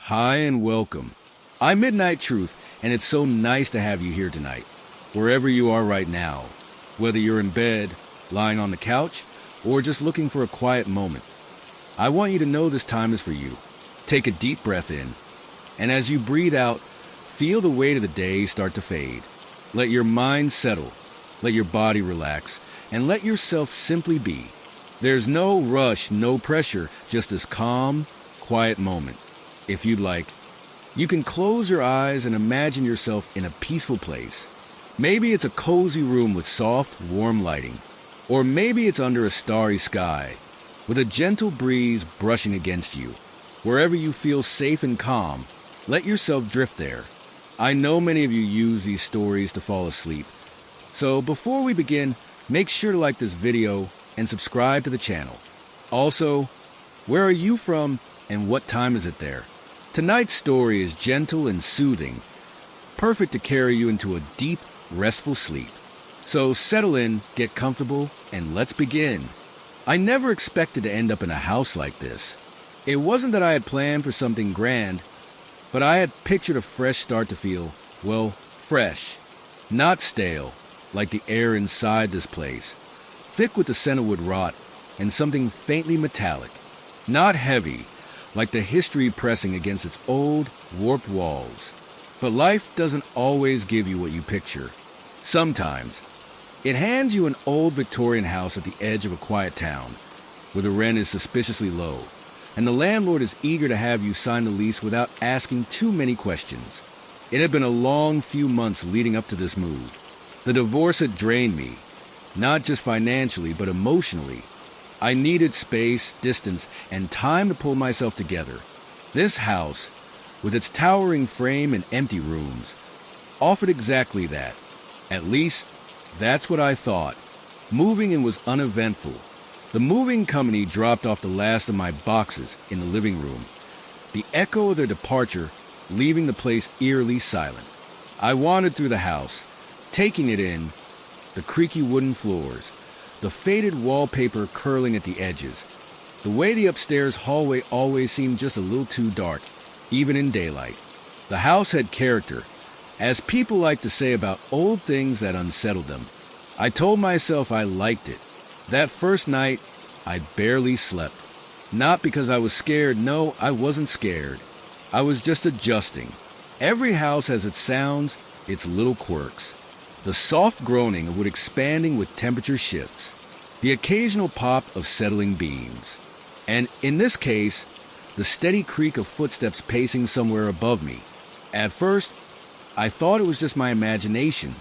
Hi and welcome. I'm Midnight Truth, and it's so nice to have you here tonight, wherever you are right now, whether you're in bed, lying on the couch, or just looking for a quiet moment. I want you to know this time is for you. Take a deep breath in, and as you breathe out, feel the weight of the day start to fade. Let your mind settle, let your body relax, and let yourself simply be. There's no rush, no pressure, just this calm, quiet moment. If you'd like, you can close your eyes and imagine yourself in a peaceful place. Maybe it's a cozy room with soft, warm lighting. Or maybe it's under a starry sky, with a gentle breeze brushing against you. Wherever you feel safe and calm, let yourself drift there. I know many of you use these stories to fall asleep. So before we begin, make sure to like this video and subscribe to the channel. Also, where are you from and what time is it there? Tonight's story is gentle and soothing, perfect to carry you into a deep, restful sleep. So settle in, get comfortable, and let's begin. I never expected to end up in a house like this. It wasn't that I had planned for something grand, but I had pictured a fresh start to feel, well, fresh. Not stale, like the air inside this place. Thick with the sandalwood rot, and something faintly metallic. Not heavy, like the history pressing against its old, warped walls. But life doesn't always give you what you picture. Sometimes, it hands you an old Victorian house at the edge of a quiet town, where the rent is suspiciously low, and the landlord is eager to have you sign the lease without asking too many questions. It had been a long few months leading up to this move. The divorce had drained me, not just financially, but emotionally. I needed space, distance, and time to pull myself together. This house, with its towering frame and empty rooms, offered exactly that. At least, that's what I thought. Moving in was uneventful. The moving company dropped off the last of my boxes in the living room, the echo of their departure leaving the place eerily silent. I wandered through the house, taking it in, the creaky wooden floors, the faded wallpaper curling at the edges, the way the upstairs hallway always seemed just a little too dark, even in daylight. The house had character, as people like to say about old things that unsettled them. I told myself I liked it. That first night, I barely slept. Not because I was scared, no, I wasn't scared. I was just adjusting. Every house has its sounds, its little quirks. The soft groaning of wood expanding with temperature shifts. The occasional pop of settling beams. And in this case, the steady creak of footsteps pacing somewhere above me. At first, I thought it was just my imagination.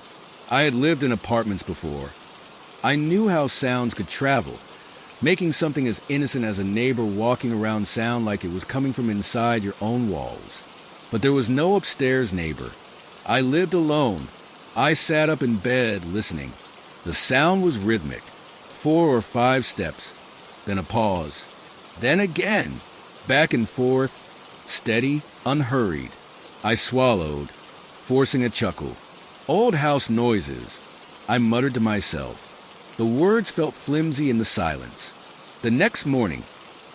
I had lived in apartments before. I knew how sounds could travel, making something as innocent as a neighbor walking around sound like it was coming from inside your own walls. But there was no upstairs neighbor. I lived alone. I sat up in bed listening. The sound was rhythmic. 4 or 5 steps, then a pause, then again, back and forth, steady, unhurried. I swallowed, forcing a chuckle. Old house noises, I muttered to myself. The words felt flimsy in the silence. The next morning,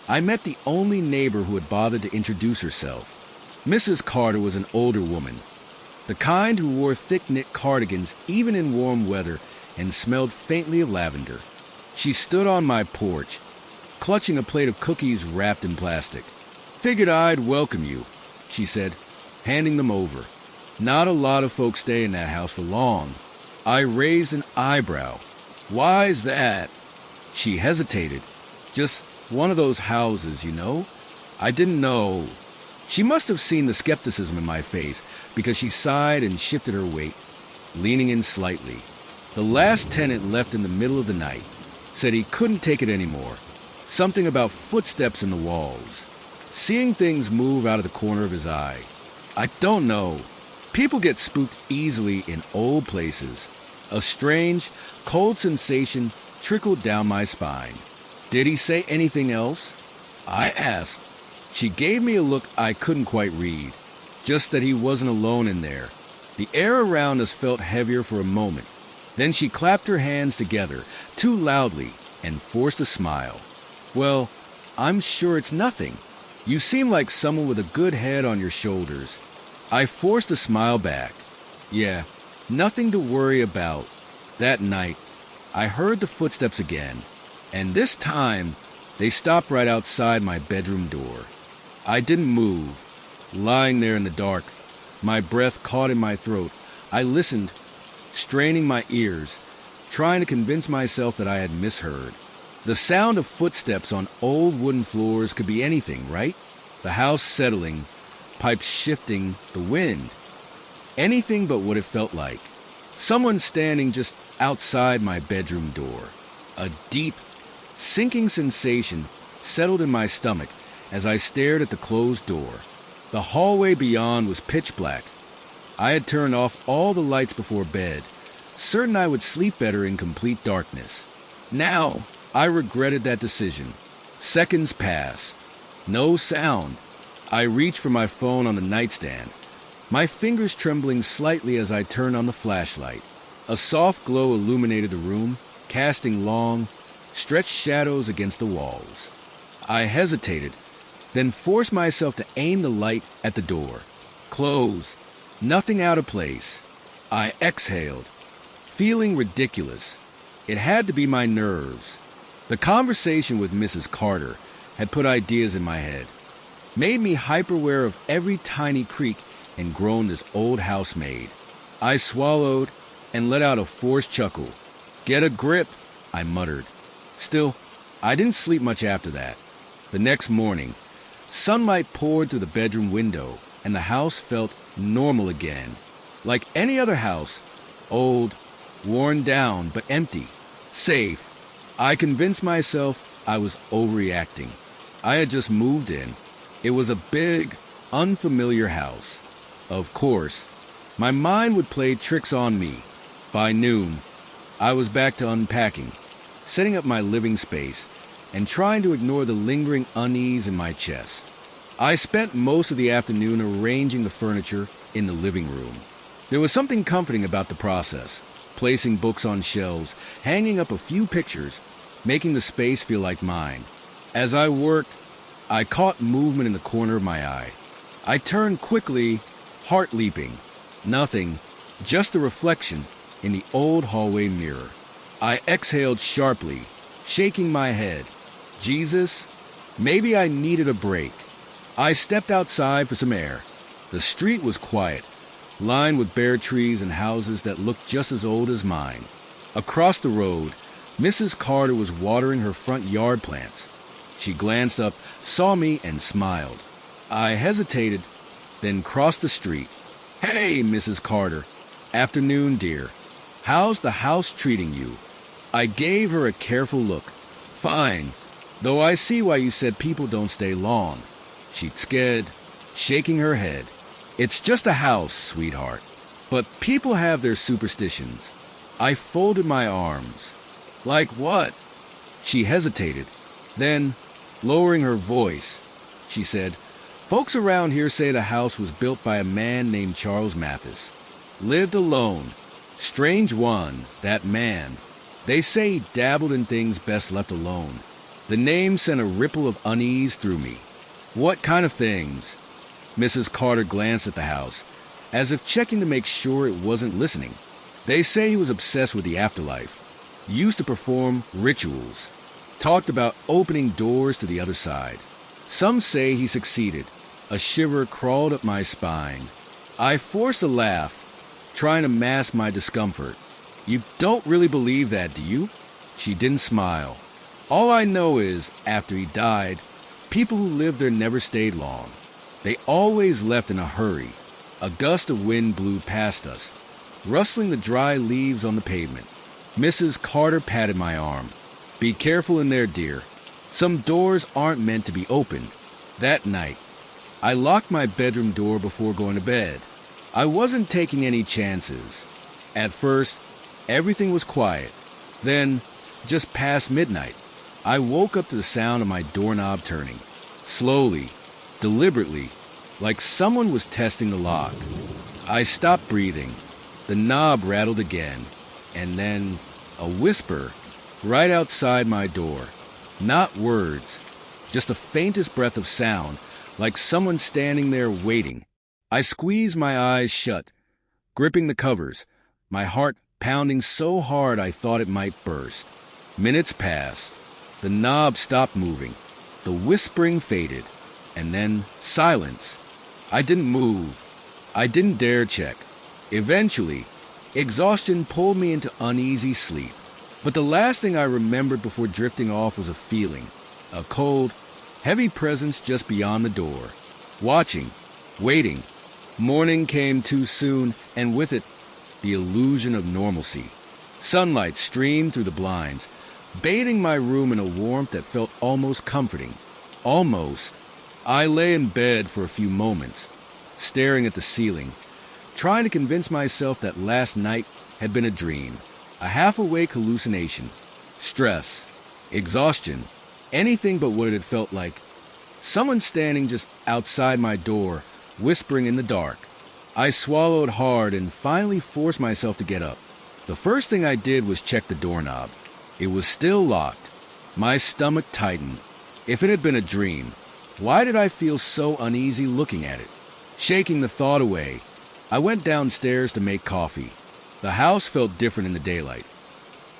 I met the only neighbor who had bothered to introduce herself. Mrs. Carter was an older woman, the kind who wore thick-knit cardigans even in warm weather and smelled faintly of lavender. She stood on my porch, clutching a plate of cookies wrapped in plastic. "Figured I'd welcome you," she said, handing them over. Not a lot of folks stay in that house for long. I raised an eyebrow. "Why's that?" She hesitated. "Just one of those houses, you know." I didn't know. She must have seen the skepticism in my face, because she sighed and shifted her weight, leaning in slightly. The last tenant left in the middle of the night. Said he couldn't take it anymore. Something about footsteps in the walls. Seeing things move out of the corner of his eye. I don't know. People get spooked easily in old places. A strange, cold sensation trickled down my spine. Did he say anything else? I asked. She gave me a look I couldn't quite read. Just that he wasn't alone in there. The air around us felt heavier for a moment. Then she clapped her hands together, too loudly, and forced a smile. "Well, I'm sure it's nothing." You seem like someone with a good head on your shoulders. I forced a smile back. Yeah, nothing to worry about. That night, I heard the footsteps again, and this time, they stopped right outside my bedroom door. I didn't move, lying there in the dark, my breath caught in my throat. I listened, straining my ears, trying to convince myself that I had misheard. The sound of footsteps on old wooden floors could be anything, right? The house settling, pipes shifting, the wind. Anything but what it felt like. Someone standing just outside my bedroom door. A deep, sinking sensation settled in my stomach as I stared at the closed door. The hallway beyond was pitch black. I had turned off all the lights before bed, certain I would sleep better in complete darkness. Now, I regretted that decision. Seconds passed. No sound. I reached for my phone on the nightstand, my fingers trembling slightly as I turned on the flashlight. A soft glow illuminated the room, casting long, stretched shadows against the walls. I hesitated, then forced myself to aim the light at the door. Close. Nothing out of place. I exhaled, feeling ridiculous. It had to be my nerves. The conversation with Mrs. Carter had put ideas in my head, made me hyper-aware of every tiny creak and groan this old housemaid. I swallowed and let out a forced chuckle. Get a grip, I muttered. Still, I didn't sleep much after that. The next morning, sunlight poured through the bedroom window, and the house felt normal again. Like any other house, old, worn down, but empty, safe. I convinced myself I was overreacting. I had just moved in. It was a big, unfamiliar house. Of course, my mind would play tricks on me. By noon, I was back to unpacking, setting up my living space, and trying to ignore the lingering unease in my chest. I spent most of the afternoon arranging the furniture in the living room. There was something comforting about the process, placing books on shelves, hanging up a few pictures, making the space feel like mine. As I worked, I caught movement in the corner of my eye. I turned quickly, heart leaping. Nothing, just a reflection in the old hallway mirror. I exhaled sharply, shaking my head. Jesus, maybe I needed a break. I stepped outside for some air. The street was quiet, lined with bare trees and houses that looked just as old as mine. Across the road, Mrs. Carter was watering her front yard plants. She glanced up, saw me, and smiled. I hesitated, then crossed the street. Hey, Mrs. Carter. Afternoon, dear. How's the house treating you? I gave her a careful look. Fine, though I see why you said people don't stay long. She'd scared, shaking her head. It's just a house, sweetheart. But people have their superstitions. I folded my arms. Like what? She hesitated. Then, lowering her voice, she said, Folks around here say the house was built by a man named Charles Mathis. Lived alone. Strange one, that man. They say he dabbled in things best left alone. The name sent a ripple of unease through me. What kind of things? Mrs. Carter glanced at the house, as if checking to make sure it wasn't listening. They say he was obsessed with the afterlife. Used to perform rituals. Talked about opening doors to the other side. Some say he succeeded. A shiver crawled up my spine. I forced a laugh, trying to mask my discomfort. You don't really believe that, do you? She didn't smile. All I know is, after he died, people who lived there never stayed long. They always left in a hurry. A gust of wind blew past us, rustling the dry leaves on the pavement. Mrs. Carter patted my arm. Be careful in there, dear. Some doors aren't meant to be opened. That night, I locked my bedroom door before going to bed. I wasn't taking any chances. At first, everything was quiet. Then, just past midnight, I woke up to the sound of my doorknob turning. Slowly, deliberately, like someone was testing the lock. I stopped breathing. The knob rattled again, and then a whisper right outside my door. Not words, just the faintest breath of sound, like someone standing there waiting. I squeezed my eyes shut, gripping the covers, my heart pounding so hard I thought it might burst. Minutes passed. The knob stopped moving. The whispering faded. And then silence. I didn't move. I didn't dare check. Eventually, exhaustion pulled me into uneasy sleep. But the last thing I remembered before drifting off was a feeling. A cold, heavy presence just beyond the door. Watching. Waiting. Morning came too soon, and with it, the illusion of normalcy. Sunlight streamed through the blinds, bathing my room in a warmth that felt almost comforting. Almost. I lay in bed for a few moments, staring at the ceiling, trying to convince myself that last night had been a dream, a half-awake hallucination. Stress, exhaustion, anything but what it had felt like. Someone standing just outside my door, whispering in the dark. I swallowed hard and finally forced myself to get up. The first thing I did was check the doorknob. It was still locked. My stomach tightened. If it had been a dream, why did I feel so uneasy looking at it? Shaking the thought away, I went downstairs to make coffee. The house felt different in the daylight.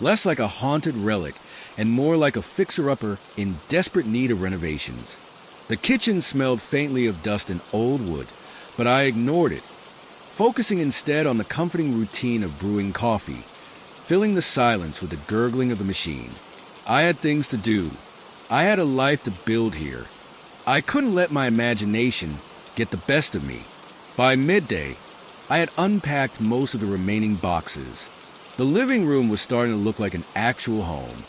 Less like a haunted relic and more like a fixer-upper in desperate need of renovations. The kitchen smelled faintly of dust and old wood, but I ignored it, focusing instead on the comforting routine of brewing coffee, filling the silence with the gurgling of the machine. I had things to do. I had a life to build here. I couldn't let my imagination get the best of me. By midday, I had unpacked most of the remaining boxes. The living room was starting to look like an actual home.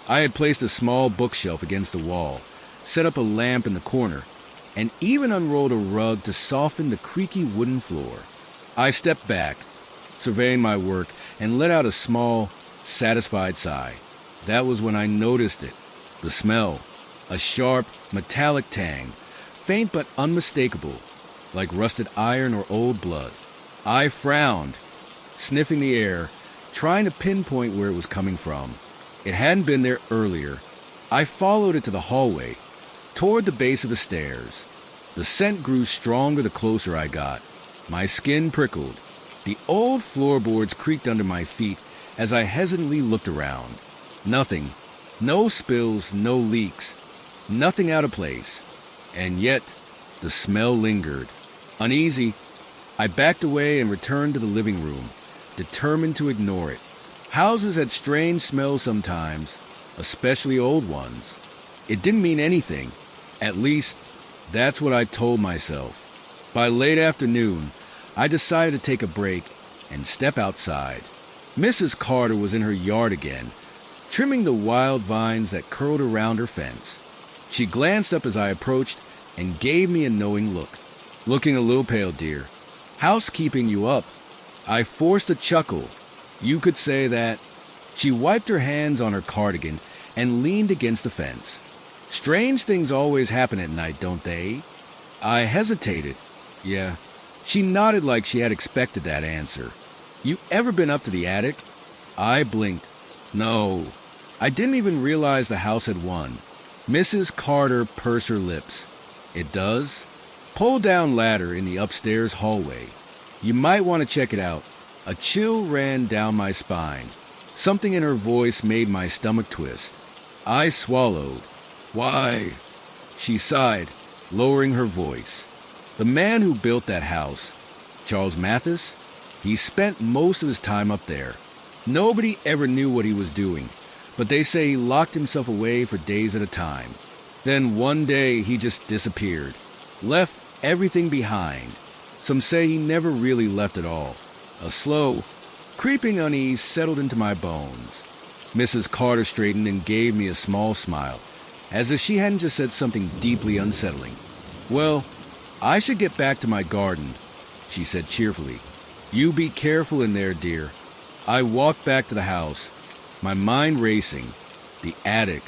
I had placed a small bookshelf against the wall, set up a lamp in the corner, and even unrolled a rug to soften the creaky wooden floor. I stepped back, surveying my work, and let out a small, satisfied sigh. That was when I noticed it. The smell, a sharp, metallic tang, faint but unmistakable, like rusted iron or old blood. I frowned, sniffing the air, trying to pinpoint where it was coming from. It hadn't been there earlier. I followed it to the hallway, toward the base of the stairs. The scent grew stronger the closer I got. My skin prickled. The old floorboards creaked under my feet as I hesitantly looked around. Nothing. No spills, no leaks. Nothing out of place. And yet, the smell lingered. Uneasy, I backed away and returned to the living room, determined to ignore it. Houses had strange smells sometimes, especially old ones. It didn't mean anything. At least, that's what I told myself. By late afternoon, I decided to take a break and step outside. Mrs. Carter was in her yard again, trimming the wild vines that curled around her fence. She glanced up as I approached and gave me a knowing look. Looking a little pale, dear. Housekeeping you up. I forced a chuckle. You could say that. She wiped her hands on her cardigan and leaned against the fence. Strange things always happen at night, don't they? I hesitated. Yeah. She nodded like she had expected that answer. You ever been up to the attic? I blinked. No. I didn't even realize the house had won. Mrs. Carter pursed her lips. It does? Pull-down ladder in the upstairs hallway. You might want to check it out. A chill ran down my spine. Something in her voice made my stomach twist. I swallowed. Why? She sighed, lowering her voice. The man who built that house, Charles Mathis, he spent most of his time up there. Nobody ever knew what he was doing, but they say he locked himself away for days at a time. Then one day he just disappeared, left everything behind. Some say he never really left at all. A slow, creeping unease settled into my bones. Mrs. Carter straightened and gave me a small smile, as if she hadn't just said something deeply unsettling. Well, I should get back to my garden, she said cheerfully. You be careful in there, dear. I walked back to the house, my mind racing. The attic.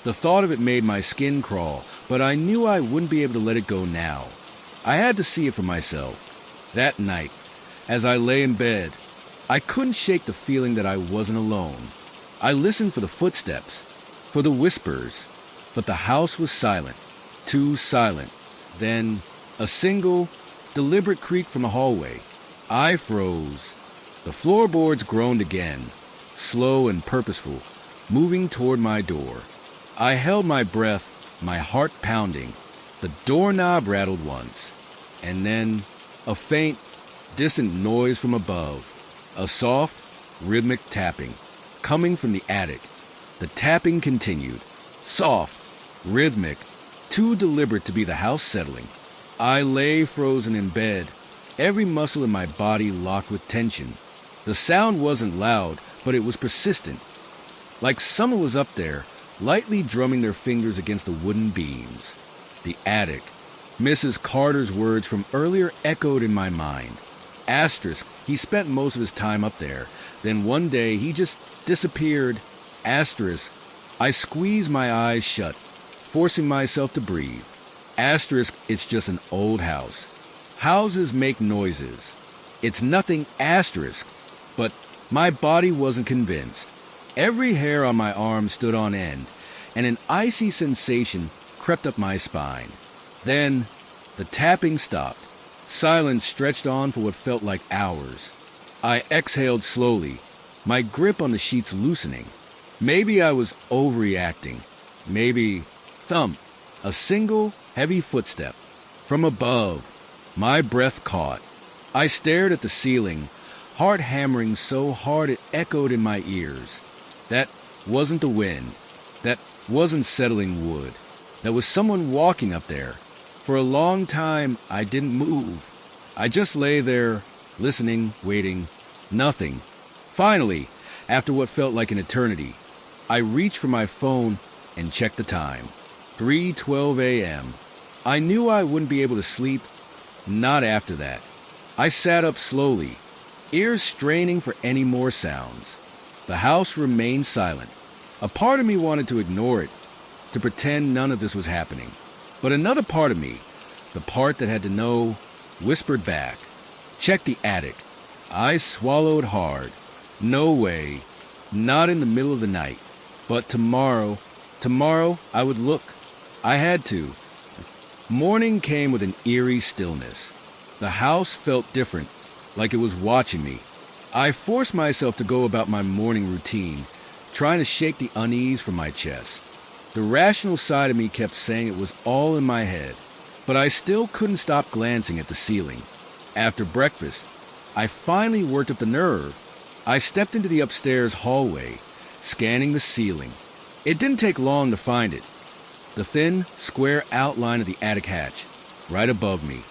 The thought of it made my skin crawl, but I knew I wouldn't be able to let it go now. I had to see it for myself. That night, as I lay in bed, I couldn't shake the feeling that I wasn't alone. I listened for the footsteps, for the whispers, but the house was silent, too silent. Then, a single, deliberate creak from the hallway. I froze. The floorboards groaned again, slow and purposeful, moving toward my door. I held my breath, my heart pounding. The doorknob rattled once, and then a faint, distant noise from above, a soft, rhythmic tapping, coming from the attic. The tapping continued, soft, rhythmic, too deliberate to be the house settling. I lay frozen in bed, every muscle in my body locked with tension. The sound wasn't loud, but it was persistent, like someone was up there, lightly drumming their fingers against the wooden beams. The attic. Mrs. Carter's words from earlier echoed in my mind. Asterisk, he spent most of his time up there. Then one day he just disappeared. Asterisk, I squeezed my eyes shut, forcing myself to breathe. Asterisk, it's just an old house. Houses make noises. It's nothing asterisk, but my body wasn't convinced. Every hair on my arm stood on end, and an icy sensation crept up my spine. Then, the tapping stopped. Silence stretched on for what felt like hours. I exhaled slowly, my grip on the sheets loosening. Maybe I was overreacting. Maybe, thump, a single, heavy footstep. From above, my breath caught. I stared at the ceiling, heart hammering so hard it echoed in my ears. That wasn't the wind. That wasn't settling wood. That was someone walking up there. For a long time, I didn't move. I just lay there, listening, waiting, nothing. Finally, after what felt like an eternity, I reached for my phone and checked the time. 3:12 a.m. I knew I wouldn't be able to sleep. Not after that. I sat up slowly, ears straining for any more sounds. The house remained silent. A part of me wanted to ignore it, to pretend none of this was happening. But another part of me, the part that had to know, whispered back, "Check the attic." I swallowed hard. No way. Not in the middle of the night. But tomorrow I would look. I had to. Morning came with an eerie stillness. The house felt different, like it was watching me. I forced myself to go about my morning routine, trying to shake the unease from my chest. The rational side of me kept saying it was all in my head, but I still couldn't stop glancing at the ceiling. After breakfast, I finally worked up the nerve. I stepped into the upstairs hallway, scanning the ceiling. It didn't take long to find it. The thin, square outline of the attic hatch, right above me.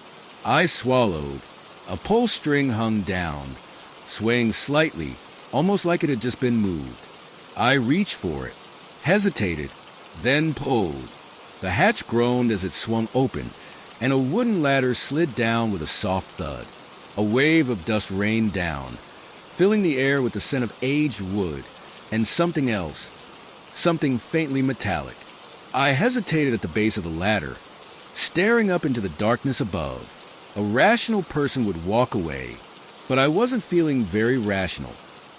I swallowed. A pull string hung down, swaying slightly, almost like it had just been moved. I reached for it, hesitated, then pulled. The hatch groaned as it swung open, and a wooden ladder slid down with a soft thud. A wave of dust rained down, filling the air with the scent of aged wood and something else, something faintly metallic. I hesitated at the base of the ladder, staring up into the darkness above. A rational person would walk away, but I wasn't feeling very rational.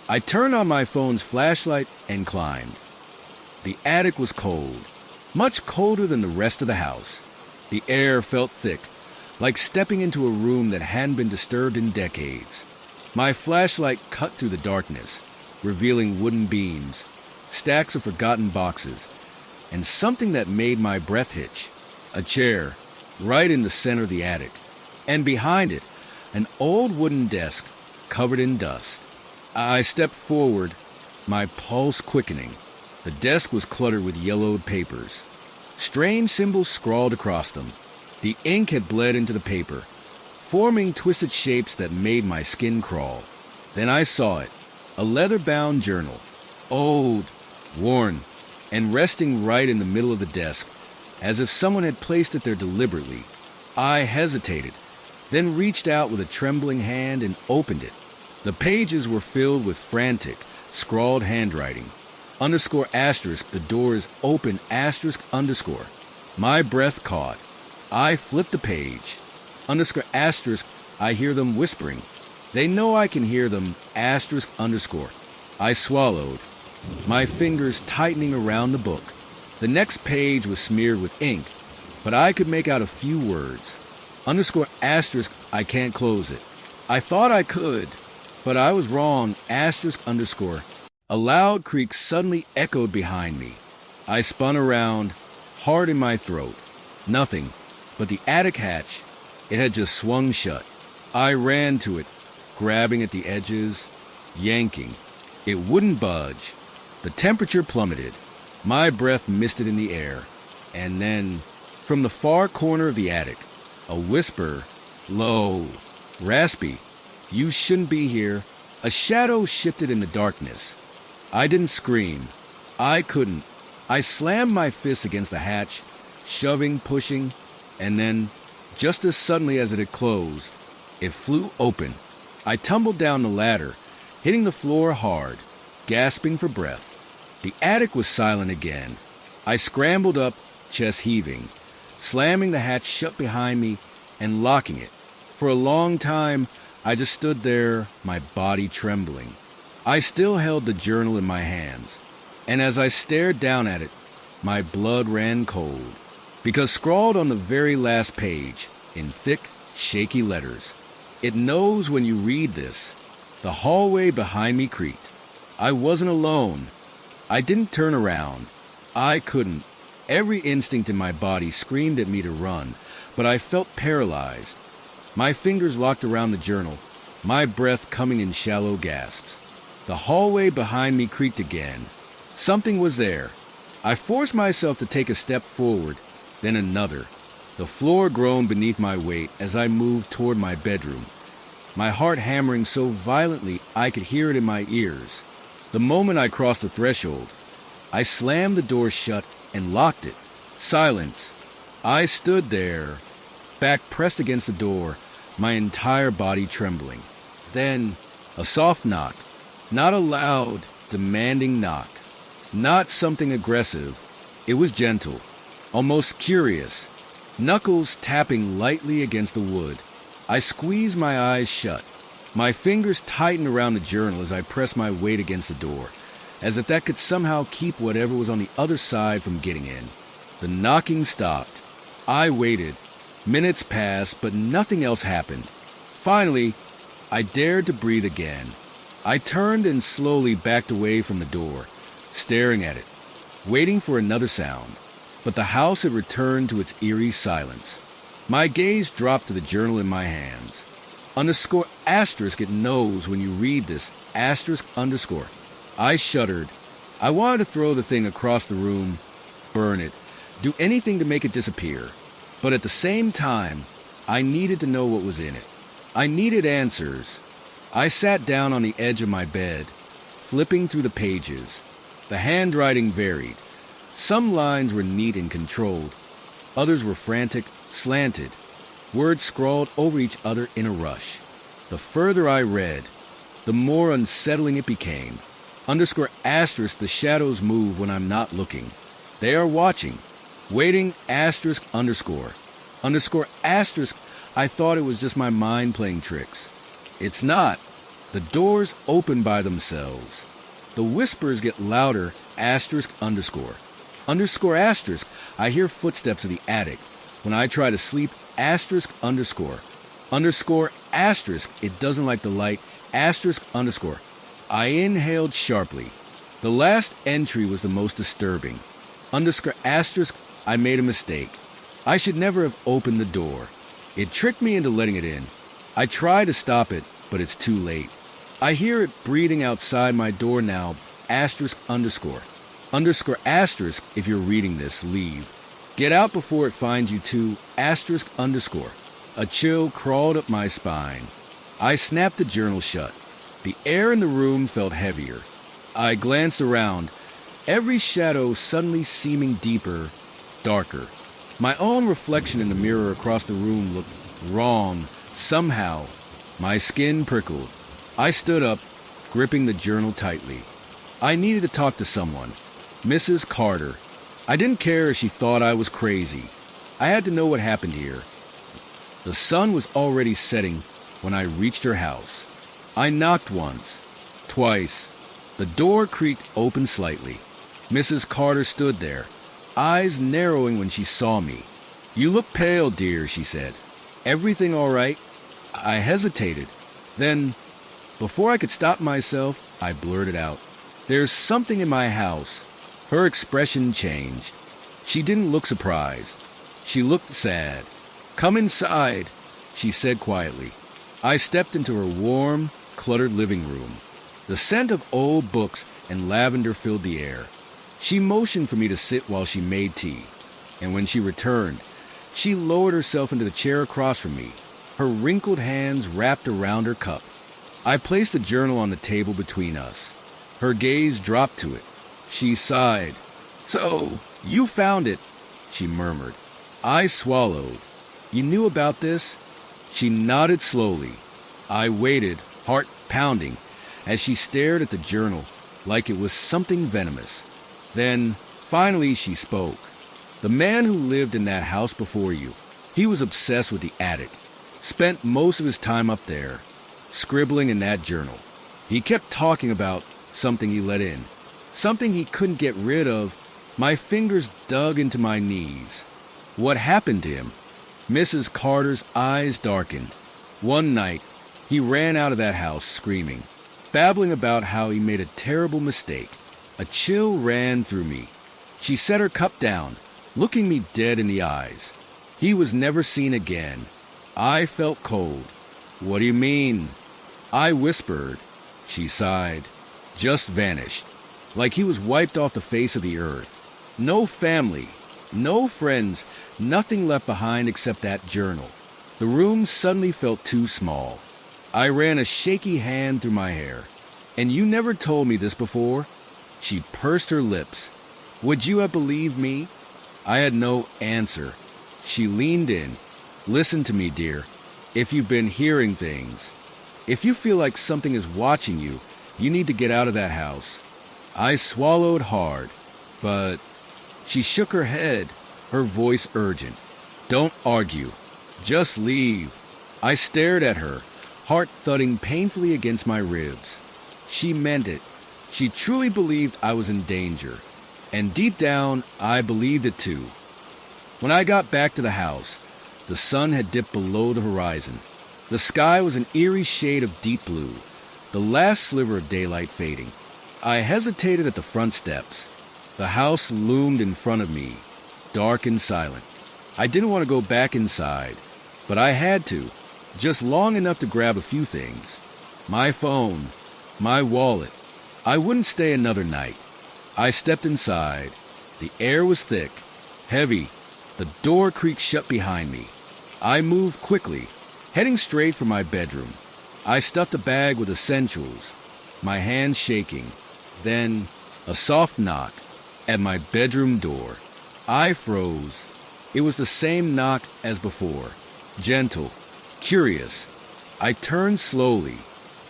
I turned on my phone's flashlight and climbed. The attic was cold, much colder than the rest of the house. The air felt thick, like stepping into a room that hadn't been disturbed in decades. My flashlight cut through the darkness, revealing wooden beams, stacks of forgotten boxes, and something that made my breath hitch. A chair, right in the center of the attic, and behind it, an old wooden desk covered in dust. I stepped forward, my pulse quickening. The desk was cluttered with yellowed papers. Strange symbols scrawled across them. The ink had bled into the paper, forming twisted shapes that made my skin crawl. Then I saw it, a leather-bound journal, old, worn, and resting right in the middle of the desk, as if someone had placed it there deliberately. I hesitated, then reached out with a trembling hand and opened it. The pages were filled with frantic, scrawled handwriting. Underscore asterisk, the door is open, asterisk underscore. My breath caught. I flipped the page. Underscore asterisk, I hear them whispering. They know I can hear them, asterisk underscore. I swallowed, my fingers tightening around the book. The next page was smeared with ink, but I could make out a few words. Underscore asterisk, I can't close it. I thought I could, but I was wrong. Asterisk underscore. A loud creak suddenly echoed behind me. I spun around, hard in my throat. Nothing, but the attic hatch. It had just swung shut. I ran to it, grabbing at the edges, yanking. It wouldn't budge. The temperature plummeted. My breath misted in the air. And then, from the far corner of the attic, a whisper, low, raspy, "You shouldn't be here." A shadow shifted in the darkness. I didn't scream. I couldn't. I slammed my fist against the hatch, shoving, pushing, and then, just as suddenly as it had closed, it flew open. I tumbled down the ladder, hitting the floor hard, gasping for breath. The attic was silent again. I scrambled up, chest heaving, slamming the hatch shut behind me and locking it. For a long time, I just stood there, my body trembling. I still held the journal in my hands, and as I stared down at it, my blood ran cold, because scrawled on the very last page, in thick, shaky letters, "It knows when you read this." The hallway behind me creaked. I wasn't alone. I didn't turn around. I couldn't. Every instinct in my body screamed at me to run, but I felt paralyzed. My fingers locked around the journal, my breath coming in shallow gasps. The hallway behind me creaked again. Something was there. I forced myself to take a step forward, then another. The floor groaned beneath my weight as I moved toward my bedroom, my heart hammering so violently I could hear it in my ears. The moment I crossed the threshold, I slammed the door shut and locked it. Silence. I stood there, back pressed against the door, my entire body trembling. Then, a soft knock. Not a loud, demanding knock. Not something aggressive. It was gentle, almost curious. Knuckles tapping lightly against the wood. I squeezed my eyes shut. My fingers tightened around the journal as I pressed my weight against the door, as if that could somehow keep whatever was on the other side from getting in. The knocking stopped. I waited. Minutes passed, but nothing else happened. Finally, I dared to breathe again. I turned and slowly backed away from the door, staring at it, waiting for another sound. But the house had returned to its eerie silence. My gaze dropped to the journal in my hands. Underscore asterisk, it knows when you read this. Asterisk underscore. I shuddered. I wanted to throw the thing across the room, burn it, do anything to make it disappear. But at the same time, I needed to know what was in it. I needed answers. I sat down on the edge of my bed, flipping through the pages. The handwriting varied. Some lines were neat and controlled. Others were frantic, slanted. Words scrawled over each other in a rush. The further I read, the more unsettling it became. Underscore asterisk, the shadows move when I'm not looking. They are watching, waiting. Asterisk underscore. Underscore asterisk, I thought it was just my mind playing tricks. It's not. The doors open by themselves. The whispers get louder. Asterisk underscore. Underscore asterisk, I hear footsteps in the attic. When I try to sleep, asterisk underscore. Underscore asterisk, it doesn't like the light. Asterisk underscore. I inhaled sharply. The last entry was the most disturbing. Underscore asterisk, I made a mistake. I should never have opened the door. It tricked me into letting it in. I try to stop it, but it's too late. I hear it breathing outside my door now. Asterisk underscore. Underscore asterisk, if you're reading this, leave. Get out before it finds you too. Asterisk underscore. A chill crawled up my spine. I snapped the journal shut. The air in the room felt heavier. I glanced around, every shadow suddenly seeming deeper, darker. My own reflection in the mirror across the room looked wrong, somehow. My skin prickled. I stood up, gripping the journal tightly. I needed to talk to someone. Mrs. Carter. I didn't care if she thought I was crazy. I had to know what happened here. The sun was already setting when I reached her house. I knocked once, twice. The door creaked open slightly. Mrs. Carter stood there, eyes narrowing when she saw me. "You look pale, dear," she said. "Everything all right?" I hesitated. Then, before I could stop myself, I blurted out, "There's something in my house." Her expression changed. She didn't look surprised. She looked sad. "Come inside," she said quietly. I stepped into her warm, cluttered living room. The scent of old books and lavender filled the air. She motioned for me to sit while she made tea, and when she returned, she lowered herself into the chair across from me, her wrinkled hands wrapped around her cup. I placed the journal on the table between us. Her gaze dropped to it. She sighed. "So, you found it," she murmured. I swallowed. "You knew about this?" She nodded slowly. I waited, heart pounding, as she stared at the journal like it was something venomous. Then, finally, she spoke. "The man who lived in that house before you, he was obsessed with the attic. Spent most of his time up there, scribbling in that journal. He kept talking about something he let in, something he couldn't get rid of." My fingers dug into my knees. "What happened to him?" Mrs. Carter's eyes darkened. "One night, he ran out of that house screaming, babbling about how he made a terrible mistake. A chill ran through me. She set her cup down, looking me dead in the eyes. He was never seen again. I felt cold. "What do you mean?" I whispered. She sighed. "Just vanished. Like he was wiped off the face of the earth. No family, no friends, nothing left behind except that journal." The room suddenly felt too small. I ran a shaky hand through my hair. "And you never told me this before?" She pursed her lips. "Would you have believed me?" I had no answer. She leaned in. "Listen to me, dear. If you've been hearing things, if you feel like something is watching you, you need to get out of that house." I swallowed hard, but she shook her head, her voice urgent. "Don't argue. Just leave." I stared at her, heart thudding painfully against my ribs. She meant it. She truly believed I was in danger. And deep down, I believed it too. When I got back to the house, the sun had dipped below the horizon. The sky was an eerie shade of deep blue, the last sliver of daylight fading. I hesitated at the front steps. The house loomed in front of me, dark and silent. I didn't want to go back inside, but I had to, just long enough to grab a few things. My phone, my wallet. I wouldn't stay another night. I stepped inside. The air was thick, heavy. The door creaked shut behind me. I moved quickly, heading straight for my bedroom. I stuffed a bag with essentials, my hands shaking. Then, a soft knock at my bedroom door. I froze. It was the same knock as before, gentle, curious. I turned slowly.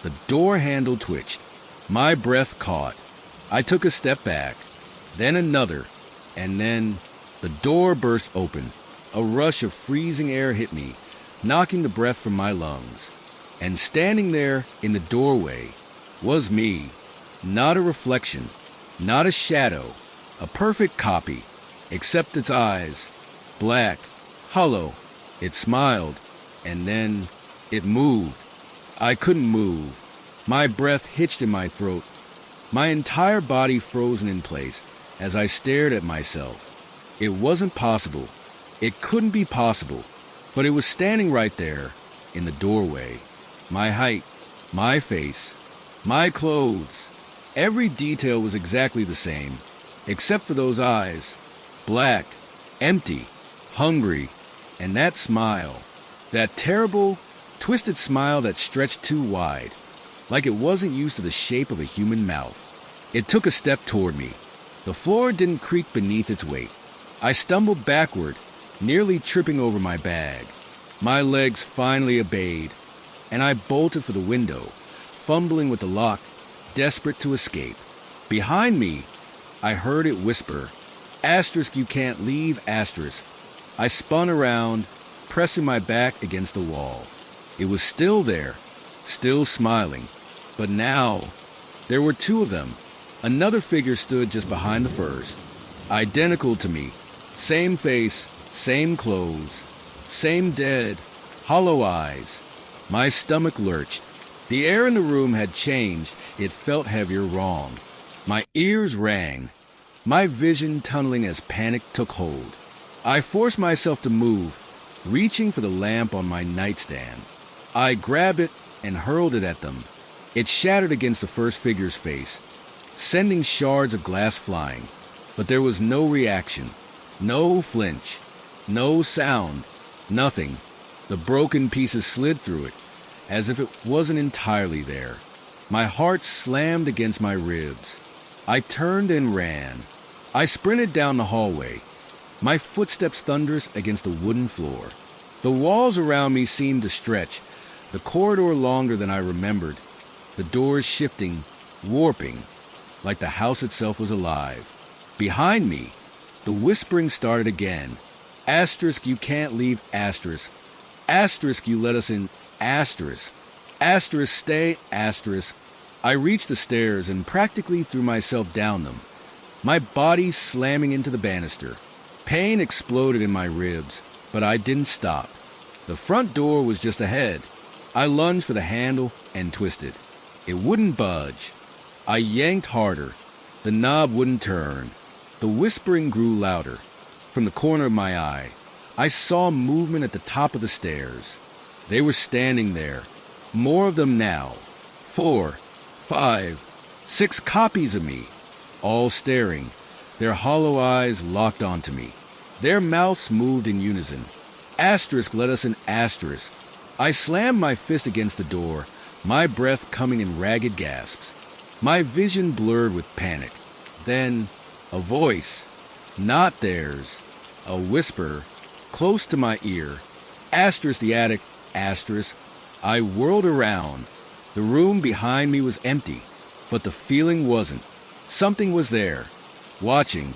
The door handle twitched. My breath caught. I took a step back, then another, and then the door burst open. A rush of freezing air hit me, knocking the breath from my lungs. And standing there in the doorway was me. Not a reflection, not a shadow, a perfect copy, except its eyes, black, hollow. It smiled, and then it moved. I couldn't move. My breath hitched in my throat, my entire body frozen in place as I stared at myself. It wasn't possible. It couldn't be possible, but it was standing right there in the doorway. My height, my face, my clothes. Every detail was exactly the same, except for those eyes. Black, empty, hungry, and that smile. That terrible, twisted smile that stretched too wide, like it wasn't used to the shape of a human mouth. It took a step toward me. The floor didn't creak beneath its weight. I stumbled backward, nearly tripping over my bag. My legs finally obeyed, and I bolted for the window, fumbling with the lock, desperate to escape. Behind me, I heard it whisper, "Asterisk, you can't leave, asterisk." I spun around, pressing my back against the wall. It was still there, still smiling. But now, there were two of them. Another figure stood just behind the first, identical to me. Same face, Same clothes, same dead, hollow eyes. My stomach lurched. The air in the room had changed. It felt heavier wrong. My ears rang, my vision tunneling as panic took hold. I forced myself to move, reaching for the lamp on my nightstand. I grabbed it and hurled it at them. It shattered against the first figure's face, sending shards of glass flying. But there was no reaction, no flinch, no sound, nothing. The broken pieces slid through it, as if it wasn't entirely there. My heart slammed against my ribs. I turned and ran. I sprinted down the hallway, my footsteps thunderous against the wooden floor. The walls around me seemed to stretch, the corridor longer than I remembered, the doors shifting, warping, like the house itself was alive. Behind me, the whispering started again. Asterisk, you can't leave, asterisk. Asterisk, you let us in, asterisk. Asterisk, stay, asterisk. I reached the stairs and practically threw myself down them, my body slamming into the banister. Pain exploded in my ribs, but I didn't stop. The front door was just ahead. I lunged for the handle and twisted. It wouldn't budge. I yanked harder. The knob wouldn't turn. The whispering grew louder. From the corner of my eye, I saw movement at the top of the stairs. They were standing there. More of them now. 4, 5, 6 copies of me, all staring, their hollow eyes locked onto me. Their mouths moved in unison. Asterisk let us in, asterisk. I slammed my fist against the door, my breath coming in ragged gasps. My vision blurred with panic. Then, a voice, not theirs, a whisper, close to my ear. Asterisk the attic, asterisk. I whirled around. The room behind me was empty, but the feeling wasn't. Something was there, watching,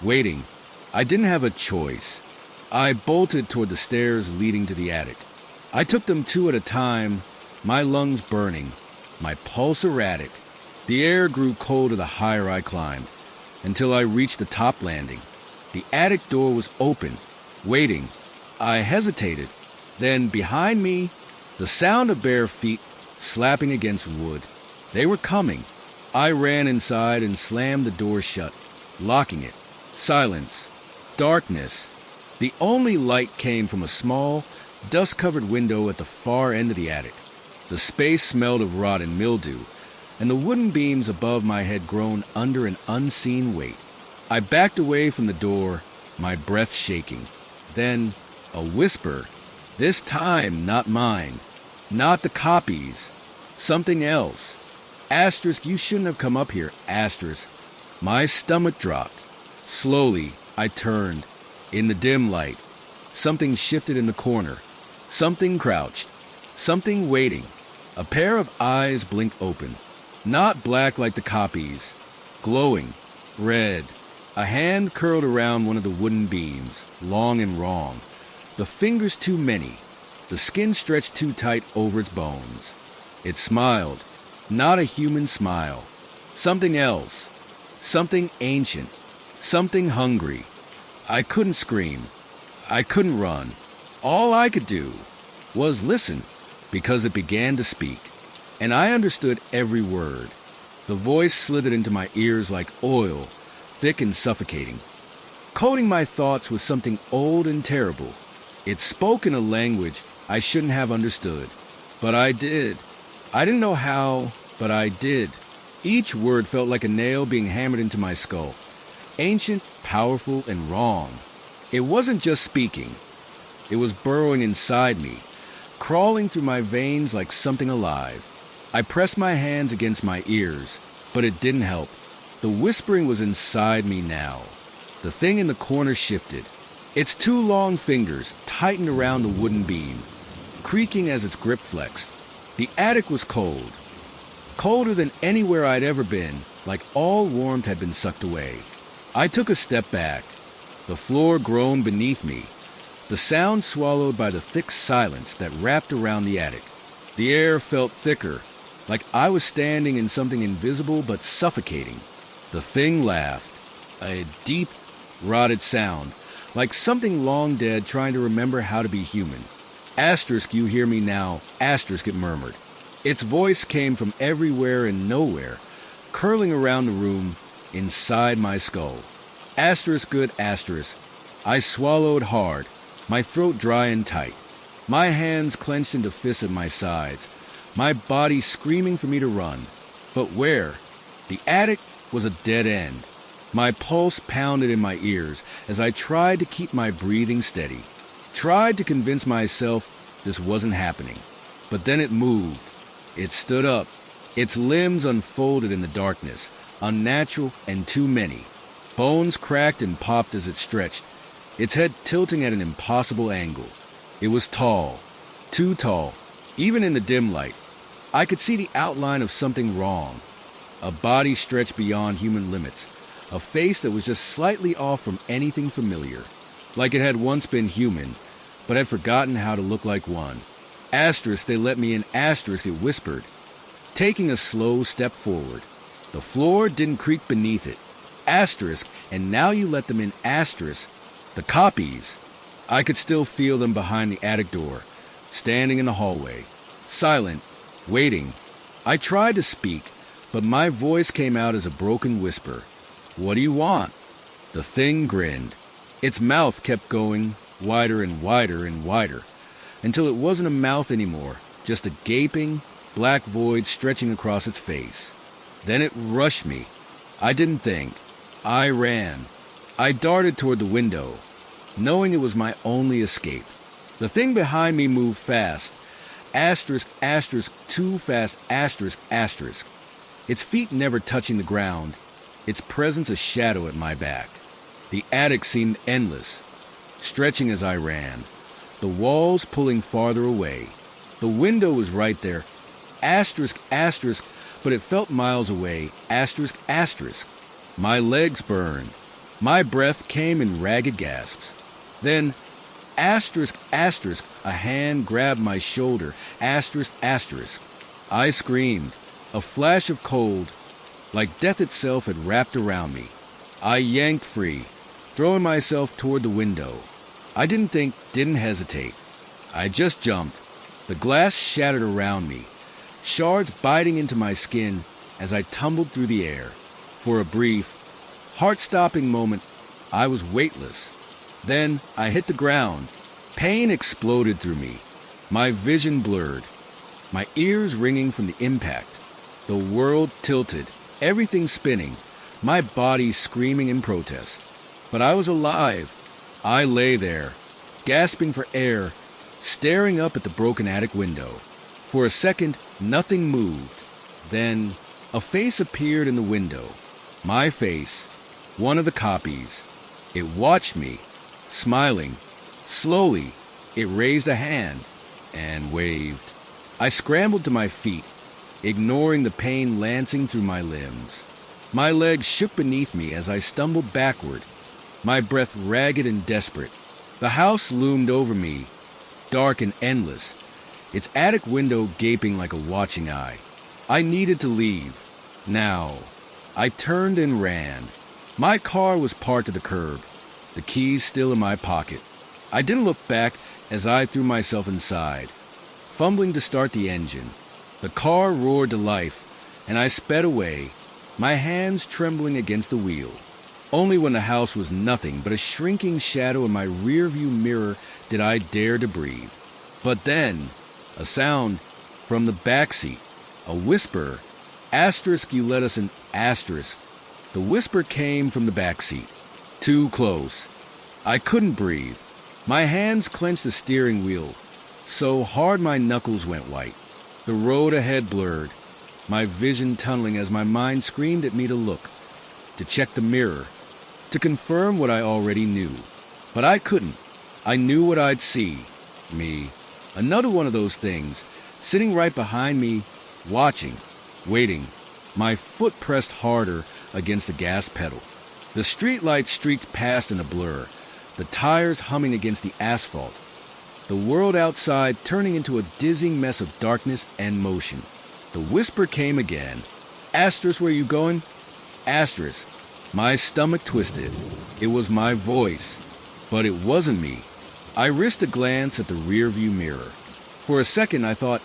waiting. I didn't have a choice. I bolted toward the stairs leading to the attic. I took them 2 at a time, my lungs burning, my pulse erratic. The air grew colder the higher I climbed, until I reached the top landing. The attic door was open, waiting. I hesitated. Then behind me, the sound of bare feet slapping against wood. They were coming. I ran inside and slammed the door shut, locking it. Silence. Darkness. The only light came from a small, dust-covered window at the far end of the attic. The space smelled of rot and mildew, and the wooden beams above my head groaned under an unseen weight. I backed away from the door, my breath shaking. Then, a whisper. This time, not mine. Not the copies. Something else. Asterisk, you shouldn't have come up here, asterisk. My stomach dropped. Slowly, I turned. In the dim light, something shifted in the corner. Something crouched. Something waiting. A pair of eyes blinked open. Not black like the copies. Glowing. Red. A hand curled around one of the wooden beams, long and wrong. The fingers too many. The skin stretched too tight over its bones. It smiled. Not a human smile. Something else. Something ancient. Something hungry. I couldn't scream. I couldn't run. All I could do was listen, because it began to speak. And I understood every word. The voice slithered into my ears like oil, thick and suffocating, coating my thoughts with something old and terrible. It spoke in a language I shouldn't have understood, but I did. I didn't know how, but I did. Each word felt like a nail being hammered into my skull. Ancient, powerful, and wrong. It wasn't just speaking. It was burrowing inside me, crawling through my veins like something alive. I pressed my hands against my ears, but it didn't help. The whispering was inside me now. The thing in the corner shifted. Its 2 long fingers tightened around the wooden beam, creaking as its grip flexed. The attic was cold. Colder than anywhere I'd ever been, like all warmth had been sucked away. I took a step back. The floor groaned beneath me, the sound swallowed by the thick silence that wrapped around the attic. The air felt thicker, like I was standing in something invisible but suffocating. The thing laughed, a deep, rotted sound, like something long dead trying to remember how to be human. Asterisk, you hear me now, asterisk, it murmured. Its voice came from everywhere and nowhere, curling around the room, inside my skull. Asterisk, good asterisk. I swallowed hard, my throat dry and tight, my hands clenched into fists at my sides, my body screaming for me to run. But where? The attic was a dead end. My pulse pounded in my ears as I tried to keep my breathing steady, tried to convince myself this wasn't happening. But then it moved. It stood up. Its limbs unfolded in the darkness, unnatural and too many. Bones cracked and popped as it stretched, its head tilting at an impossible angle. It was tall, too tall. Even in the dim light, I could see the outline of something wrong. A body stretched beyond human limits, a face that was just slightly off from anything familiar, like it had once been human, but had forgotten how to look like one. Asterisk, they let me in, asterisk, it whispered, taking a slow step forward. The floor didn't creak beneath it. Asterisk, and now you let them in, asterisk. The copies. I could still feel them behind the attic door, standing in the hallway, silent, waiting. I tried to speak, but my voice came out as a broken whisper. What do you want? The thing grinned. Its mouth kept going wider and wider and wider, until it wasn't a mouth anymore, just a gaping, black void stretching across its face. Then it rushed me. I didn't think. I ran. I darted toward the window, knowing it was my only escape. The thing behind me moved fast. Asterisk, asterisk, too fast, asterisk, asterisk. Its feet never touching the ground, its presence a shadow at my back. The attic seemed endless, stretching as I ran, the walls pulling farther away. The window was right there. Asterisk, asterisk, but it felt miles away. Asterisk, asterisk. My legs burned. My breath came in ragged gasps. Then, asterisk, asterisk, a hand grabbed my shoulder. Asterisk, asterisk. I screamed. A flash of cold, like death itself, had wrapped around me. I yanked free, throwing myself toward the window. I didn't think, didn't hesitate. I just jumped. The glass shattered around me, shards biting into my skin as I tumbled through the air. For a brief, heart-stopping moment, I was weightless. Then I hit the ground. Pain exploded through me. My vision blurred, my ears ringing from the impact. The world tilted, everything spinning, my body screaming in protest. But I was alive. I lay there, gasping for air, staring up at the broken attic window. For a second, nothing moved. Then, a face appeared in the window. My face, one of the copies. It watched me, smiling. Slowly, it raised a hand and waved. I scrambled to my feet, ignoring the pain lancing through my limbs. My legs shook beneath me as I stumbled backward, my breath ragged and desperate. The house loomed over me, dark and endless, its attic window gaping like a watching eye. I needed to leave. Now. I turned and ran. My car was parked at the curb, the keys still in my pocket. I didn't look back as I threw myself inside, fumbling to start the engine. The car roared to life, and I sped away, my hands trembling against the wheel. Only when the house was nothing but a shrinking shadow in my rearview mirror did I dare to breathe. But then, a sound from the backseat, a whisper. Asterisk, you let us in, asterisk. The whisper came from the backseat. Too close. I couldn't breathe. My hands clenched the steering wheel, so hard my knuckles went white. The road ahead blurred, my vision tunneling as my mind screamed at me to look, to check the mirror, to confirm what I already knew. But I couldn't. I knew what I'd see. Me. Another one of those things, sitting right behind me, watching, waiting, my foot pressed harder against the gas pedal. The streetlights streaked past in a blur, the tires humming against the asphalt. The world outside turning into a dizzying mess of darkness and motion. The whisper came again. Asterisk, where you going? Asterisk. My stomach twisted. It was my voice. But it wasn't me. I risked a glance at the rearview mirror. For a second, I thought,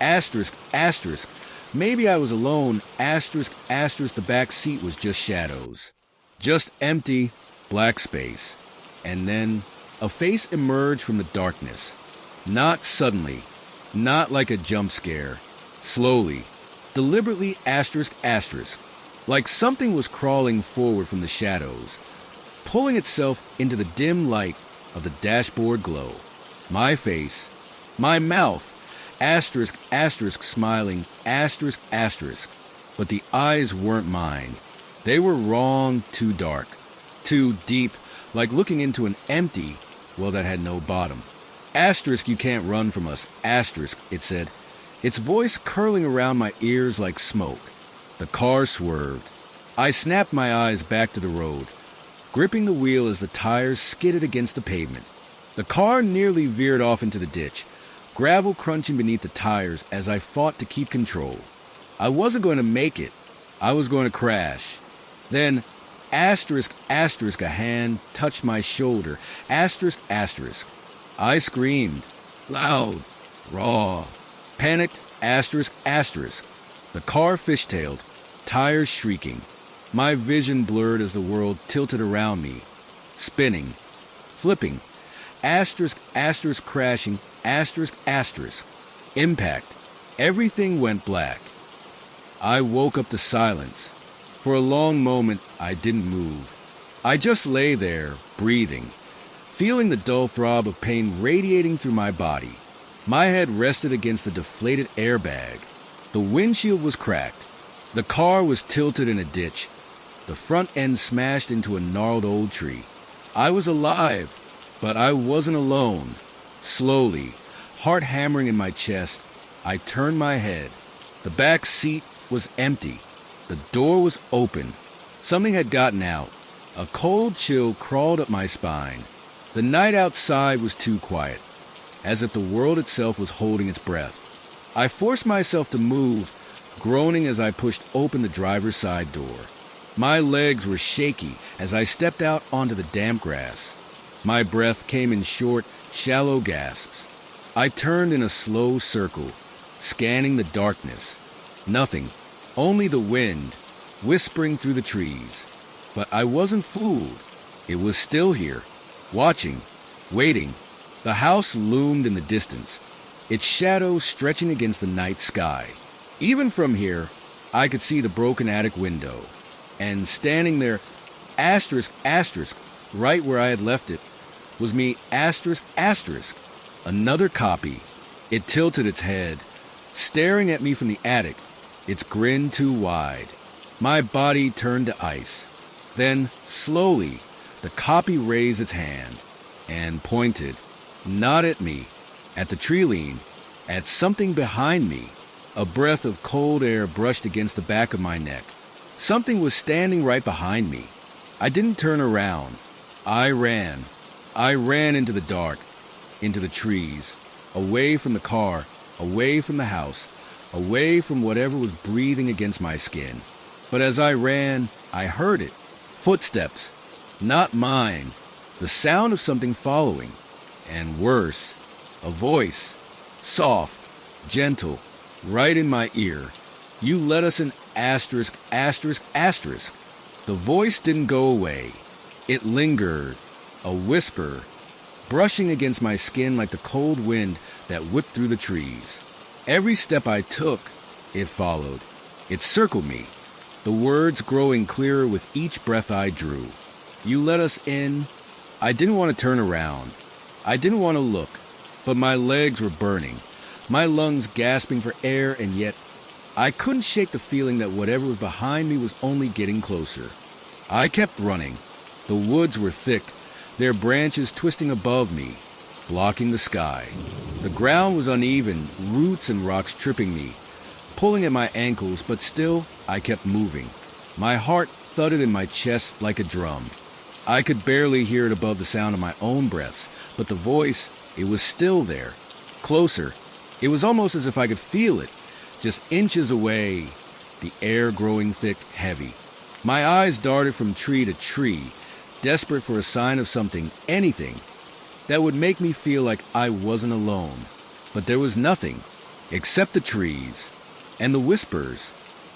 asterisk, asterisk, maybe I was alone, asterisk, asterisk, the back seat was just shadows. Just empty, black space. And then a face emerged from the darkness. Not suddenly, not like a jump scare. Slowly, deliberately, asterisk, asterisk, like something was crawling forward from the shadows, pulling itself into the dim light of the dashboard glow. My face, my mouth, asterisk, asterisk, smiling, asterisk, asterisk. But the eyes weren't mine. They were wrong, too dark, too deep, like looking into an empty well that had no bottom. Asterisk, you can't run from us, asterisk, it said, its voice curling around my ears like smoke. The car swerved. I snapped my eyes back to the road, gripping the wheel as the tires skidded against the pavement. The car nearly veered off into the ditch, gravel crunching beneath the tires as I fought to keep control. I wasn't going to make it. I was going to crash. Then, asterisk, asterisk, a hand touched my shoulder, asterisk, asterisk. I screamed, loud, raw, panicked, asterisk, asterisk. The car fishtailed, tires shrieking. My vision blurred as the world tilted around me, spinning, flipping, asterisk, asterisk, crashing, asterisk, asterisk. Impact. Everything went black. I woke up to silence. For a long moment, I didn't move. I just lay there, breathing, feeling the dull throb of pain radiating through my body. My head rested against the deflated airbag. The windshield was cracked. The car was tilted in a ditch. The front end smashed into a gnarled old tree. I was alive, but I wasn't alone. Slowly, heart hammering in my chest, I turned my head. The back seat was empty. The door was open. Something had gotten out. A cold chill crawled up my spine. The night outside was too quiet, as if the world itself was holding its breath. I forced myself to move, groaning as I pushed open the driver's side door. My legs were shaky as I stepped out onto the damp grass. My breath came in short, shallow gasps. I turned in a slow circle, scanning the darkness. Nothing, only the wind, whispering through the trees. But I wasn't fooled. It was still here, watching, waiting. The house loomed in the distance, its shadow stretching against the night sky. Even from here, I could see the broken attic window. And standing there, asterisk, asterisk, right where I had left it, was me, asterisk, asterisk, another copy. It tilted its head, staring at me from the attic, its grin too wide. My body turned to ice. Then, slowly, the copy raised its hand and pointed, not at me, at the tree lean, at something behind me. A breath of cold air brushed against the back of my neck. Something was standing right behind me. I didn't turn around. I ran. I ran into the dark, into the trees, away from the car, away from the house, away from whatever was breathing against my skin. But as I ran, I heard it. Footsteps. Not mine. The sound of something following. And worse, a voice. Soft, gentle, right in my ear. You let us in, asterisk, asterisk, asterisk. The voice didn't go away. It lingered, a whisper, brushing against my skin like the cold wind that whipped through the trees. Every step I took, it followed. It circled me, the words growing clearer with each breath I drew. You let us in. I didn't want to turn around. I didn't want to look, but my legs were burning, my lungs gasping for air, and yet I couldn't shake the feeling that whatever was behind me was only getting closer. I kept running. The woods were thick, their branches twisting above me, blocking the sky. The ground was uneven, roots and rocks tripping me, pulling at my ankles, but still I kept moving. My heart thudded in my chest like a drum. I could barely hear it above the sound of my own breaths, but the voice, it was still there, closer. It was almost as if I could feel it, just inches away, the air growing thick, heavy. My eyes darted from tree to tree, desperate for a sign of something, anything, that would make me feel like I wasn't alone. But there was nothing, except the trees and the whispers.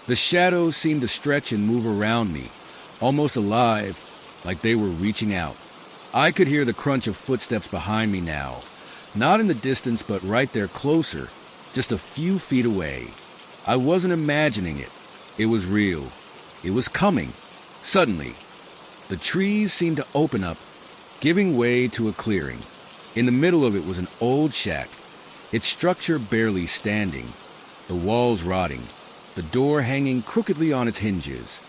The shadows seemed to stretch and move around me, almost alive, like they were reaching out. I could hear the crunch of footsteps behind me now, not in the distance but right there closer, just a few feet away. I wasn't imagining it. It was real. It was coming. Suddenly, the trees seemed to open up, giving way to a clearing. In the middle of it was an old shack, its structure barely standing, the walls rotting, the door hanging crookedly on its hinges.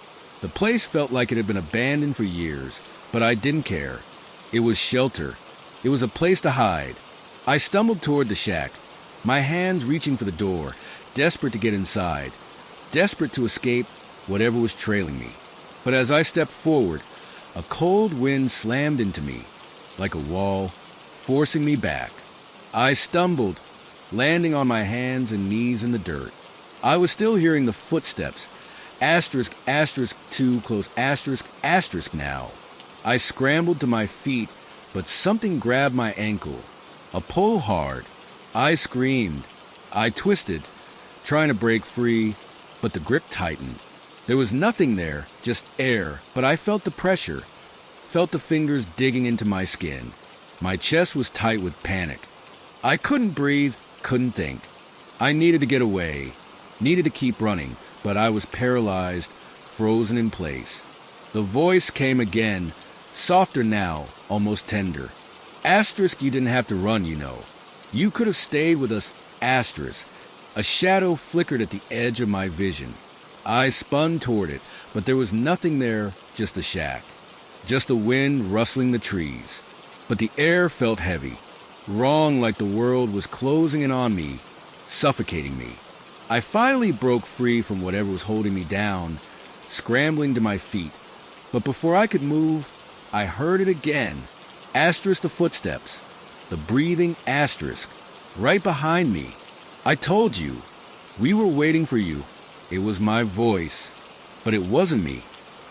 The place felt like it had been abandoned for years, but I didn't care. It was shelter. It was a place to hide. I stumbled toward the shack, my hands reaching for the door, desperate to get inside, desperate to escape whatever was trailing me. But as I stepped forward, a cold wind slammed into me, like a wall, forcing me back. I stumbled, landing on my hands and knees in the dirt. I was still hearing the footsteps, asterisk, asterisk, too close, asterisk, asterisk now. I scrambled to my feet, but something grabbed my ankle. A pull hard. I screamed. I twisted, trying to break free, but the grip tightened. There was nothing there, just air, but I felt the pressure, felt the fingers digging into my skin. My chest was tight with panic. I couldn't breathe, couldn't think. I needed to get away, needed to keep running, but I was paralyzed, frozen in place. The voice came again, softer now, almost tender. Asterisk, you didn't have to run, you know. You could have stayed with us, asterisk. A shadow flickered at the edge of my vision. I spun toward it, but there was nothing there, just the shack. Just the wind rustling the trees. But the air felt heavy, wrong, like the world was closing in on me, suffocating me. I finally broke free from whatever was holding me down, scrambling to my feet. But before I could move, I heard it again. Asterisk the footsteps, the breathing asterisk, right behind me. I told you, we were waiting for you. It was my voice, but it wasn't me.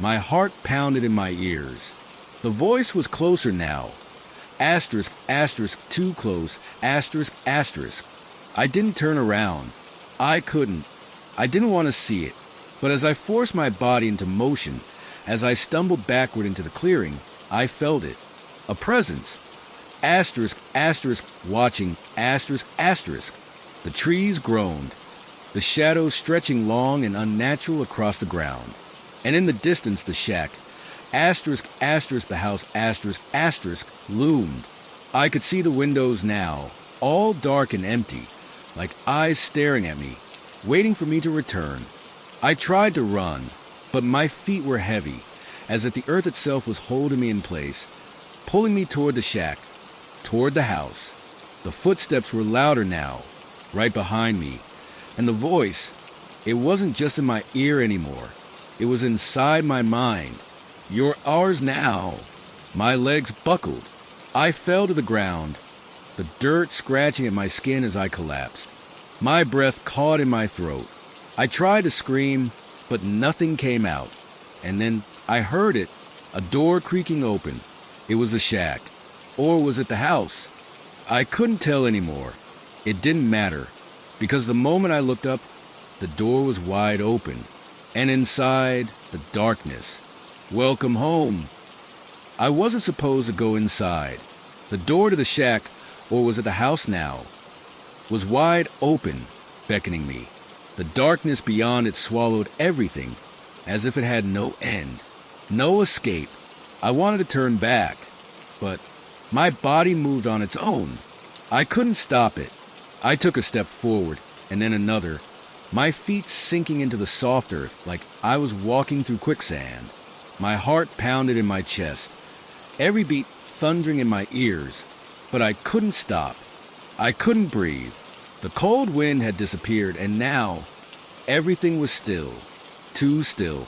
My heart pounded in my ears. The voice was closer now. Asterisk, asterisk, too close, asterisk, asterisk. I didn't turn around. I couldn't. I didn't want to see it. But as I forced my body into motion, as I stumbled backward into the clearing, I felt it. A presence. Asterisk, asterisk, watching, asterisk, asterisk. The trees groaned, the shadows stretching long and unnatural across the ground. And in the distance, the shack, asterisk, asterisk, the house, asterisk, asterisk, loomed. I could see the windows now, all dark and empty, like eyes staring at me, waiting for me to return. I tried to run, but my feet were heavy, as if the earth itself was holding me in place, pulling me toward the shack, toward the house. The footsteps were louder now, right behind me, and the voice, it wasn't just in my ear anymore. It was inside my mind. You're ours now. My legs buckled. I fell to the ground, the dirt scratching at my skin as I collapsed. My breath caught in my throat. I tried to scream, but nothing came out. And then I heard it, a door creaking open. It was the shack. Or was it the house? I couldn't tell anymore. It didn't matter, because the moment I looked up, the door was wide open, and inside, the darkness. Welcome home. I wasn't supposed to go inside. The door to the shack, or was it the house now, was wide open, beckoning me. The darkness beyond it swallowed everything, as if it had no end, no escape. I wanted to turn back, but my body moved on its own. I couldn't stop it. I took a step forward, and then another, my feet sinking into the soft earth like I was walking through quicksand. My heart pounded in my chest, every beat thundering in my ears, but I couldn't stop. I couldn't breathe. The cold wind had disappeared, and now everything was still, too still.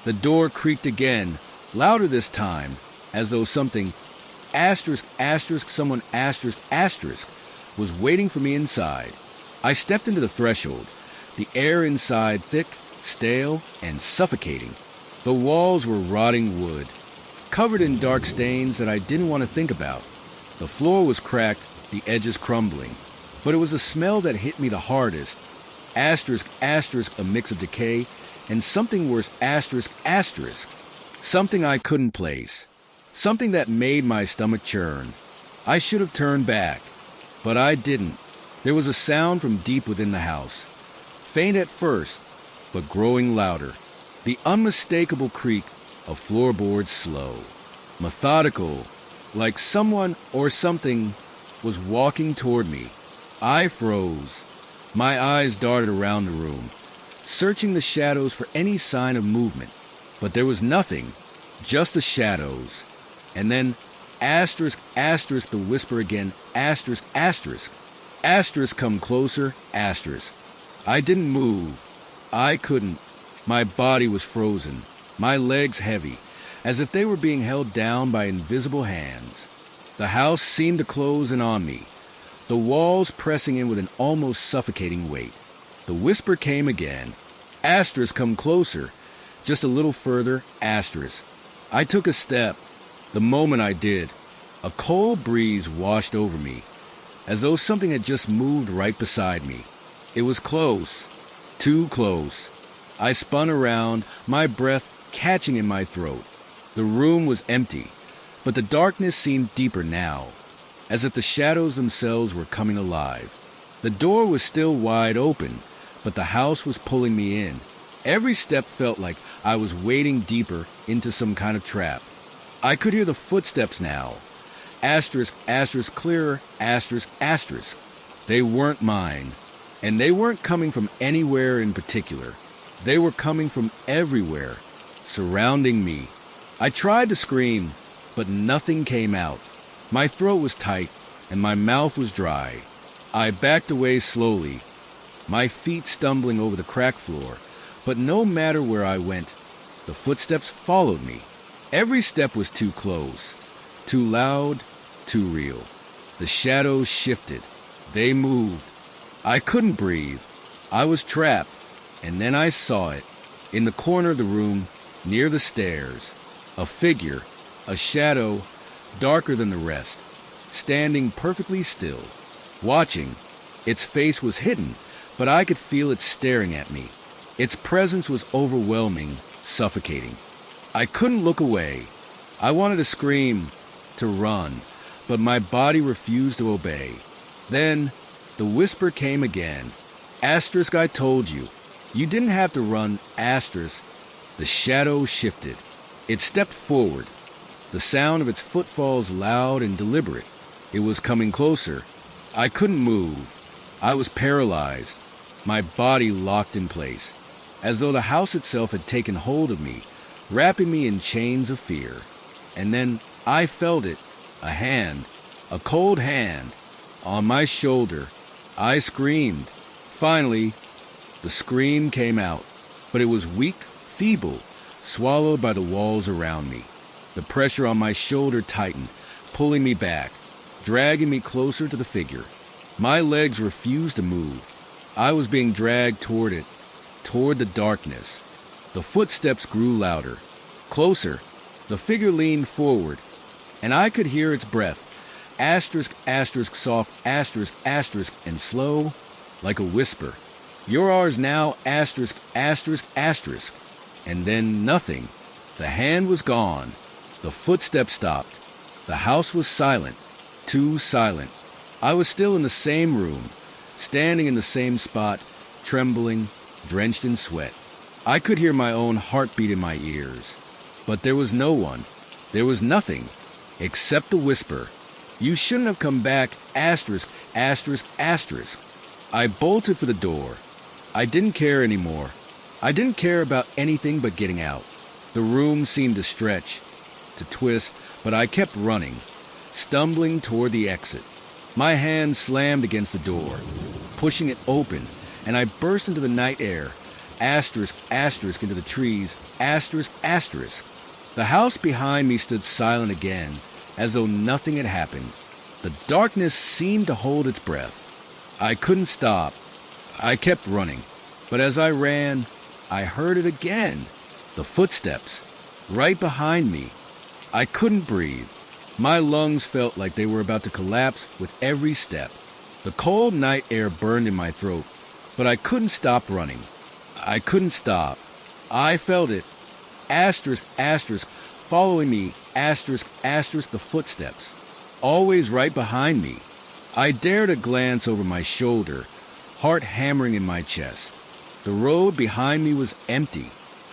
The door creaked again, louder this time, as though something, asterisk, asterisk, someone, asterisk, asterisk, was waiting for me inside. I stepped into the threshold, the air inside thick, stale, and suffocating. The walls were rotting wood. covered in dark stains that I didn't want to think about. The floor was cracked, the edges crumbling, but it was a smell that hit me the hardest. Asterisk, asterisk, a mix of decay, and something worse, asterisk, asterisk. Something I couldn't place. Something that made my stomach churn. I should have turned back, but I didn't. There was a sound from deep within the house. Faint at first, but growing louder. The unmistakable creak of floorboards slow. Methodical, like someone or something was walking toward me. I froze. My eyes darted around the room, searching the shadows for any sign of movement. But there was nothing, just the shadows. And then, asterisk, asterisk, the whisper again, asterisk, asterisk. Asterisk, come closer, asterisk. I didn't move. I couldn't. My body was frozen, my legs heavy, as if they were being held down by invisible hands. The house seemed to close in on me, the walls pressing in with an almost suffocating weight. The whisper came again. Asterisk, come closer. Just a little further, asterisk. I took a step. The moment I did, a cold breeze washed over me, as though something had just moved right beside me. It was close, too close. I spun around, my breath catching in my throat. The room was empty, but the darkness seemed deeper now, as if the shadows themselves were coming alive. The door was still wide open, but the house was pulling me in. Every step felt like I was wading deeper into some kind of trap. I could hear the footsteps now. Asterisk, asterisk, clearer, asterisk, asterisk. They weren't mine, and they weren't coming from anywhere in particular. They were coming from everywhere, surrounding me. I tried to scream, but nothing came out. My throat was tight, and my mouth was dry. I backed away slowly, my feet stumbling over the cracked floor, but no matter where I went, the footsteps followed me. Every step was too close, too loud, too real. The shadows shifted. They moved. I couldn't breathe. I was trapped, and then I saw it. In the corner of the room, near the stairs, a figure, a shadow, darker than the rest, standing perfectly still, watching. Its face was hidden, but I could feel it staring at me. Its presence was overwhelming, suffocating. I couldn't look away. I wanted to scream, to run, but my body refused to obey. Then, the whisper came again. Asterisk, I told you. You didn't have to run, asterisk. The shadow shifted. It stepped forward. The sound of its footfalls loud and deliberate. It was coming closer. I couldn't move. I was paralyzed, my body locked in place, as though the house itself had taken hold of me, wrapping me in chains of fear. And then I felt it, a hand, a cold hand, on my shoulder. I screamed. Finally, the scream came out, but it was weak, feeble, swallowed by the walls around me. The pressure on my shoulder tightened, pulling me back, dragging me closer to the figure. My legs refused to move. I was being dragged toward it, toward the darkness. The footsteps grew louder, closer. The figure leaned forward, and I could hear its breath. Asterisk, asterisk, soft, asterisk, asterisk, and slow, like a whisper. You're ours now, asterisk, asterisk, asterisk. And then nothing. The hand was gone. The footsteps stopped. The house was silent, too silent. I was still in the same room, standing in the same spot, trembling, drenched in sweat. I could hear my own heartbeat in my ears. But there was no one. There was nothing, except the whisper. You shouldn't have come back, asterisk, asterisk, asterisk. I bolted for the door. I didn't care anymore. I didn't care about anything but getting out. The room seemed to stretch, to twist, but I kept running, stumbling toward the exit. My hand slammed against the door, pushing it open, and I burst into the night air, asterisk, asterisk, into the trees, asterisk, asterisk. The house behind me stood silent again, as though nothing had happened. The darkness seemed to hold its breath. I couldn't stop. I kept running, but as I ran, I heard it again. The footsteps, right behind me. I couldn't breathe. My lungs felt like they were about to collapse with every step. The cold night air burned in my throat, but I couldn't stop running. I couldn't stop. I felt it. Asterisk, asterisk, following me, asterisk, asterisk, the footsteps. Always right behind me. I dared a glance over my shoulder, heart hammering in my chest. The road behind me was empty.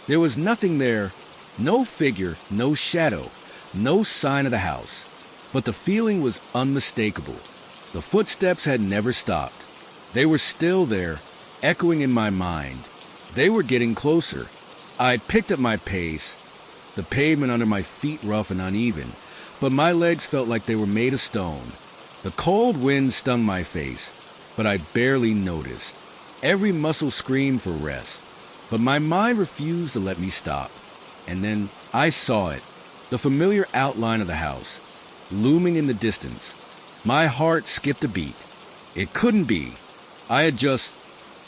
There was nothing there, no figure, no shadow, no sign of the house. But the feeling was unmistakable. The footsteps had never stopped. They were still there, echoing in my mind. They were getting closer. I picked up my pace, the pavement under my feet rough and uneven, but my legs felt like they were made of stone. The cold wind stung my face, but I barely noticed. Every muscle screamed for rest, but my mind refused to let me stop. And then I saw it, the familiar outline of the house, looming in the distance. My heart skipped a beat. It couldn't be. I had just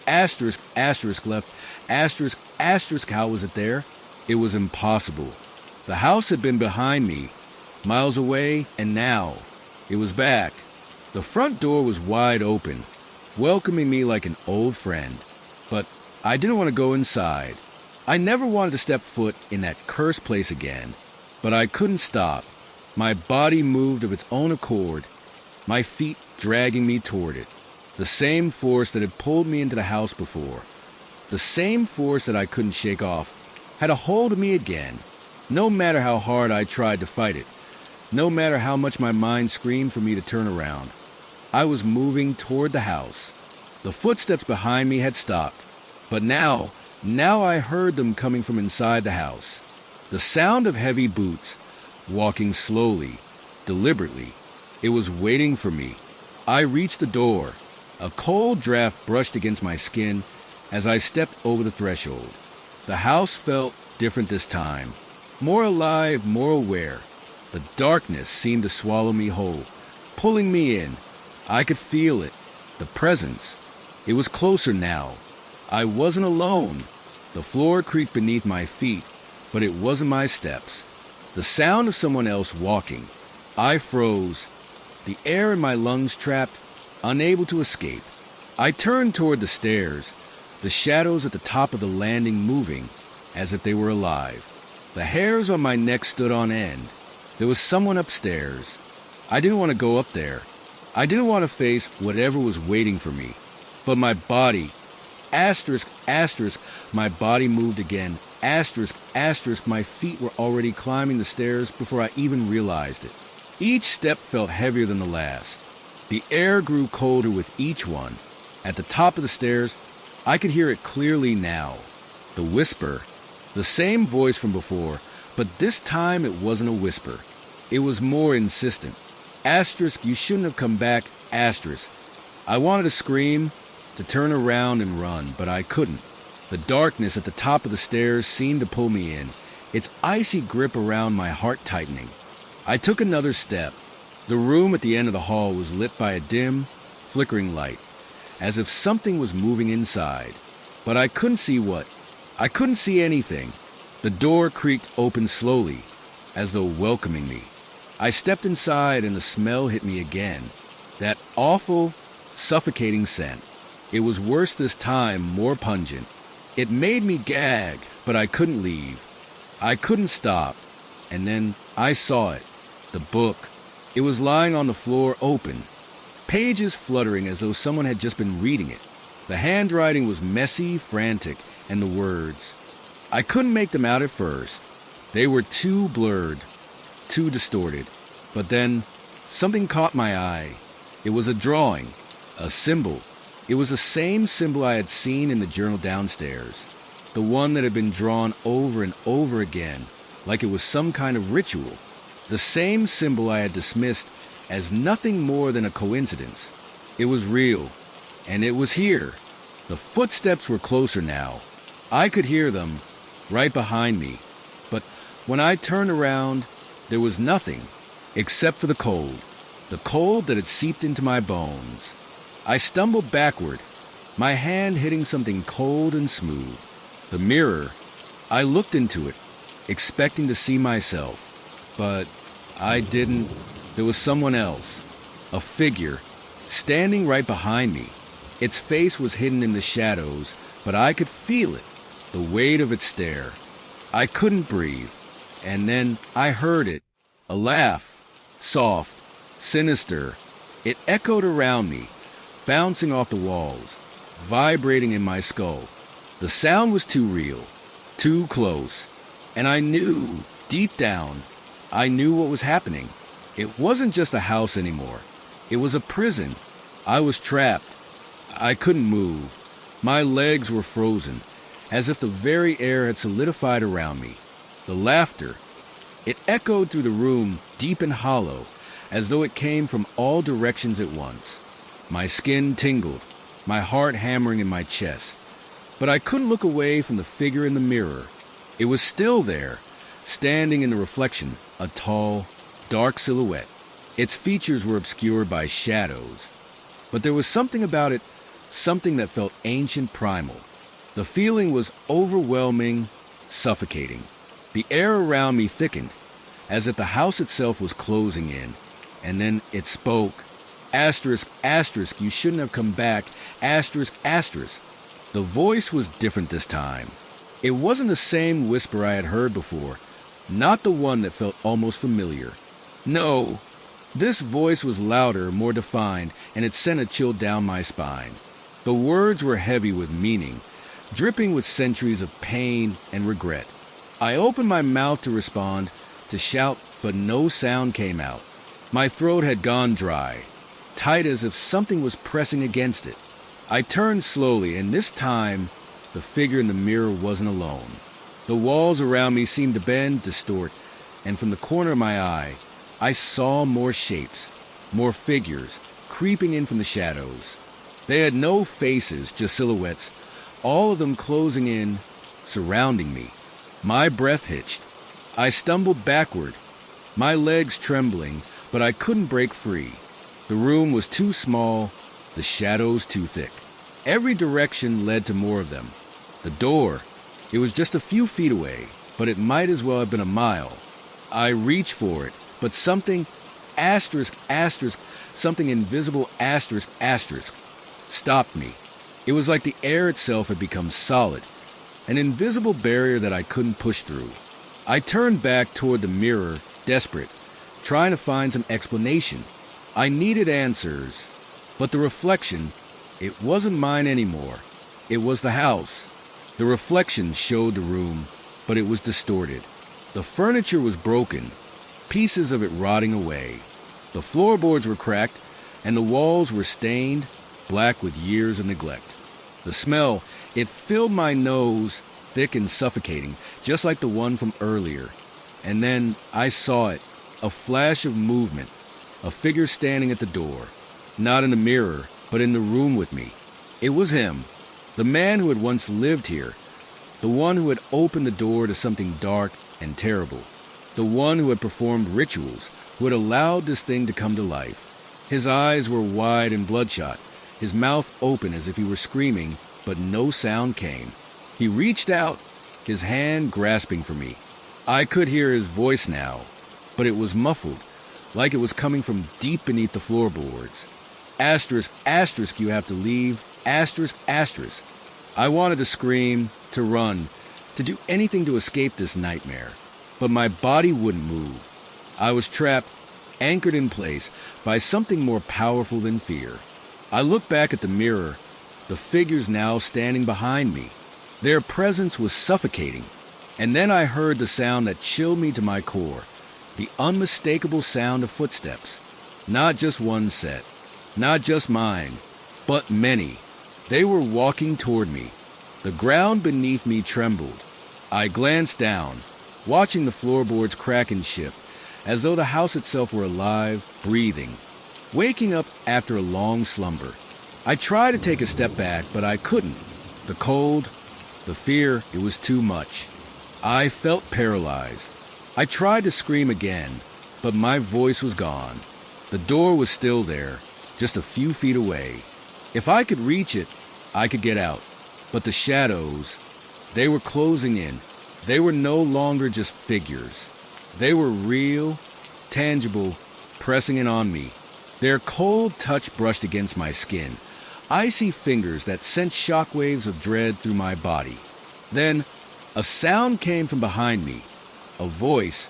asterisk, asterisk left, asterisk, asterisk, how was it there? It was impossible. The house had been behind me, miles away, and now it was back. The front door was wide open, welcoming me like an old friend. But I didn't want to go inside. I never wanted to step foot in that cursed place again. But I couldn't stop. My body moved of its own accord, my feet dragging me toward it. The same force that had pulled me into the house before, the same force that I couldn't shake off, had a hold of me again. No matter how hard I tried to fight it, no matter how much my mind screamed for me to turn around, I was moving toward the house. The footsteps behind me had stopped, but now I heard them coming from inside the house. The sound of heavy boots, walking slowly, deliberately. It was waiting for me. I reached the door. A cold draft brushed against my skin as I stepped over the threshold. The house felt different this time, more alive, more aware. The darkness seemed to swallow me whole, pulling me in. I could feel it, the presence. It was closer now. I wasn't alone. The floor creaked beneath my feet, but it wasn't my steps. The sound of someone else walking. I froze, the air in my lungs trapped, unable to escape. I turned toward the stairs, the shadows at the top of the landing moving as if they were alive. The hairs on my neck stood on end. There was someone upstairs. I didn't want to go up there. I didn't want to face whatever was waiting for me. But my body, asterisk, asterisk, my body moved again. Asterisk, asterisk, my feet were already climbing the stairs before I even realized it. Each step felt heavier than the last. The air grew colder with each one. At the top of the stairs, I could hear it clearly now. The whisper, the same voice from before, but this time it wasn't a whisper. It was more insistent. Asterisk, you shouldn't have come back, asterisk. I wanted to scream, to turn around and run, but I couldn't. The darkness at the top of the stairs seemed to pull me in, its icy grip around my heart tightening. I took another step. The room at the end of the hall was lit by a dim, flickering light, as if something was moving inside. But I couldn't see what. I couldn't see anything. The door creaked open slowly, as though welcoming me. I stepped inside and the smell hit me again. That awful, suffocating scent. It was worse this time, more pungent. It made me gag, but I couldn't leave. I couldn't stop. And then I saw it. The book. It was lying on the floor open. Pages fluttering as though someone had just been reading it. The handwriting was messy, frantic, and the words. I couldn't make them out at first. They were too blurred, too distorted. But then something caught my eye. It was a drawing, a symbol. It was the same symbol I had seen in the journal downstairs, the one that had been drawn over and over again, like it was some kind of ritual, the same symbol I had dismissed as nothing more than a coincidence. It was real, and it was here. The footsteps were closer now. I could hear them, right behind me, but when I turned around, there was nothing, except for the cold that had seeped into my bones. I stumbled backward, my hand hitting something cold and smooth. The mirror. I looked into it, expecting to see myself. but I didn't. There was someone else, a figure, standing right behind me. Its face was hidden in the shadows, but I could feel it, the weight of its stare. I couldn't breathe, and then I heard it, a laugh, soft, sinister. It echoed around me, bouncing off the walls, vibrating in my skull. The sound was too real, too close, and I knew, deep down, I knew what was happening. It wasn't just a house anymore. It was a prison. I was trapped. I couldn't move. My legs were frozen, as if the very air had solidified around me. The laughter, it echoed through the room, deep and hollow, as though it came from all directions at once. My skin tingled, my heart hammering in my chest. But I couldn't look away from the figure in the mirror. It was still there, standing in the reflection, a tall, dark silhouette. Its features were obscured by shadows, but there was something about it, something that felt ancient, primal. The feeling was overwhelming, suffocating. The air around me thickened, as if the house itself was closing in. And then it spoke. Asterisk, asterisk, you shouldn't have come back. Asterisk, asterisk. The voice was different this time. It wasn't the same whisper I had heard before, not the one that felt almost familiar. No, this voice was louder, more defined, and it sent a chill down my spine. The words were heavy with meaning, dripping with centuries of pain and regret. I opened my mouth to respond, to shout, but no sound came out. My throat had gone dry, tight as if something was pressing against it. I turned slowly, and this time, the figure in the mirror wasn't alone. The walls around me seemed to bend, distort, and from the corner of my eye, I saw more shapes, more figures, creeping in from the shadows. They had no faces, just silhouettes, all of them closing in, surrounding me. My breath hitched. I stumbled backward, my legs trembling, but I couldn't break free. The room was too small, the shadows too thick. Every direction led to more of them. The door, it was just a few feet away, but it might as well have been a mile. I reached for it, but something, asterisk, asterisk, something invisible, asterisk, asterisk, stopped me. It was like the air itself had become solid, an invisible barrier that I couldn't push through. I turned back toward the mirror, desperate, trying to find some explanation. I needed answers, but the reflection, it wasn't mine anymore. It was the house. The reflection showed the room, but it was distorted. The furniture was broken, pieces of it rotting away. The floorboards were cracked, and the walls were stained, black with years of neglect. The smell, it filled my nose, thick and suffocating, just like the one from earlier. And then I saw it, a flash of movement, a figure standing at the door, not in the mirror, but in the room with me. It was him, the man who had once lived here, the one who had opened the door to something dark and terrible, the one who had performed rituals, who had allowed this thing to come to life. His eyes were wide and bloodshot, his mouth open as if he were screaming, but no sound came. He reached out, his hand grasping for me. I could hear his voice now, but it was muffled, like it was coming from deep beneath the floorboards. Asterisk, asterisk, you have to leave. Asterisk, asterisk. I wanted to scream, to run, to do anything to escape this nightmare, but my body wouldn't move. I was trapped, anchored in place by something more powerful than fear. I looked back at the mirror, the figures now standing behind me. Their presence was suffocating, and then I heard the sound that chilled me to my core, the unmistakable sound of footsteps. Not just one set, not just mine, but many. They were walking toward me. The ground beneath me trembled. I glanced down, watching the floorboards crack and shift, as though the house itself were alive, breathing, waking up after a long slumber. I tried to take a step back, but I couldn't. The cold, the fear, it was too much. I felt paralyzed. I tried to scream again, but my voice was gone. The door was still there, just a few feet away. If I could reach it, I could get out. But the shadows, they were closing in. They were no longer just figures. They were real, tangible, pressing in on me. Their cold touch brushed against my skin, icy fingers that sent shockwaves of dread through my body. Then, a sound came from behind me, a voice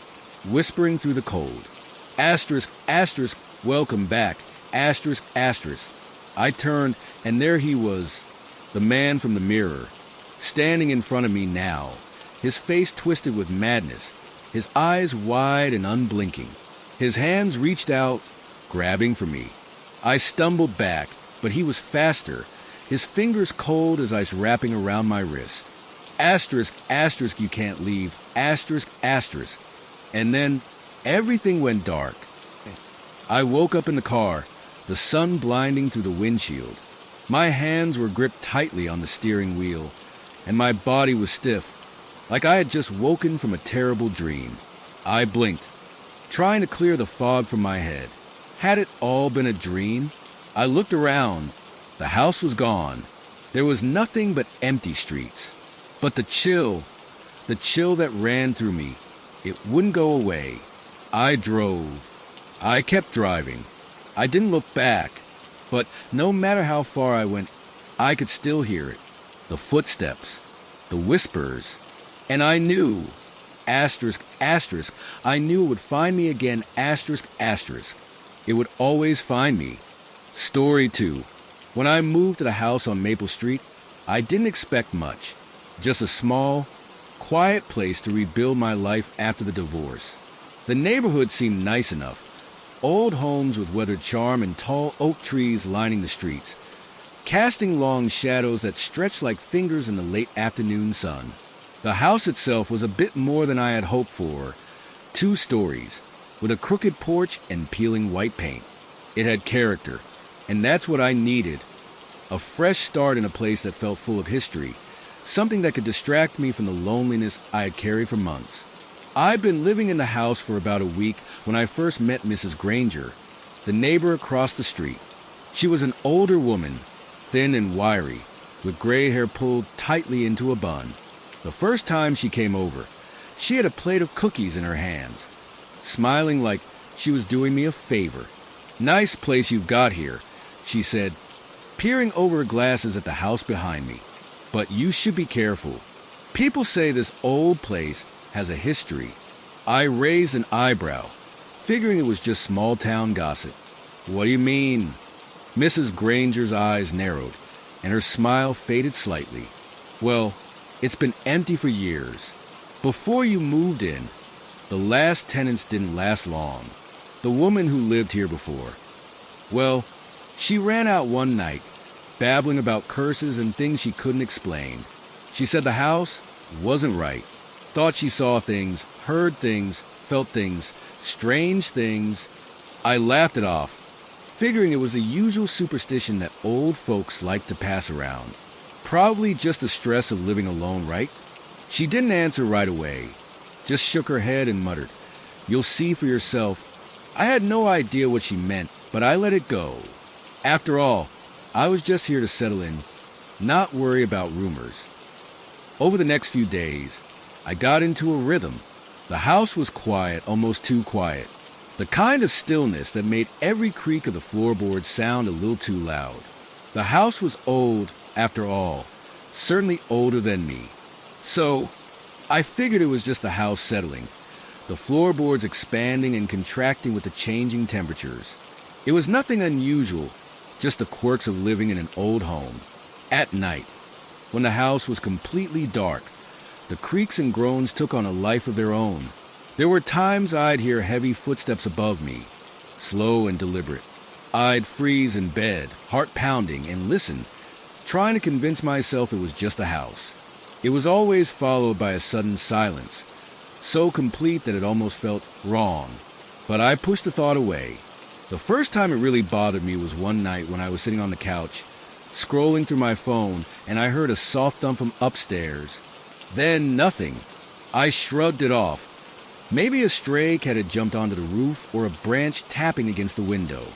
whispering through the cold. Asterisk, asterisk, welcome back, asterisk, asterisk. I turned, and there he was, the man from the mirror, standing in front of me now, his face twisted with madness, his eyes wide and unblinking. His hands reached out, grabbing for me. I stumbled back, but he was faster, his fingers cold as ice wrapping around my wrist. Asterisk, asterisk, you can't leave, asterisk, asterisk. And then everything went dark. I woke up in the car, the sun blinding through the windshield. My hands were gripped tightly on the steering wheel, and my body was stiff, like I had just woken from a terrible dream. I blinked, trying to clear the fog from my head. Had it all been a dream? I looked around. The house was gone. There was nothing but empty streets. But the chill that ran through me, it wouldn't go away. I drove. I kept driving. I didn't look back, but no matter how far I went, I could still hear it. The footsteps, the whispers, and I knew, asterisk, asterisk, I knew it would find me again, asterisk, asterisk. It would always find me. Story 2. When I moved to the house on Maple Street, I didn't expect much. Just a small, quiet place to rebuild my life after the divorce. The neighborhood seemed nice enough. Old homes with weathered charm and tall oak trees lining the streets, casting long shadows that stretched like fingers in the late afternoon sun. The house itself was a bit more than I had hoped for. 2 stories, with a crooked porch and peeling white paint. It had character, and that's what I needed. A fresh start in a place that felt full of history, something that could distract me from the loneliness I had carried for months. I'd been living in the house for about a week when I first met Mrs. Granger, the neighbor across the street. She was an older woman, thin and wiry, with gray hair pulled tightly into a bun. The first time she came over, she had a plate of cookies in her hands, smiling like she was doing me a favor. "Nice place you've got here," she said, peering over her glasses at the house behind me. "But you should be careful. People say this old place has a history." I raised an eyebrow, figuring it was just small-town gossip. "What do you mean?" Mrs. Granger's eyes narrowed, and her smile faded slightly. "Well, it's been empty for years. Before you moved in, the last tenants didn't last long. The woman who lived here before. Well, she ran out one night, babbling about curses and things she couldn't explain. She said the house wasn't right. Thought she saw things, heard things, felt things, strange things. I laughed it off, figuring it was the usual superstition that old folks like to pass around. Probably just the stress of living alone, right? She didn't answer right away, just shook her head and muttered, "You'll see for yourself." I had no idea what she meant, but I let it go. After all, I was just here to settle in, not worry about rumors. Over the next few days, I got into a rhythm. The house was quiet, almost too quiet. The kind of stillness that made every creak of the floorboards sound a little too loud. The house was old, after all, certainly older than me. So, I figured it was just the house settling, the floorboards expanding and contracting with the changing temperatures. It was nothing unusual, just the quirks of living in an old home. At night, when the house was completely dark, the creaks and groans took on a life of their own. There were times I'd hear heavy footsteps above me, slow and deliberate. I'd freeze in bed, heart pounding, and listen, trying to convince myself it was just a house. It was always followed by a sudden silence, so complete that it almost felt wrong. But I pushed the thought away. The first time it really bothered me was one night when I was sitting on the couch, scrolling through my phone, and I heard a soft thump from upstairs. Then nothing. I shrugged it off. Maybe a stray cat had jumped onto the roof or a branch tapping against the window.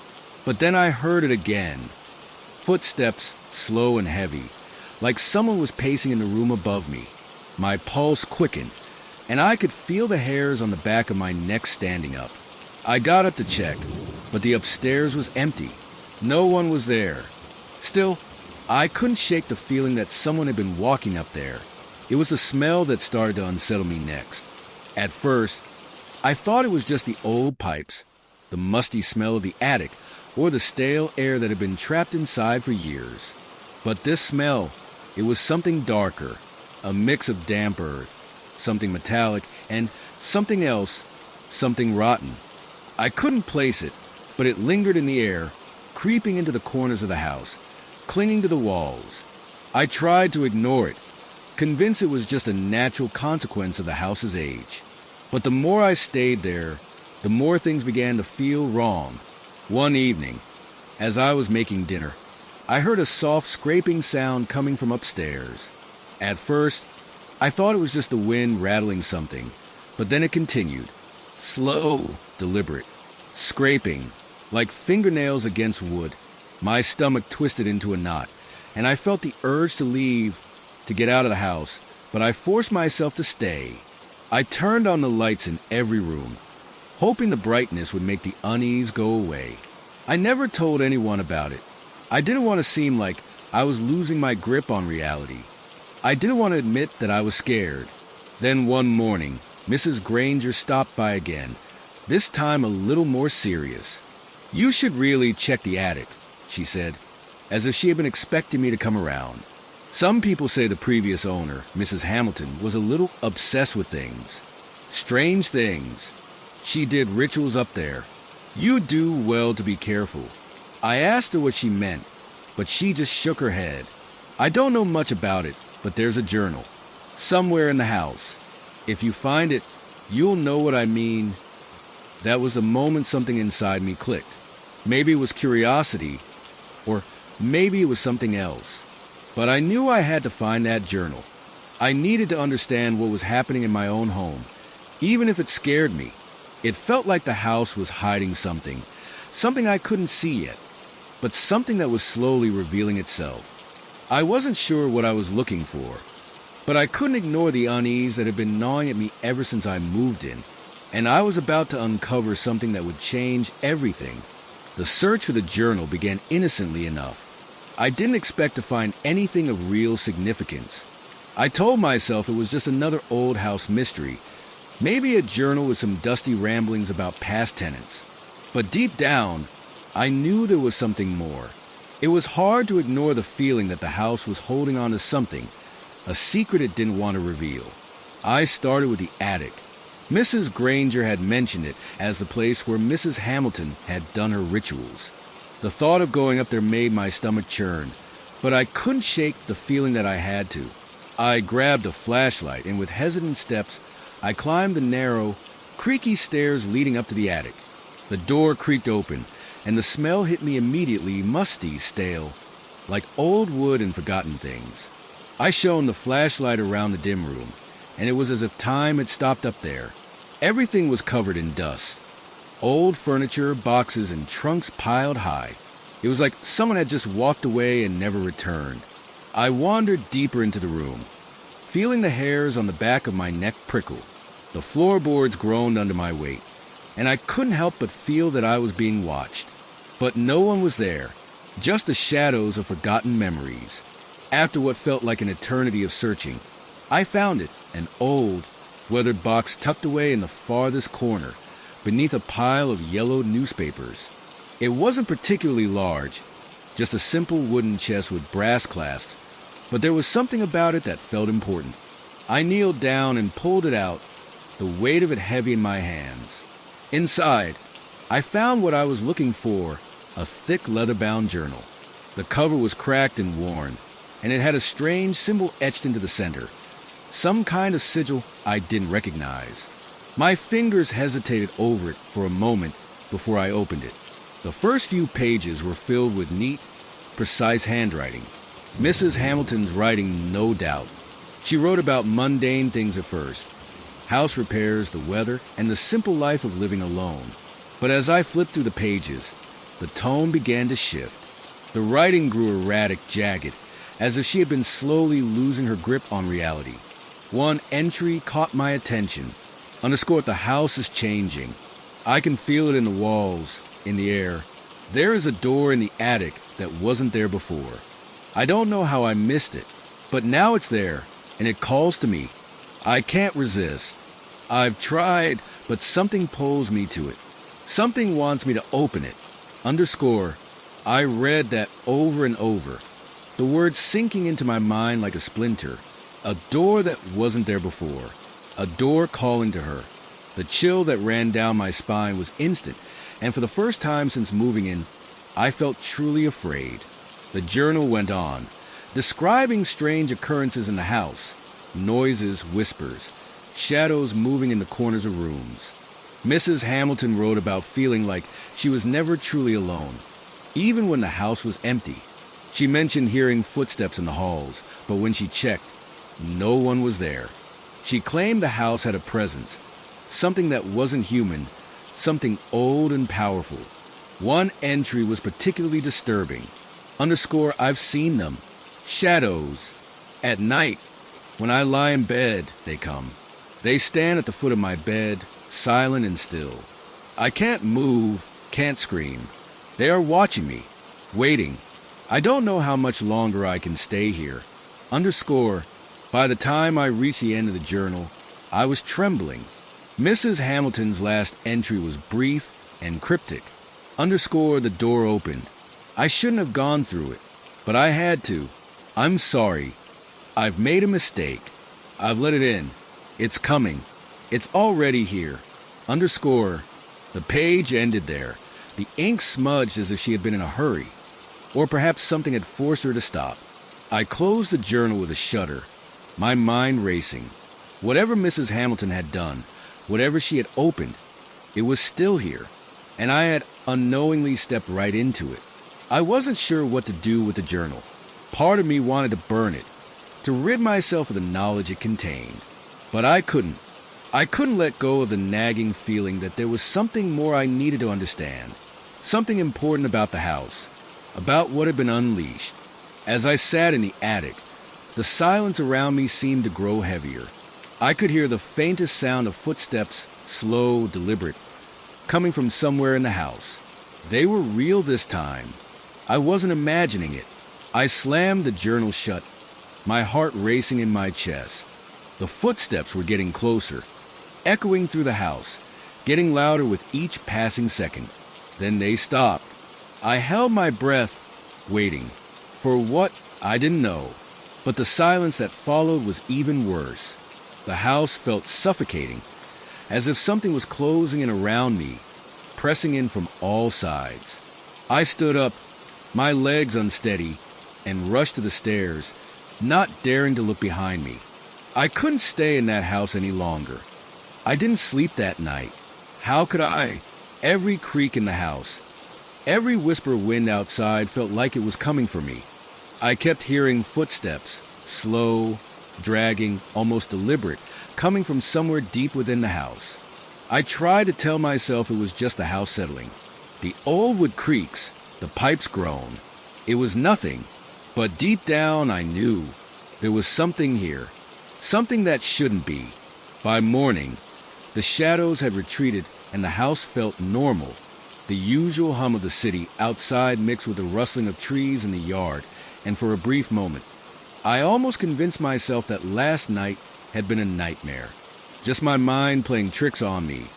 But then I heard it again. Footsteps, slow and heavy, like someone was pacing in the room above me. My pulse quickened, and I could feel the hairs on the back of my neck standing up. I got up to check, but the upstairs was empty. No one was there. Still, I couldn't shake the feeling that someone had been walking up there. It was the smell that started to unsettle me next. At first, I thought it was just the old pipes, the musty smell of the attic, or the stale air that had been trapped inside for years. But this smell, it was something darker, a mix of damp earth, something metallic, and something else, something rotten. I couldn't place it, but it lingered in the air, creeping into the corners of the house, clinging to the walls. I tried to ignore it, convinced it was just a natural consequence of the house's age. But the more I stayed there, the more things began to feel wrong. One evening, as I was making dinner, I heard a soft scraping sound coming from upstairs. At first, I thought it was just the wind rattling something, but then it continued. Slow, deliberate, scraping, like fingernails against wood. My stomach twisted into a knot, and I felt the urge to leave, to get out of the house, but I forced myself to stay. I turned on the lights in every room, hoping the brightness would make the unease go away. I never told anyone about it. I didn't want to seem like I was losing my grip on reality. I didn't want to admit that I was scared. Then one morning, Mrs. Granger stopped by again, this time a little more serious. "You should really check the attic," she said, as if she had been expecting me to come around. Some people say the previous owner, Mrs. Hamilton, was a little obsessed with things. Strange things. She did rituals up there. You do well to be careful. I asked her what she meant, but she just shook her head. I don't know much about it, but there's a journal, somewhere in the house. If you find it, you'll know what I mean. That was the moment something inside me clicked. Maybe it was curiosity, or maybe it was something else. But I knew I had to find that journal. I needed to understand what was happening in my own home, even if it scared me. It felt like the house was hiding something I couldn't see yet, but something that was slowly revealing itself. I wasn't sure what I was looking for, but I couldn't ignore the unease that had been gnawing at me ever since I moved in, and I was about to uncover something that would change everything. The search for the journal began innocently enough. I didn't expect to find anything of real significance. I told myself it was just another old house mystery, maybe a journal with some dusty ramblings about past tenants. But deep down, I knew there was something more. It was hard to ignore the feeling that the house was holding on to something, a secret it didn't want to reveal. I started with the attic. Mrs. Granger had mentioned it as the place where Mrs. Hamilton had done her rituals. The thought of going up there made my stomach churn, but I couldn't shake the feeling that I had to. I grabbed a flashlight, and with hesitant steps, I climbed the narrow, creaky stairs leading up to the attic. The door creaked open, and the smell hit me immediately, musty, stale, like old wood and forgotten things. I shone the flashlight around the dim room, and it was as if time had stopped up there. Everything was covered in dust. Old furniture, boxes, and trunks piled high. It was like someone had just walked away and never returned. I wandered deeper into the room, feeling the hairs on the back of my neck prickle. The floorboards groaned under my weight, and I couldn't help but feel that I was being watched. But no one was there, just the shadows of forgotten memories. After what felt like an eternity of searching, I found it, an old, weathered box tucked away in the farthest corner, beneath a pile of yellowed newspapers. It wasn't particularly large, just a simple wooden chest with brass clasps, but there was something about it that felt important. I kneeled down and pulled it out, the weight of it heavy in my hands. Inside, I found what I was looking for, a thick leather-bound journal. The cover was cracked and worn, and it had a strange symbol etched into the center, some kind of sigil I didn't recognize. My fingers hesitated over it for a moment before I opened it. The first few pages were filled with neat, precise handwriting. Mrs. Hamilton's writing, no doubt. She wrote about mundane things at first, house repairs, the weather, and the simple life of living alone. But as I flipped through the pages, the tone began to shift. The writing grew erratic, jagged, as if she had been slowly losing her grip on reality. One entry caught my attention. Underscore, the house is changing. I can feel it in the walls, in the air. There is a door in the attic that wasn't there before. I don't know how I missed it, but now it's there, and it calls to me. I can't resist. I've tried, but something pulls me to it. Something wants me to open it. Underscore, I read that over and over. The words sinking into my mind like a splinter. A door that wasn't there before. A door calling to her. The chill that ran down my spine was instant, and for the first time since moving in, I felt truly afraid. The journal went on, describing strange occurrences in the house. Noises, whispers, shadows moving in the corners of rooms. Mrs. Hamilton wrote about feeling like she was never truly alone, even when the house was empty. She mentioned hearing footsteps in the halls, but when she checked, no one was there. She claimed the house had a presence, something that wasn't human, something old and powerful. One entry was particularly disturbing. Underscore, I've seen them. Shadows. At night, when I lie in bed, they come. They stand at the foot of my bed, silent and still. I can't move, can't scream. They are watching me, waiting. I don't know how much longer I can stay here. Underscore, by the time I reached the end of the journal, I was trembling. Mrs. Hamilton's last entry was brief and cryptic. Underscore, the door opened. I shouldn't have gone through it, but I had to. I'm sorry. I've made a mistake. I've let it in. It's coming. It's already here. Underscore, the page ended there. The ink smudged as if she had been in a hurry, or perhaps something had forced her to stop. I closed the journal with a shudder, my mind racing. Whatever Mrs. Hamilton had done, whatever she had opened, it was still here, and I had unknowingly stepped right into it. I wasn't sure what to do with the journal. Part of me wanted to burn it, to rid myself of the knowledge it contained. But I couldn't. I couldn't let go of the nagging feeling that there was something more I needed to understand, something important about the house, about what had been unleashed. As I sat in the attic, the silence around me seemed to grow heavier. I could hear the faintest sound of footsteps, slow, deliberate, coming from somewhere in the house. They were real this time. I wasn't imagining it. I slammed the journal shut, my heart racing in my chest. The footsteps were getting closer, echoing through the house, getting louder with each passing second. Then they stopped. I held my breath, waiting. For what, I didn't know. But the silence that followed was even worse. The house felt suffocating, as if something was closing in around me, pressing in from all sides. I stood up, my legs unsteady, and rushed to the stairs, not daring to look behind me. I couldn't stay in that house any longer. I didn't sleep that night. How could I? Every creak in the house, every whisper of wind outside felt like it was coming for me. I kept hearing footsteps, slow, dragging, almost deliberate, coming from somewhere deep within the house. I tried to tell myself it was just the house settling. The old wood creaks, the pipes groan. It was nothing, but deep down I knew there was something here, something that shouldn't be. By morning, the shadows had retreated and the house felt normal. The usual hum of the city outside mixed with the rustling of trees in the yard, and for a brief moment, I almost convinced myself that last night had been a nightmare. Just my mind playing tricks on me,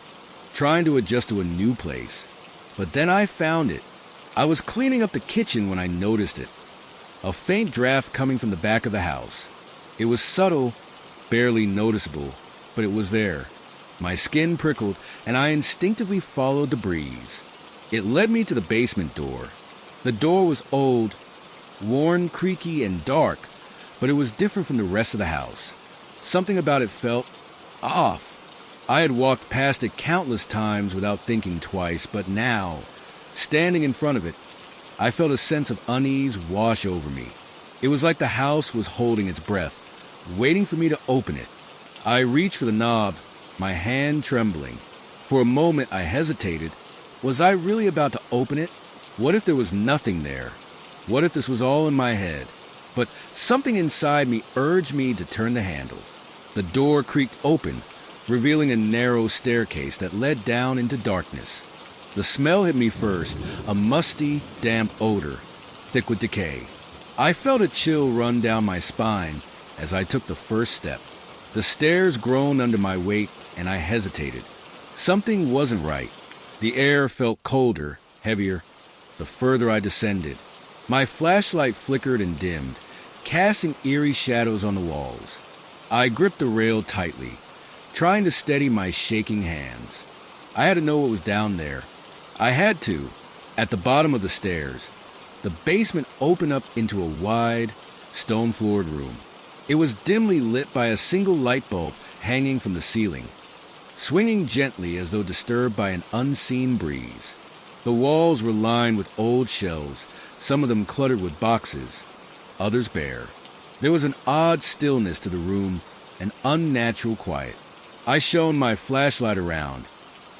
trying to adjust to a new place. But then I found it. I was cleaning up the kitchen when I noticed it. A faint draft coming from the back of the house. It was subtle, barely noticeable, but it was there. My skin prickled, and I instinctively followed the breeze. It led me to the basement door. The door was old, worn, creaky, and dark, but it was different from the rest of the house. Something about it felt off. I had walked past it countless times without thinking twice, but now, standing in front of it, I felt a sense of unease wash over me. It was like the house was holding its breath, waiting for me to open it. I reached for the knob, my hand trembling. For a moment I hesitated. Was I really about to open it? What if there was nothing there? What if this was all in my head? But something inside me urged me to turn the handle. The door creaked open, revealing a narrow staircase that led down into darkness. The smell hit me first, a musty, damp odor, thick with decay. I felt a chill run down my spine as I took the first step. The stairs groaned under my weight, and I hesitated. Something wasn't right. The air felt colder, heavier, the further I descended. My flashlight flickered and dimmed, casting eerie shadows on the walls. I gripped the rail tightly, trying to steady my shaking hands. I had to know what was down there. I had to. At the bottom of the stairs, the basement opened up into a wide, stone-floored room. It was dimly lit by a single light bulb hanging from the ceiling, swinging gently as though disturbed by an unseen breeze. The walls were lined with old shelves, some of them cluttered with boxes, others bare. There was an odd stillness to the room, an unnatural quiet. I shone my flashlight around,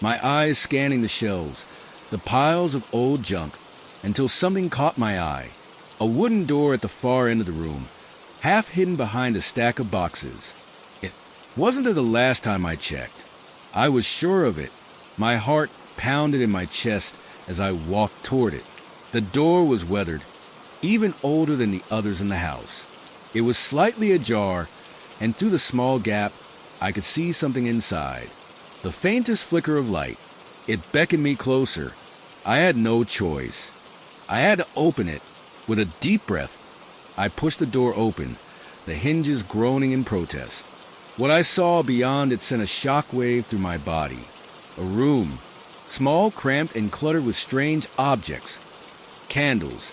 my eyes scanning the shelves, the piles of old junk, until something caught my eye. A wooden door at the far end of the room, half hidden behind a stack of boxes. It wasn't the last time I checked. I was sure of it. My heart pounded in my chest as I walked toward it. The door was weathered, even older than the others in the house. It was slightly ajar, and through the small gap, I could see something inside. The faintest flicker of light. It beckoned me closer. I had no choice. I had to open it. With a deep breath, I pushed the door open, the hinges groaning in protest. What I saw beyond it sent a shockwave through my body. A room, small, cramped, and cluttered with strange objects. Candles,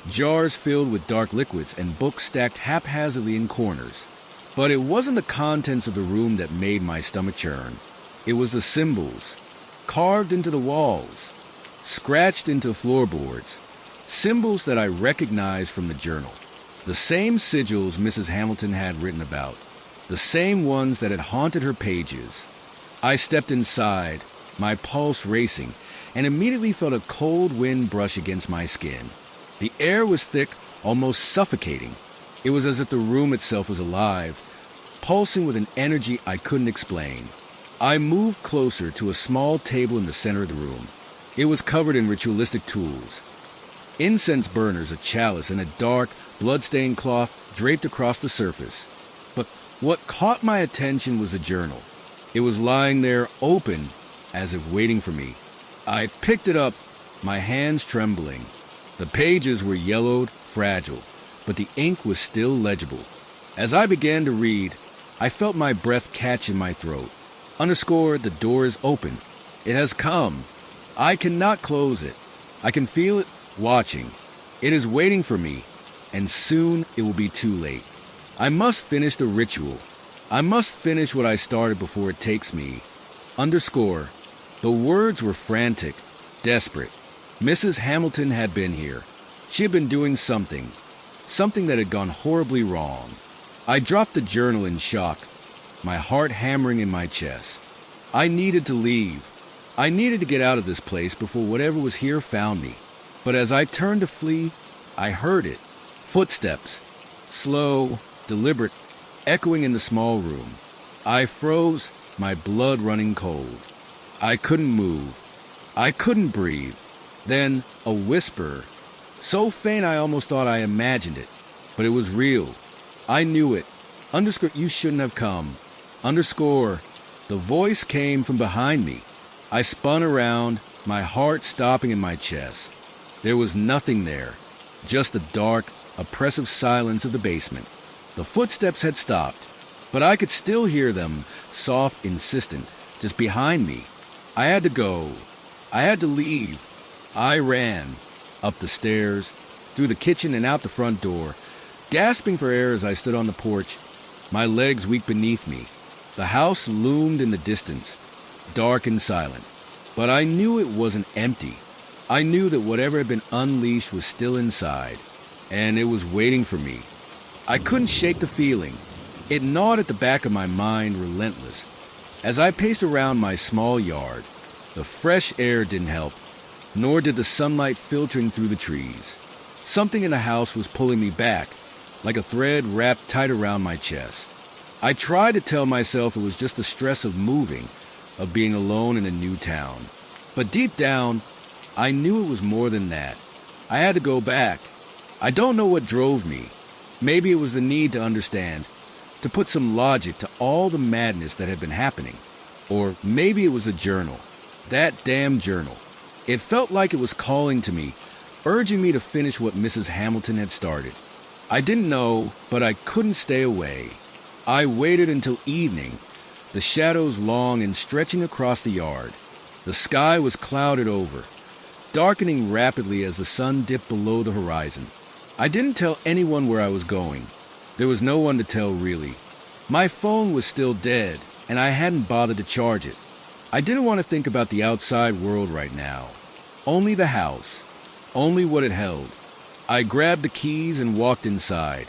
jars filled with dark liquids, and books stacked haphazardly in corners. But it wasn't the contents of the room that made my stomach churn. It was the symbols, carved into the walls, scratched into floorboards, symbols that I recognized from the journal. The same sigils Mrs. Hamilton had written about, the same ones that had haunted her pages. I stepped inside, my pulse racing, and immediately felt a cold wind brush against my skin. The air was thick, almost suffocating. It was as if the room itself was alive, pulsing with an energy I couldn't explain. I moved closer to a small table in the center of the room. It was covered in ritualistic tools. Incense burners, a chalice, and a dark, blood-stained cloth draped across the surface. But what caught my attention was a journal. It was lying there open, as if waiting for me. I picked it up, my hands trembling. The pages were yellowed, fragile, but the ink was still legible. As I began to read, I felt my breath catch in my throat. Underscore, the door is open. It has come. I cannot close it. I can feel it watching. It is waiting for me, and soon it will be too late. I must finish the ritual. I must finish what I started before it takes me. Underscore, the words were frantic, desperate. Mrs. Hamilton had been here. She had been doing something that had gone horribly wrong. I dropped the journal in shock, my heart hammering in my chest. I needed to leave. I needed to get out of this place before whatever was here found me. But as I turned to flee, I heard it. Footsteps, slow, deliberate, echoing in the small room. I froze, my blood running cold. I couldn't move. I couldn't breathe. Then a whisper, so faint I almost thought I imagined it. But it was real. I knew it. Underscore, you shouldn't have come. Underscore, the voice came from behind me. I spun around, my heart stopping in my chest. There was nothing there, just the dark, oppressive silence of the basement. The footsteps had stopped, but I could still hear them, soft, insistent, just behind me. I had to go. I had to leave. I ran, up the stairs, through the kitchen and out the front door, gasping for air as I stood on the porch, my legs weak beneath me. The house loomed in the distance, dark and silent, but I knew it wasn't empty. I knew that whatever had been unleashed was still inside, and it was waiting for me. I couldn't shake the feeling. It gnawed at the back of my mind, relentless. As I paced around my small yard, the fresh air didn't help, nor did the sunlight filtering through the trees. Something in the house was pulling me back, like a thread wrapped tight around my chest. I tried to tell myself it was just the stress of moving, of being alone in a new town. But deep down, I knew it was more than that. I had to go back. I don't know what drove me. Maybe it was the need to understand, to put some logic to all the madness that had been happening. Or maybe it was a journal. That damn journal. It felt like it was calling to me, urging me to finish what Mrs. Hamilton had started. I didn't know, but I couldn't stay away. I waited until evening, the shadows long and stretching across the yard. The sky was clouded over, darkening rapidly as the sun dipped below the horizon. I didn't tell anyone where I was going. There was no one to tell, really. My phone was still dead, and I hadn't bothered to charge it. I didn't want to think about the outside world right now. Only the house. Only what it held. I grabbed the keys and walked inside,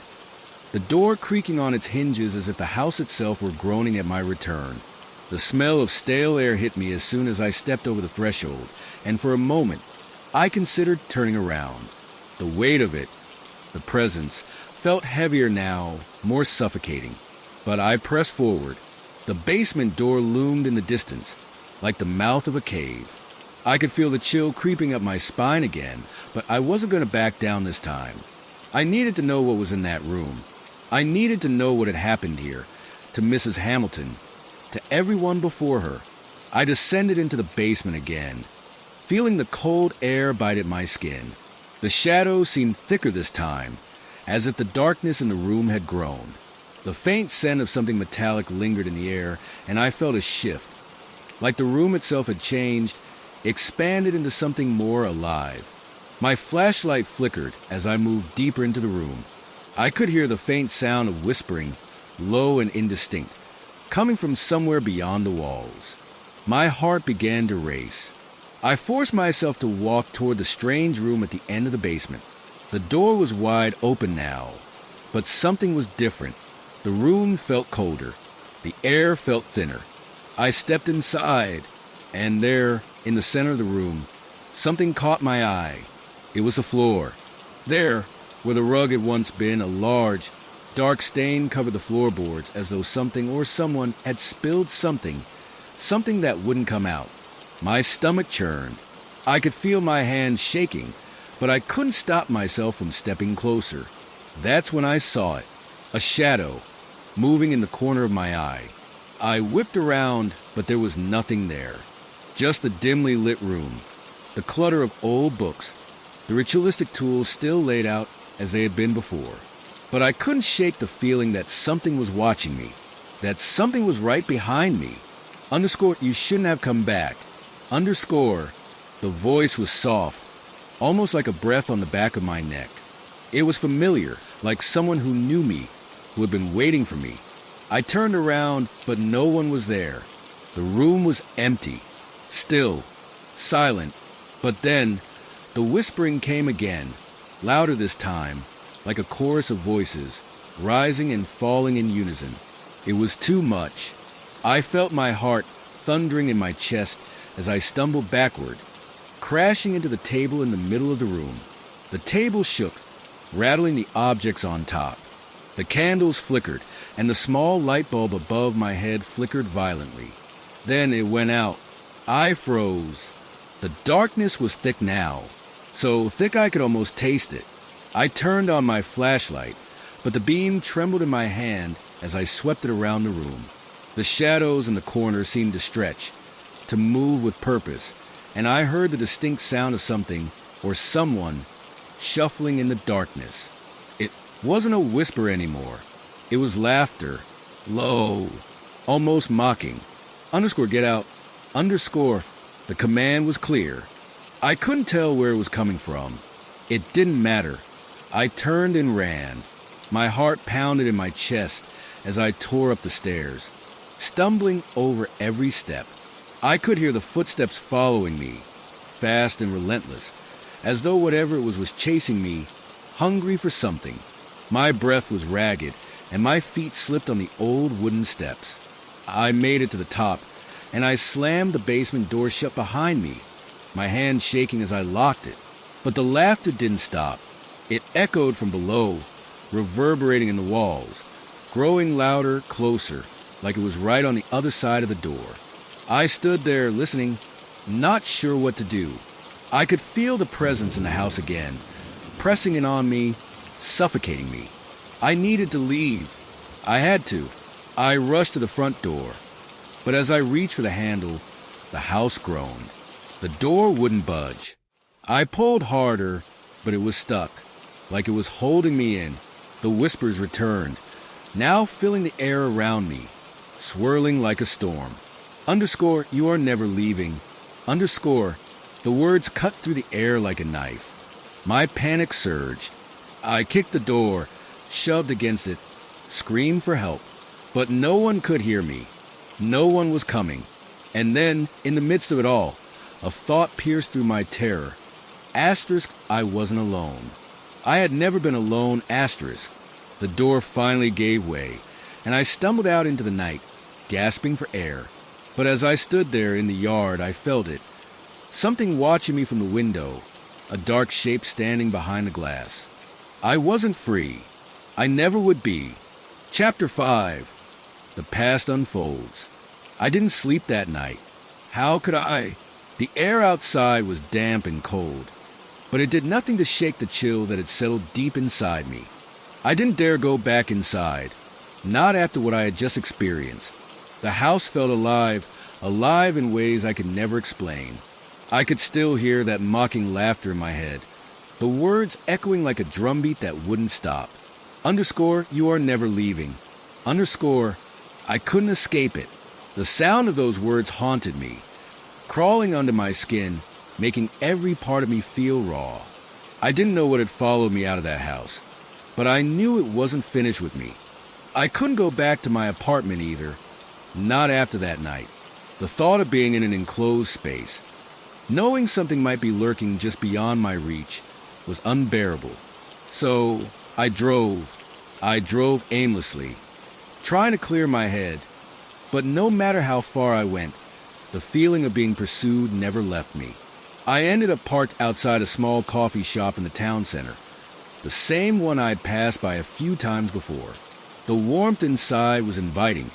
the door creaking on its hinges as if the house itself were groaning at my return. The smell of stale air hit me as soon as I stepped over the threshold, and for a moment, I considered turning around. The weight of it, the presence, felt heavier now, more suffocating. But I pressed forward. The basement door loomed in the distance, like the mouth of a cave. I could feel the chill creeping up my spine again, but I wasn't going to back down this time. I needed to know what was in that room. I needed to know what had happened here, to Mrs. Hamilton, to everyone before her. I descended into the basement again, feeling the cold air bite at my skin. The shadows seemed thicker this time, as if the darkness in the room had grown. The faint scent of something metallic lingered in the air, and I felt a shift. Like the room itself had changed, expanded into something more alive. My flashlight flickered as I moved deeper into the room. I could hear the faint sound of whispering, low and indistinct, coming from somewhere beyond the walls. My heart began to race. I forced myself to walk toward the strange room at the end of the basement. The door was wide open now, but something was different. The room felt colder. The air felt thinner. I stepped inside, and there, in the center of the room, something caught my eye. It was the floor. There, where the rug had once been, a large, dark stain covered the floorboards as though something or someone had spilled something that wouldn't come out. My stomach churned. I could feel my hands shaking, but I couldn't stop myself from stepping closer. That's when I saw it, a shadow, moving in the corner of my eye. I whipped around, but there was nothing there. Just the dimly lit room, the clutter of old books, the ritualistic tools still laid out as they had been before. But I couldn't shake the feeling that something was watching me, that something was right behind me. Underscore, you shouldn't have come back. Underscore, the voice was soft, almost like a breath on the back of my neck. It was familiar, like someone who knew me, who had been waiting for me. I turned around, but no one was there. The room was empty, still, silent. But then, the whispering came again, louder this time, like a chorus of voices, rising and falling in unison. It was too much. I felt my heart thundering in my chest as I stumbled backward, crashing into the table in the middle of the room. The table shook, rattling the objects on top. The candles flickered, and the small light bulb above my head flickered violently. Then it went out. I froze. The darkness was thick now, so thick I could almost taste it. I turned on my flashlight, but the beam trembled in my hand as I swept it around the room. The shadows in the corner seemed to stretch, to move with purpose, and I heard the distinct sound of something or someone shuffling in the darkness. It wasn't a whisper anymore. It was laughter, low, almost mocking. Underscore, get out. Underscore, the command was clear. I couldn't tell where it was coming from. It didn't matter. I turned and ran. My heart pounded in my chest as I tore up the stairs, stumbling over every step. I could hear the footsteps following me, fast and relentless, as though whatever it was chasing me, hungry for something. My breath was ragged, and my feet slipped on the old wooden steps. I made it to the top, and I slammed the basement door shut behind me, my hand shaking as I locked it. But the laughter didn't stop. It echoed from below, reverberating in the walls, growing louder, closer, like it was right on the other side of the door. I stood there listening, not sure what to do. I could feel the presence in the house again, pressing in on me, suffocating me. I needed to leave. I had to. I rushed to the front door. But as I reached for the handle, the house groaned. The door wouldn't budge. I pulled harder, but it was stuck, like it was holding me in. The whispers returned, now filling the air around me, swirling like a storm. Underscore, you are never leaving. Underscore, the words cut through the air like a knife. My panic surged. I kicked the door, shoved against it, screamed for help. But no one could hear me. No one was coming. And then, in the midst of it all, a thought pierced through my terror. Asterisk, I wasn't alone. I had never been alone, asterisk. The door finally gave way, and I stumbled out into the night, gasping for air. But as I stood there in the yard, I felt it. Something watching me from the window, a dark shape standing behind the glass. I wasn't free. I never would be. Chapter 5. The past unfolds. I didn't sleep that night. How could I? The air outside was damp and cold, but it did nothing to shake the chill that had settled deep inside me. I didn't dare go back inside, not after what I had just experienced. The house felt alive, alive in ways I could never explain. I could still hear that mocking laughter in my head, the words echoing like a drumbeat that wouldn't stop. Underscore, you are never leaving. Underscore, I couldn't escape it. The sound of those words haunted me, crawling under my skin, making every part of me feel raw. I didn't know what had followed me out of that house, but I knew it wasn't finished with me. I couldn't go back to my apartment either, not after that night. The thought of being in an enclosed space, knowing something might be lurking just beyond my reach, was unbearable. So I drove aimlessly, trying to clear my head. But no matter how far I went, the feeling of being pursued never left me. I ended up parked outside a small coffee shop in the town center, the same one I'd passed by a few times before. The warmth inside was inviting,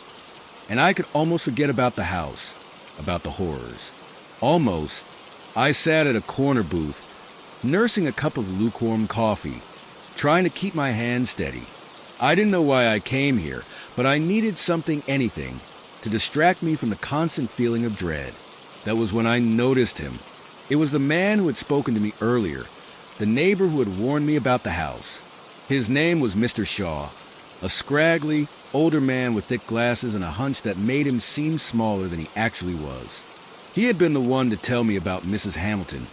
and I could almost forget about the house, about the horrors. Almost. I sat at a corner booth, nursing a cup of lukewarm coffee, trying to keep my hand steady. I didn't know why I came here, but I needed something, anything, to distract me from the constant feeling of dread. That was when I noticed him. It was the man who had spoken to me earlier, the neighbor who had warned me about the house. His name was Mr. Shaw, a scraggly, older man with thick glasses and a hunch that made him seem smaller than he actually was. He had been the one to tell me about Mrs. Hamilton,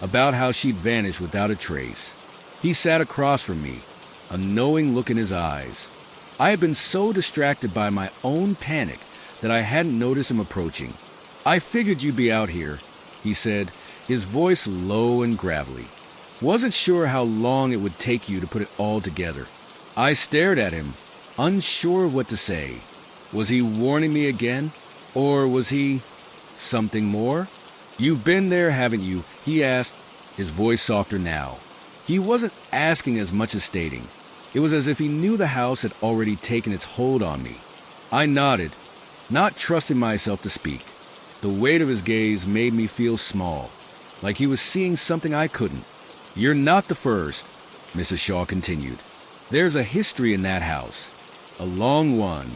about how she'd vanished without a trace. He sat across from me, a knowing look in his eyes. I had been so distracted by my own panic that I hadn't noticed him approaching. I figured you'd be out here, he said, his voice low and gravelly. Wasn't sure how long it would take you to put it all together. I stared at him, unsure what to say. Was he warning me again? Or was he something more? You've been there, haven't you? He asked, his voice softer now. He wasn't asking as much as stating. It was as if he knew the house had already taken its hold on me. I nodded, not trusting myself to speak. The weight of his gaze made me feel small, like he was seeing something I couldn't. You're not the first, Mrs. Shaw continued. There's a history in that house, a long one.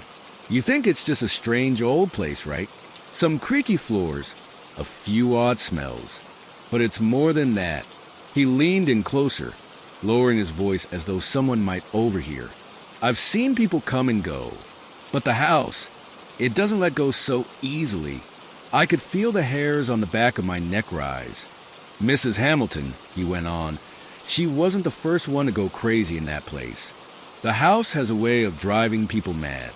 You think it's just a strange old place, right? Some creaky floors, a few odd smells. But it's more than that. He leaned in closer, lowering his voice as though someone might overhear. I've seen people come and go, but the house, it doesn't let go so easily. I could feel the hairs on the back of my neck rise. Mrs. Hamilton, he went on, she wasn't the first one to go crazy in that place. The house has a way of driving people mad.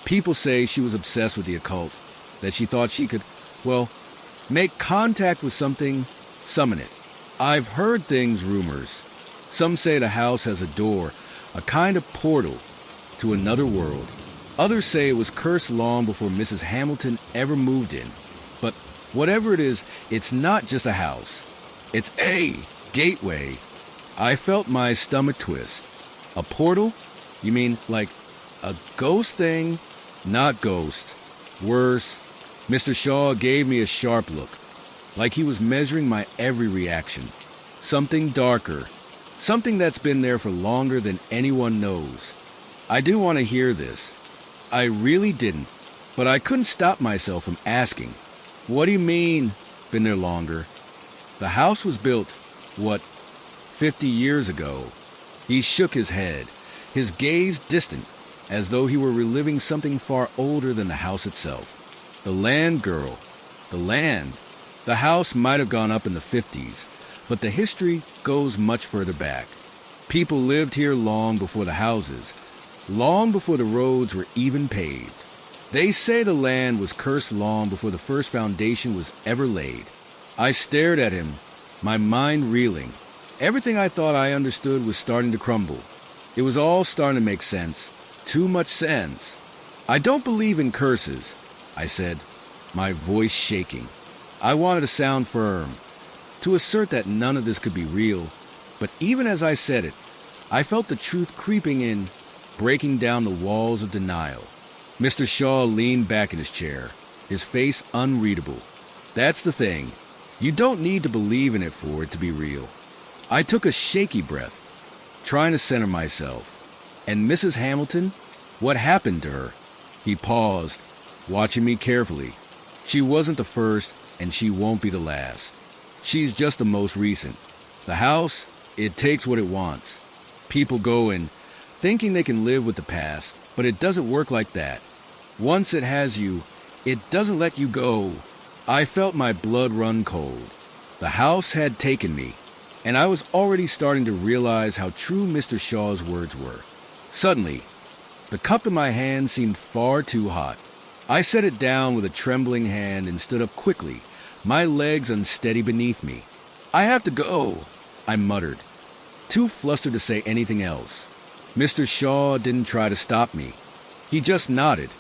People say she was obsessed with the occult, that she thought she could, well, make contact with something, summon it. I've heard things, rumors. Some say the house has a door, a kind of portal to another world. Others say it was cursed long before Mrs. Hamilton ever moved in. But whatever it is, it's not just a house. It's a gateway. I felt my stomach twist. A portal? You mean like A ghost thing? Not ghosts. Worse, Mr. Shaw gave me a sharp look, like he was measuring my every reaction. Something darker. Something that's been there for longer than anyone knows. I didn't want to hear this. I really didn't. But I couldn't stop myself from asking, "What do you mean, been there longer?" The house was built, 50 years ago? He shook his head, his gaze distant, as though he were reliving something far older than the house itself. The land, girl. The land. The house might have gone up in the 50s, but the history goes much further back. People lived here long before the houses, long before the roads were even paved. They say the land was cursed long before the first foundation was ever laid. I stared at him, my mind reeling. Everything I thought I understood was starting to crumble. It was all starting to make sense. Too much sense. "I don't believe in curses," I said, my voice shaking. I wanted to sound firm, to assert that none of this could be real, but even as I said it, I felt the truth creeping in, breaking down the walls of denial. Mr. Shaw leaned back in his chair, his face unreadable. "That's the thing. You don't need to believe in it for it to be real." I took a shaky breath, trying to center myself. "And Mrs. Hamilton? What happened to her?" He paused, watching me carefully. "She wasn't the first, and she won't be the last. She's just the most recent. The house, it takes what it wants. People go in, thinking they can live with the past, but it doesn't work like that. Once it has you, it doesn't let you go." I felt my blood run cold. The house had taken me, and I was already starting to realize how true Mr. Shaw's words were. Suddenly, the cup in my hand seemed far too hot. I set it down with a trembling hand and stood up quickly, my legs unsteady beneath me. "I have to go," I muttered, too flustered to say anything else. Mr. Shaw didn't try to stop me. He just nodded,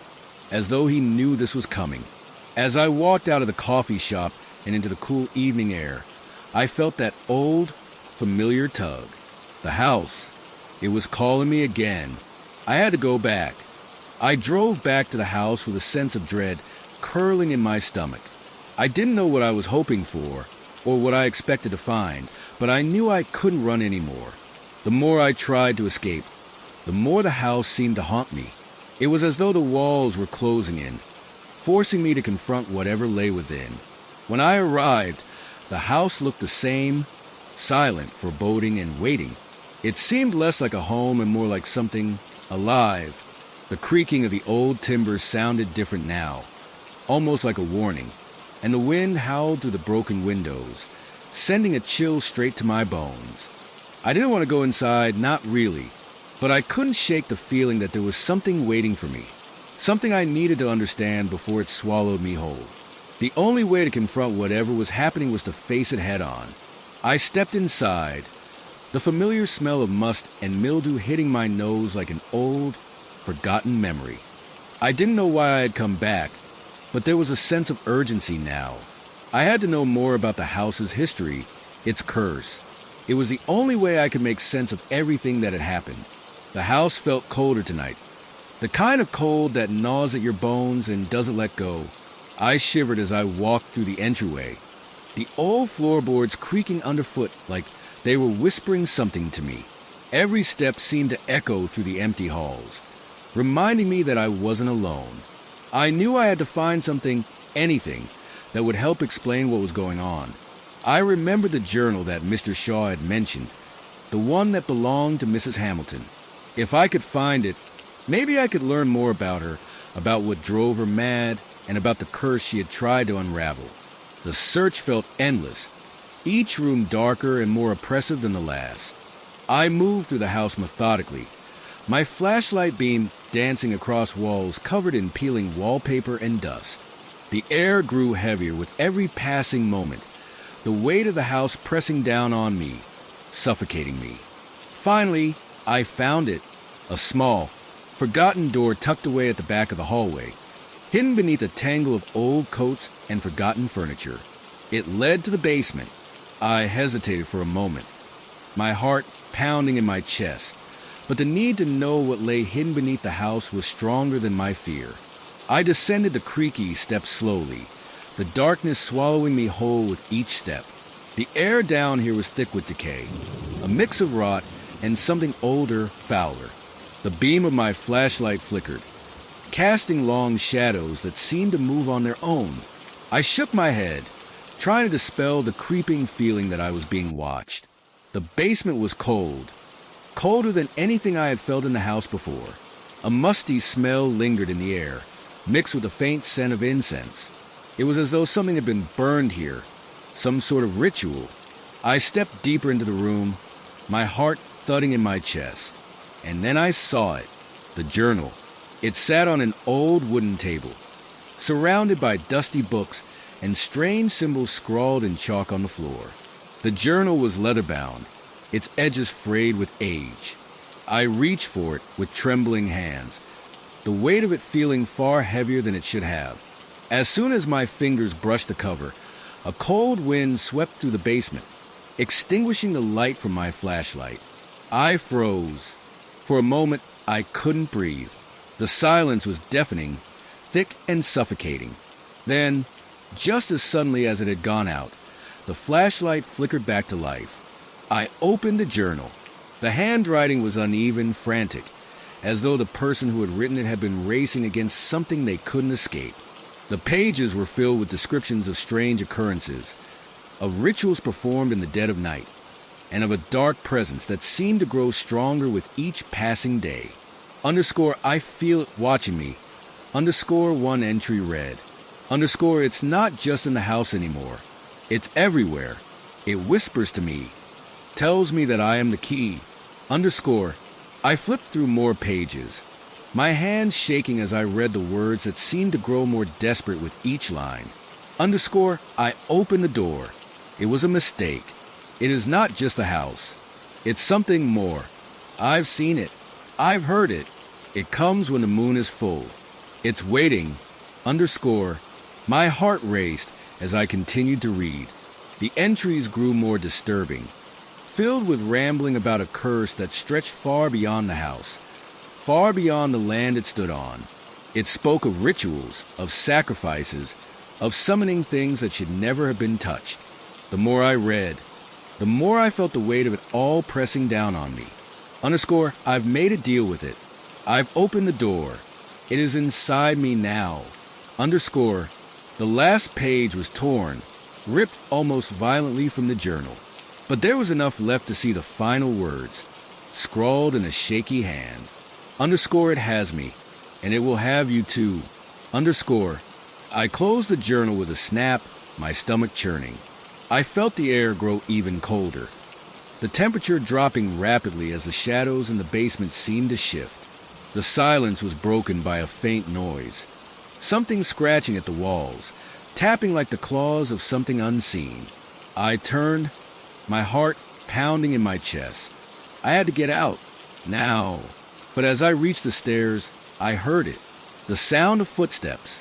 as though he knew this was coming. As I walked out of the coffee shop and into the cool evening air, I felt that old, familiar tug. The house. It was calling me again. I had to go back. I drove back to the house with a sense of dread curling in my stomach. I didn't know what I was hoping for, or what I expected to find, but I knew I couldn't run anymore. The more I tried to escape, the more the house seemed to haunt me. It was as though the walls were closing in, forcing me to confront whatever lay within. When I arrived, the house looked the same, silent, foreboding, and waiting. It seemed less like a home and more like something alive. The creaking of the old timbers sounded different now, almost like a warning, and the wind howled through the broken windows, sending a chill straight to my bones. I didn't want to go inside, not really, but I couldn't shake the feeling that there was something waiting for me, something I needed to understand before it swallowed me whole. The only way to confront whatever was happening was to face it head on. I stepped inside, the familiar smell of must and mildew hitting my nose like an old, forgotten memory. I didn't know why I had come back, but there was a sense of urgency now. I had to know more about the house's history, its curse. It was the only way I could make sense of everything that had happened. The house felt colder tonight, the kind of cold that gnaws at your bones and doesn't let go. I shivered as I walked through the entryway, the old floorboards creaking underfoot like they were whispering something to me. Every step seemed to echo through the empty halls, reminding me that I wasn't alone. I knew I had to find something, anything, that would help explain what was going on. I remembered the journal that Mr. Shaw had mentioned, the one that belonged to Mrs. Hamilton. If I could find it, maybe I could learn more about her, about what drove her mad, and about the curse she had tried to unravel. The search felt endless, each room darker and more oppressive than the last. I moved through the house methodically, my flashlight beam dancing across walls covered in peeling wallpaper and dust. The air grew heavier with every passing moment, the weight of the house pressing down on me, suffocating me. Finally, I found it, a small, forgotten door tucked away at the back of the hallway, hidden beneath a tangle of old coats and forgotten furniture. It led to the basement. I hesitated for a moment, my heart pounding in my chest, but the need to know what lay hidden beneath the house was stronger than my fear. I descended the creaky steps slowly, the darkness swallowing me whole with each step. The air down here was thick with decay, a mix of rot and something older, fouler. The beam of my flashlight flickered, casting long shadows that seemed to move on their own. I shook my head, trying to dispel the creeping feeling that I was being watched. The basement was cold, colder than anything I had felt in the house before. A musty smell lingered in the air, mixed with a faint scent of incense. It was as though something had been burned here, some sort of ritual. I stepped deeper into the room, my heart thudding in my chest. And then I saw it, the journal. It sat on an old wooden table, surrounded by dusty books and strange symbols scrawled in chalk on the floor. The journal was leather-bound, its edges frayed with age. I reached for it with trembling hands, the weight of it feeling far heavier than it should have. As soon as my fingers brushed the cover, a cold wind swept through the basement, extinguishing the light from my flashlight. I froze. For a moment, I couldn't breathe. The silence was deafening, thick and suffocating. Then, just as suddenly as it had gone out, the flashlight flickered back to life. I opened the journal. The handwriting was uneven, frantic, as though the person who had written it had been racing against something they couldn't escape. The pages were filled with descriptions of strange occurrences, of rituals performed in the dead of night, and of a dark presence that seemed to grow stronger with each passing day. Underscore, I feel it watching me. Underscore, one entry read. Underscore, it's not just in the house anymore. It's everywhere. It whispers to me, tells me that I am the key. Underscore, I flipped through more pages, my hands shaking as I read the words that seemed to grow more desperate with each line. Underscore, I opened the door. It was a mistake. It is not just the house. It's something more. I've seen it. I've heard it. It comes when the moon is full. It's waiting. Underscore, my heart raced as I continued to read. The entries grew more disturbing, filled with rambling about a curse that stretched far beyond the house, far beyond the land it stood on. It spoke of rituals, of sacrifices, of summoning things that should never have been touched. The more I read, the more I felt the weight of it all pressing down on me. Underscore, I've made a deal with it. I've opened the door. It is inside me now. Underscore, the last page was torn, ripped almost violently from the journal. But there was enough left to see the final words, scrawled in a shaky hand. Underscore, it has me, and it will have you too. Underscore, I closed the journal with a snap, my stomach churning. I felt the air grow even colder, the temperature dropping rapidly as the shadows in the basement seemed to shift. The silence was broken by a faint noise, something scratching at the walls, tapping like the claws of something unseen. I turned, my heart pounding in my chest. I had to get out, now. But as I reached the stairs, I heard it, the sound of footsteps,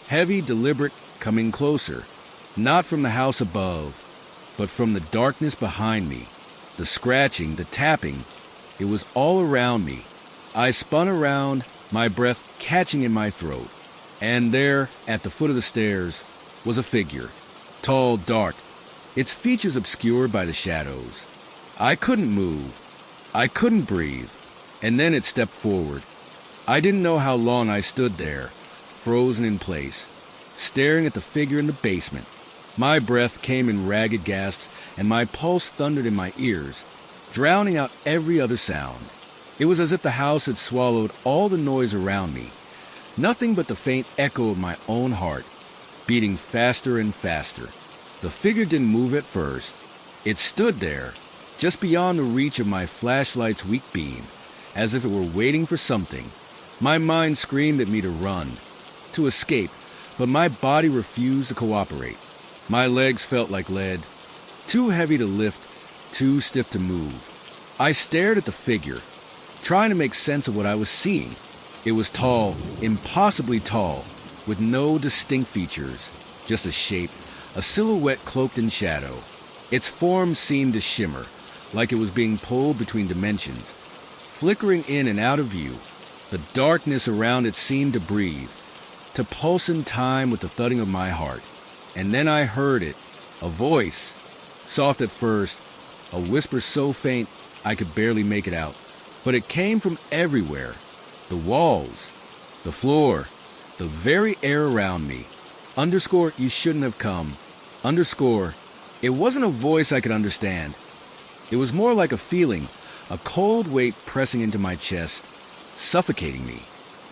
heavy, deliberate, coming closer, not from the house above, but from the darkness behind me. The scratching, the tapping, it was all around me. I spun around, my breath catching in my throat, and there, at the foot of the stairs, was a figure, tall, dark, its features obscured by the shadows. I couldn't move. I couldn't breathe. And then it stepped forward. I didn't know how long I stood there, frozen in place, staring at the figure in the basement. My breath came in ragged gasps, and my pulse thundered in my ears, drowning out every other sound. It was as if the house had swallowed all the noise around me, nothing but the faint echo of my own heart, beating faster and faster. The figure didn't move at first. It stood there, just beyond the reach of my flashlight's weak beam, as if it were waiting for something. My mind screamed at me to run, to escape, but my body refused to cooperate. My legs felt like lead, too heavy to lift, too stiff to move. I stared at the figure, trying to make sense of what I was seeing. It was tall, impossibly tall, with no distinct features, just a shape, a silhouette cloaked in shadow. Its form seemed to shimmer, like it was being pulled between dimensions, flickering in and out of view. The darkness around it seemed to breathe, to pulse in time with the thudding of my heart. And then I heard it, a voice, soft at first, a whisper so faint I could barely make it out. But it came from everywhere. The walls, the floor, the very air around me. Underscore, you shouldn't have come. Underscore, it wasn't a voice I could understand. It was more like a feeling, a cold weight pressing into my chest, suffocating me.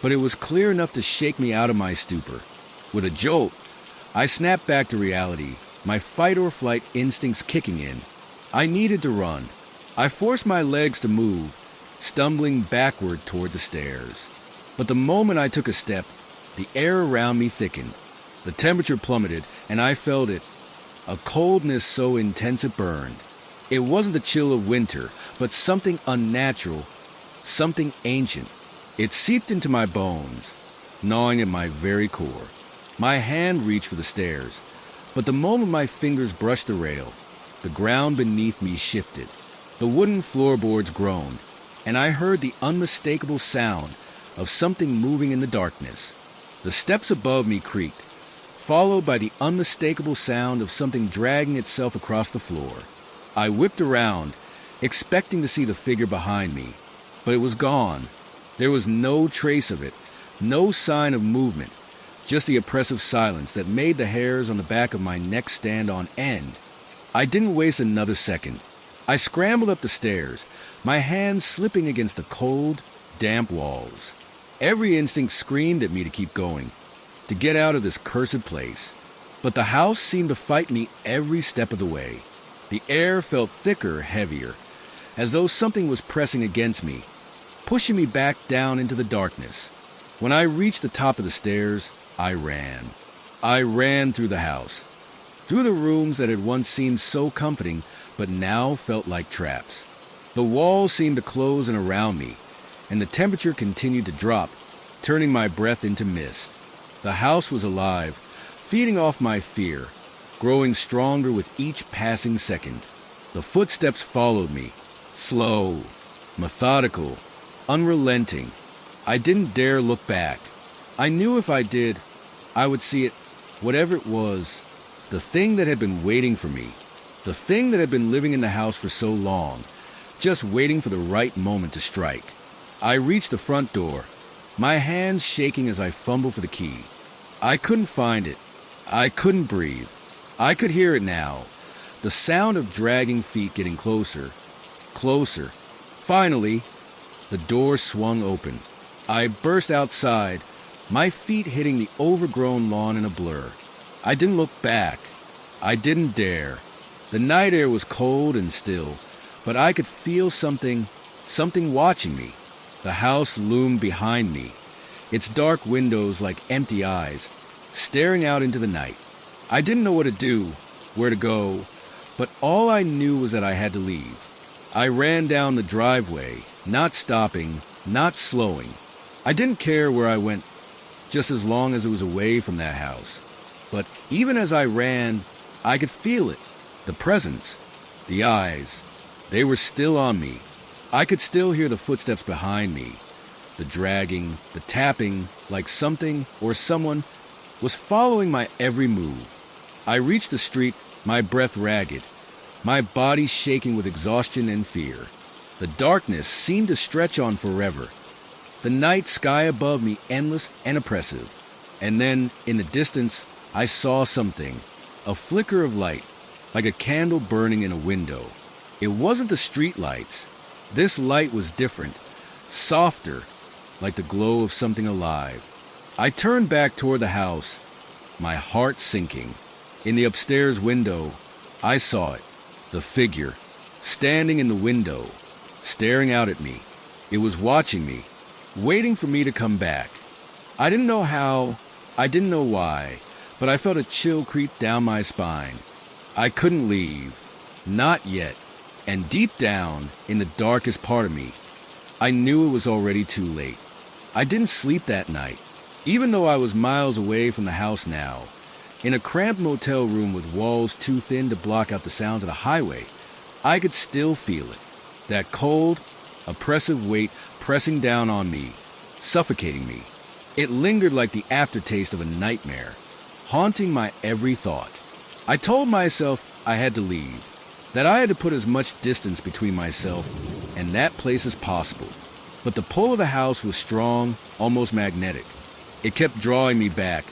But it was clear enough to shake me out of my stupor. With a jolt, I snapped back to reality, my fight or flight instincts kicking in. I needed to run. I forced my legs to move, stumbling backward toward the stairs. But the moment I took a step, the air around me thickened. The temperature plummeted, and I felt it, a coldness so intense it burned. It wasn't the chill of winter, but something unnatural, something ancient. It seeped into my bones, gnawing at my very core. My hand reached for the stairs, but the moment my fingers brushed the rail, the ground beneath me shifted. The wooden floorboards groaned, and I heard the unmistakable sound of something moving in the darkness. The steps above me creaked, followed by the unmistakable sound of something dragging itself across the floor. I whipped around, expecting to see the figure behind me, but it was gone. There was no trace of it, no sign of movement, just the oppressive silence that made the hairs on the back of my neck stand on end. I didn't waste another second. I scrambled up the stairs, my hands slipping against the cold, damp walls. Every instinct screamed at me to keep going, to get out of this cursed place. But the house seemed to fight me every step of the way. The air felt thicker, heavier, as though something was pressing against me, pushing me back down into the darkness. When I reached the top of the stairs, I ran. I ran through the house, through the rooms that had once seemed so comforting, but now felt like traps. The walls seemed to close in around me, and the temperature continued to drop, turning my breath into mist. The house was alive, feeding off my fear, growing stronger with each passing second. The footsteps followed me, slow, methodical, unrelenting. I didn't dare look back. I knew if I did, I would see it, whatever it was, the thing that had been waiting for me, the thing that had been living in the house for so long, just waiting for the right moment to strike. I reached the front door, my hands shaking as I fumbled for the key. I couldn't find it. I couldn't breathe. I could hear it now, the sound of dragging feet getting closer, closer. Finally, the door swung open. I burst outside, my feet hitting the overgrown lawn in a blur. I didn't look back. I didn't dare. The night air was cold and still, but I could feel something watching me. The house loomed behind me, its dark windows like empty eyes, staring out into the night. I didn't know what to do, where to go, but all I knew was that I had to leave. I ran down the driveway, not stopping, not slowing. I didn't care where I went, just as long as it was away from that house. But even as I ran, I could feel it, the presence, the eyes. They were still on me. I could still hear the footsteps behind me, the dragging, the tapping, like something or someone was following my every move. I reached the street, my breath ragged, my body shaking with exhaustion and fear. The darkness seemed to stretch on forever, the night sky above me endless and oppressive. And then, in the distance, I saw something, a flicker of light, like a candle burning in a window. It wasn't the street lights. This light was different, softer, like the glow of something alive. I turned back toward the house, my heart sinking. In the upstairs window, I saw it, the figure, standing in the window, staring out at me. It was watching me, waiting for me to come back. I didn't know how, I didn't know why, but I felt a chill creep down my spine. I couldn't leave, not yet. And deep down, in the darkest part of me, I knew it was already too late. I didn't sleep that night, even though I was miles away from the house now. In a cramped motel room with walls too thin to block out the sounds of the highway, I could still feel it. That cold, oppressive weight pressing down on me, suffocating me. It lingered like the aftertaste of a nightmare, haunting my every thought. I told myself I had to leave, that I had to put as much distance between myself and that place as possible. But the pull of the house was strong, almost magnetic. It kept drawing me back,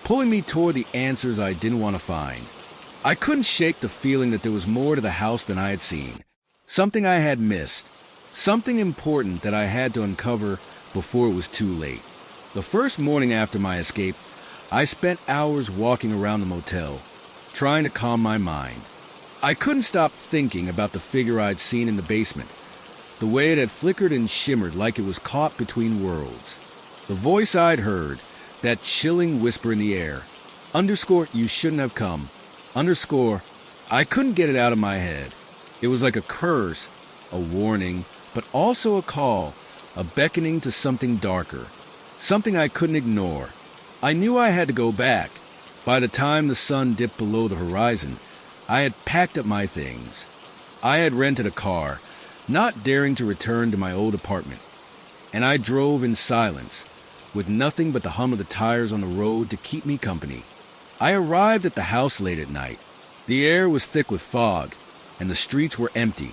pulling me toward the answers I didn't want to find. I couldn't shake the feeling that there was more to the house than I had seen. Something I had missed. Something important that I had to uncover before it was too late. The first morning after my escape, I spent hours walking around the motel, trying to calm my mind. I couldn't stop thinking about the figure I'd seen in the basement, the way it had flickered and shimmered like it was caught between worlds. The voice I'd heard, that chilling whisper in the air, underscore you shouldn't have come, underscore, I couldn't get it out of my head. It was like a curse, a warning, but also a call, a beckoning to something darker, something I couldn't ignore. I knew I had to go back. By the time the sun dipped below the horizon, I had packed up my things. I had rented a car, not daring to return to my old apartment, and I drove in silence, with nothing but the hum of the tires on the road to keep me company. I arrived at the house late at night. The air was thick with fog, and the streets were empty.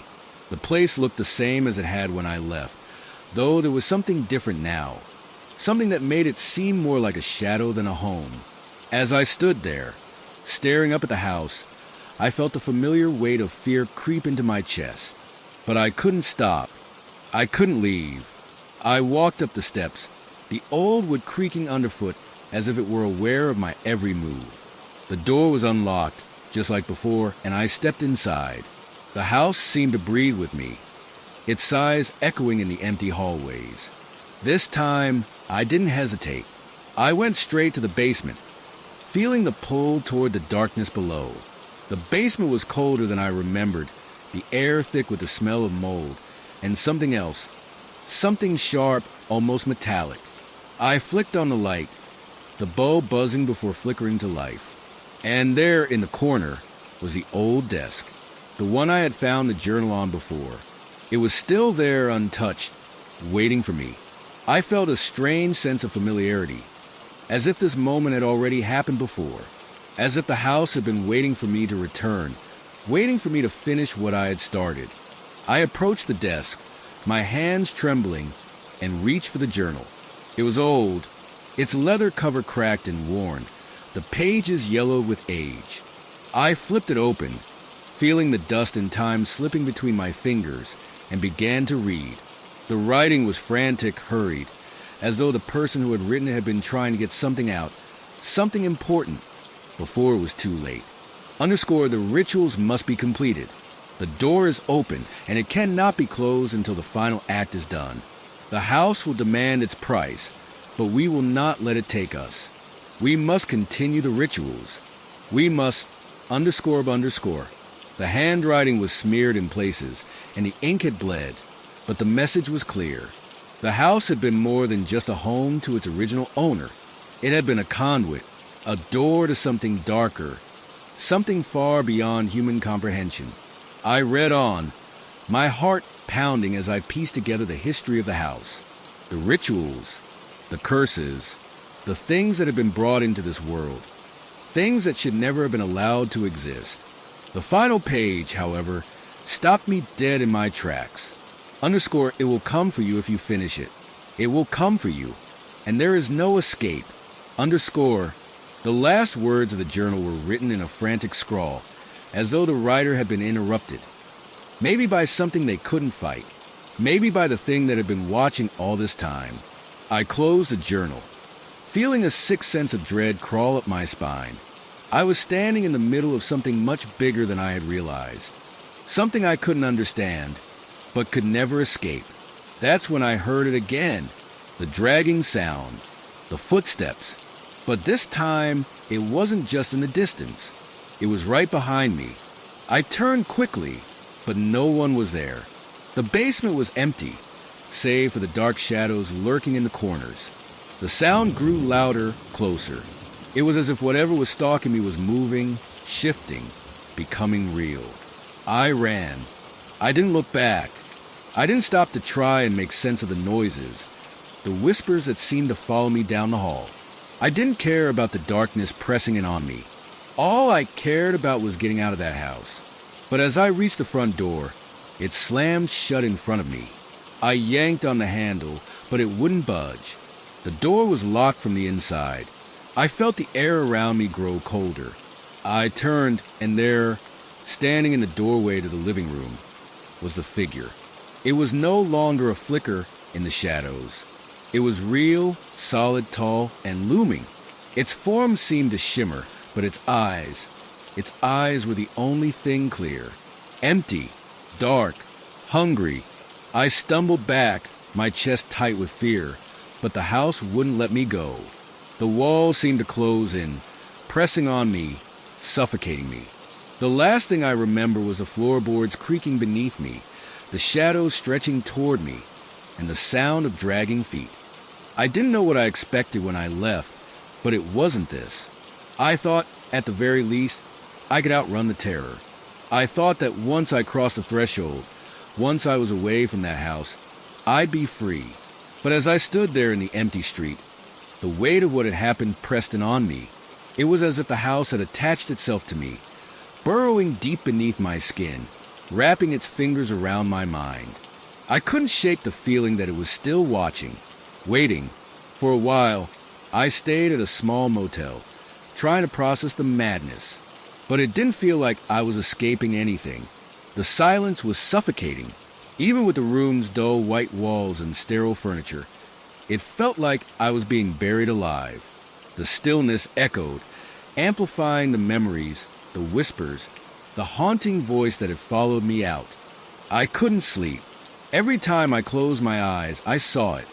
The place looked the same as it had when I left, though there was something different now, something that made it seem more like a shadow than a home. As I stood there, staring up at the house, I felt the familiar weight of fear creep into my chest. But I couldn't stop. I couldn't leave. I walked up the steps, the old wood creaking underfoot as if it were aware of my every move. The door was unlocked, just like before, and I stepped inside. The house seemed to breathe with me, its sighs echoing in the empty hallways. This time, I didn't hesitate. I went straight to the basement, feeling the pull toward the darkness below. The basement was colder than I remembered, the air thick with the smell of mold, and something else, something sharp, almost metallic. I flicked on the light, the bulb buzzing before flickering to life. And there in the corner was the old desk, the one I had found the journal on before. It was still there untouched, waiting for me. I felt a strange sense of familiarity, as if this moment had already happened before, as if the house had been waiting for me to return, waiting for me to finish what I had started. I approached the desk, my hands trembling, and reached for the journal. It was old, its leather cover cracked and worn, the pages yellowed with age. I flipped it open, feeling the dust and time slipping between my fingers, and began to read. The writing was frantic, hurried, as though the person who had written it had been trying to get something out, something important, before it was too late. Underscore, the rituals must be completed. The door is open, and it cannot be closed until the final act is done. The house will demand its price, but we will not let it take us. We must continue the rituals. We must, underscore. The handwriting was smeared in places, and the ink had bled, but the message was clear. The house had been more than just a home to its original owner. It had been a conduit, a door to something darker, something far beyond human comprehension. I read on, my heart pounding as I pieced together the history of the house, the rituals, the curses, the things that had been brought into this world, things that should never have been allowed to exist. The final page, however, stopped me dead in my tracks. Underscore, it will come for you if you finish it. It will come for you, and there is no escape. Underscore, the last words of the journal were written in a frantic scrawl, as though the writer had been interrupted. Maybe by something they couldn't fight. Maybe by the thing that had been watching all this time. I closed the journal, feeling a sick sense of dread crawl up my spine. I was standing in the middle of something much bigger than I had realized. Something I couldn't understand, but could never escape. That's when I heard it again. The dragging sound, the footsteps. But this time, it wasn't just in the distance. It was right behind me. I turned quickly, but no one was there. The basement was empty, save for the dark shadows lurking in the corners. The sound grew louder, closer. It was as if whatever was stalking me was moving, shifting, becoming real. I ran. I didn't look back. I didn't stop to try and make sense of the noises, the whispers that seemed to follow me down the hall. I didn't care about the darkness pressing in on me. All I cared about was getting out of that house. But as I reached the front door, it slammed shut in front of me. I yanked on the handle, but it wouldn't budge. The door was locked from the inside. I felt the air around me grow colder. I turned, and there, standing in the doorway to the living room, was the figure. It was no longer a flicker in the shadows. It was real, solid, tall, and looming. Its form seemed to shimmer, but its eyes were the only thing clear. Empty, dark, hungry. I stumbled back, my chest tight with fear, but the house wouldn't let me go. The walls seemed to close in, pressing on me, suffocating me. The last thing I remember was the floorboards creaking beneath me, the shadows stretching toward me, and the sound of dragging feet. I didn't know what I expected when I left, but it wasn't this. I thought, at the very least, I could outrun the terror. I thought that once I crossed the threshold, once I was away from that house, I'd be free. But as I stood there in the empty street, the weight of what had happened pressed in on me. It was as if the house had attached itself to me, burrowing deep beneath my skin, wrapping its fingers around my mind. I couldn't shake the feeling that it was still watching, waiting. For a while, I stayed at a small motel, trying to process the madness. But it didn't feel like I was escaping anything. The silence was suffocating. Even with the room's dull white walls and sterile furniture, it felt like I was being buried alive. The stillness echoed, amplifying the memories, the whispers, the haunting voice that had followed me out. I couldn't sleep. Every time I closed my eyes, I saw it.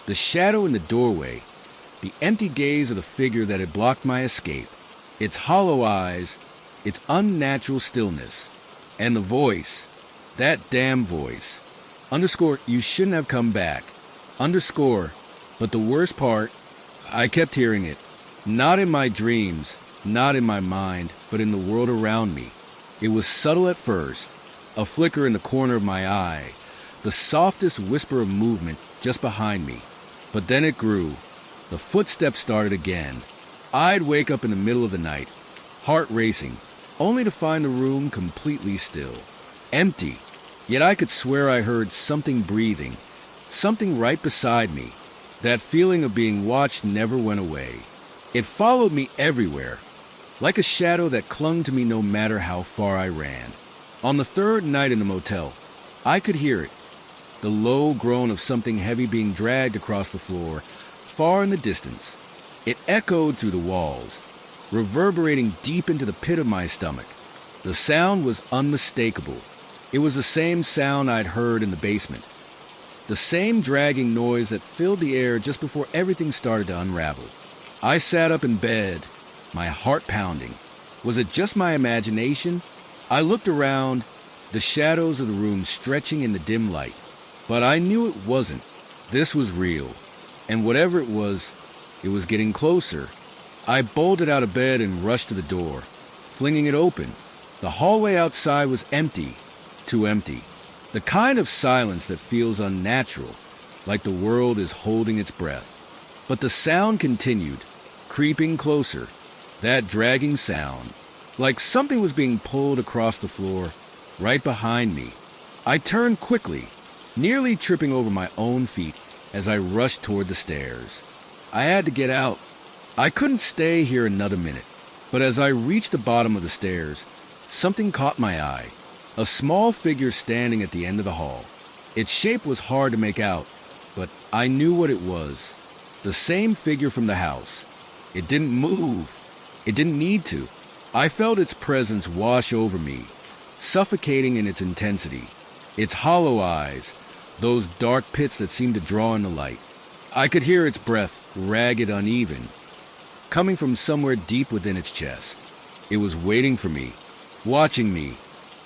The shadow in the doorway, the empty gaze of the figure that had blocked my escape, its hollow eyes, its unnatural stillness, and the voice, that damn voice. Underscore, you shouldn't have come back. Underscore, but the worst part, I kept hearing it. Not in my dreams, not in my mind, but in the world around me. It was subtle at first, a flicker in the corner of my eye, the softest whisper of movement just behind me. But then it grew. The footsteps started again. I'd wake up in the middle of the night, heart racing, only to find the room completely still, empty. Yet I could swear I heard something breathing, something right beside me. That feeling of being watched never went away. It followed me everywhere, like a shadow that clung to me no matter how far I ran. On the third night in the motel, I could hear it, the low groan of something heavy being dragged across the floor, far in the distance. It echoed through the walls, reverberating deep into the pit of my stomach. The sound was unmistakable. It was the same sound I'd heard in the basement, the same dragging noise that filled the air just before everything started to unravel. I sat up in bed, my heart pounding. Was it just my imagination? I looked around, the shadows of the room stretching in the dim light. But I knew it wasn't. This was real. And whatever it was getting closer. I bolted out of bed and rushed to the door, flinging it open. The hallway outside was empty, too empty. The kind of silence that feels unnatural, like the world is holding its breath. But the sound continued, creeping closer. That dragging sound, like something was being pulled across the floor, right behind me. I turned quickly, nearly tripping over my own feet as I rushed toward the stairs. I had to get out. I couldn't stay here another minute. But as I reached the bottom of the stairs, something caught my eye. A small figure standing at the end of the hall. Its shape was hard to make out, but I knew what it was. The same figure from the house. It didn't move. It didn't need to. I felt its presence wash over me, suffocating in its intensity. Its hollow eyes, those dark pits that seemed to draw in the light. I could hear its breath, ragged, uneven, coming from somewhere deep within its chest. It was waiting for me, watching me.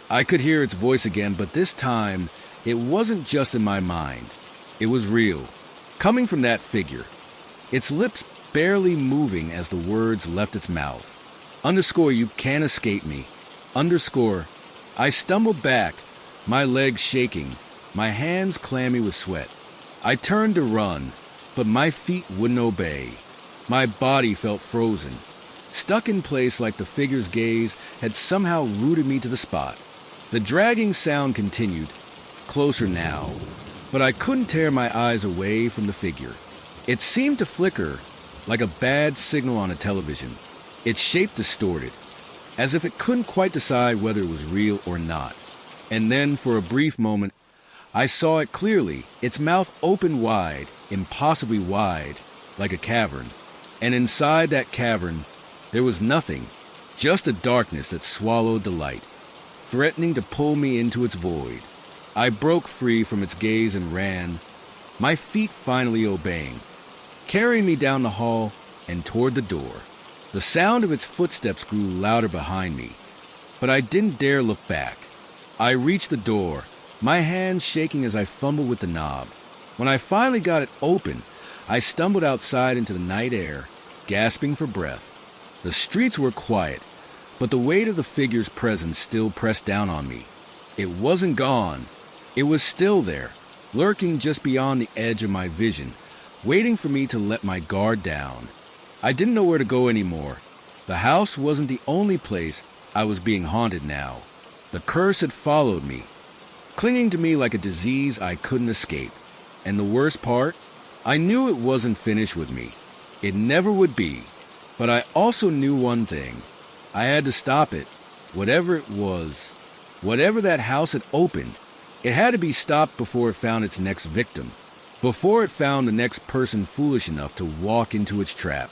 I could hear its voice again, but this time, it wasn't just in my mind. It was real, coming from that figure, its lips barely moving as the words left its mouth. Underscore, you can't escape me. Underscore, I stumbled back, my legs shaking, my hands clammy with sweat. I turned to run, but my feet wouldn't obey. My body felt frozen, stuck in place like the figure's gaze had somehow rooted me to the spot. The dragging sound continued, closer now, but I couldn't tear my eyes away from the figure. It seemed to flicker like a bad signal on a television, its shape distorted, as if it couldn't quite decide whether it was real or not. And then, for a brief moment, I saw it clearly, its mouth open wide, impossibly wide, like a cavern. And inside that cavern, there was nothing, just a darkness that swallowed the light, threatening to pull me into its void. I broke free from its gaze and ran, my feet finally obeying, carrying me down the hall and toward the door. The sound of its footsteps grew louder behind me, but I didn't dare look back. I reached the door, my hands shaking as I fumbled with the knob. When I finally got it open, I stumbled outside into the night air, gasping for breath. The streets were quiet, but the weight of the figure's presence still pressed down on me. It wasn't gone. It was still there, lurking just beyond the edge of my vision, waiting for me to let my guard down. I didn't know where to go anymore. The house wasn't the only place I was being haunted now. The curse had followed me, clinging to me like a disease I couldn't escape. And the worst part? I knew it wasn't finished with me. It never would be. But I also knew one thing. I had to stop it. Whatever it was, whatever that house had opened, it had to be stopped before it found its next victim, before it found the next person foolish enough to walk into its trap.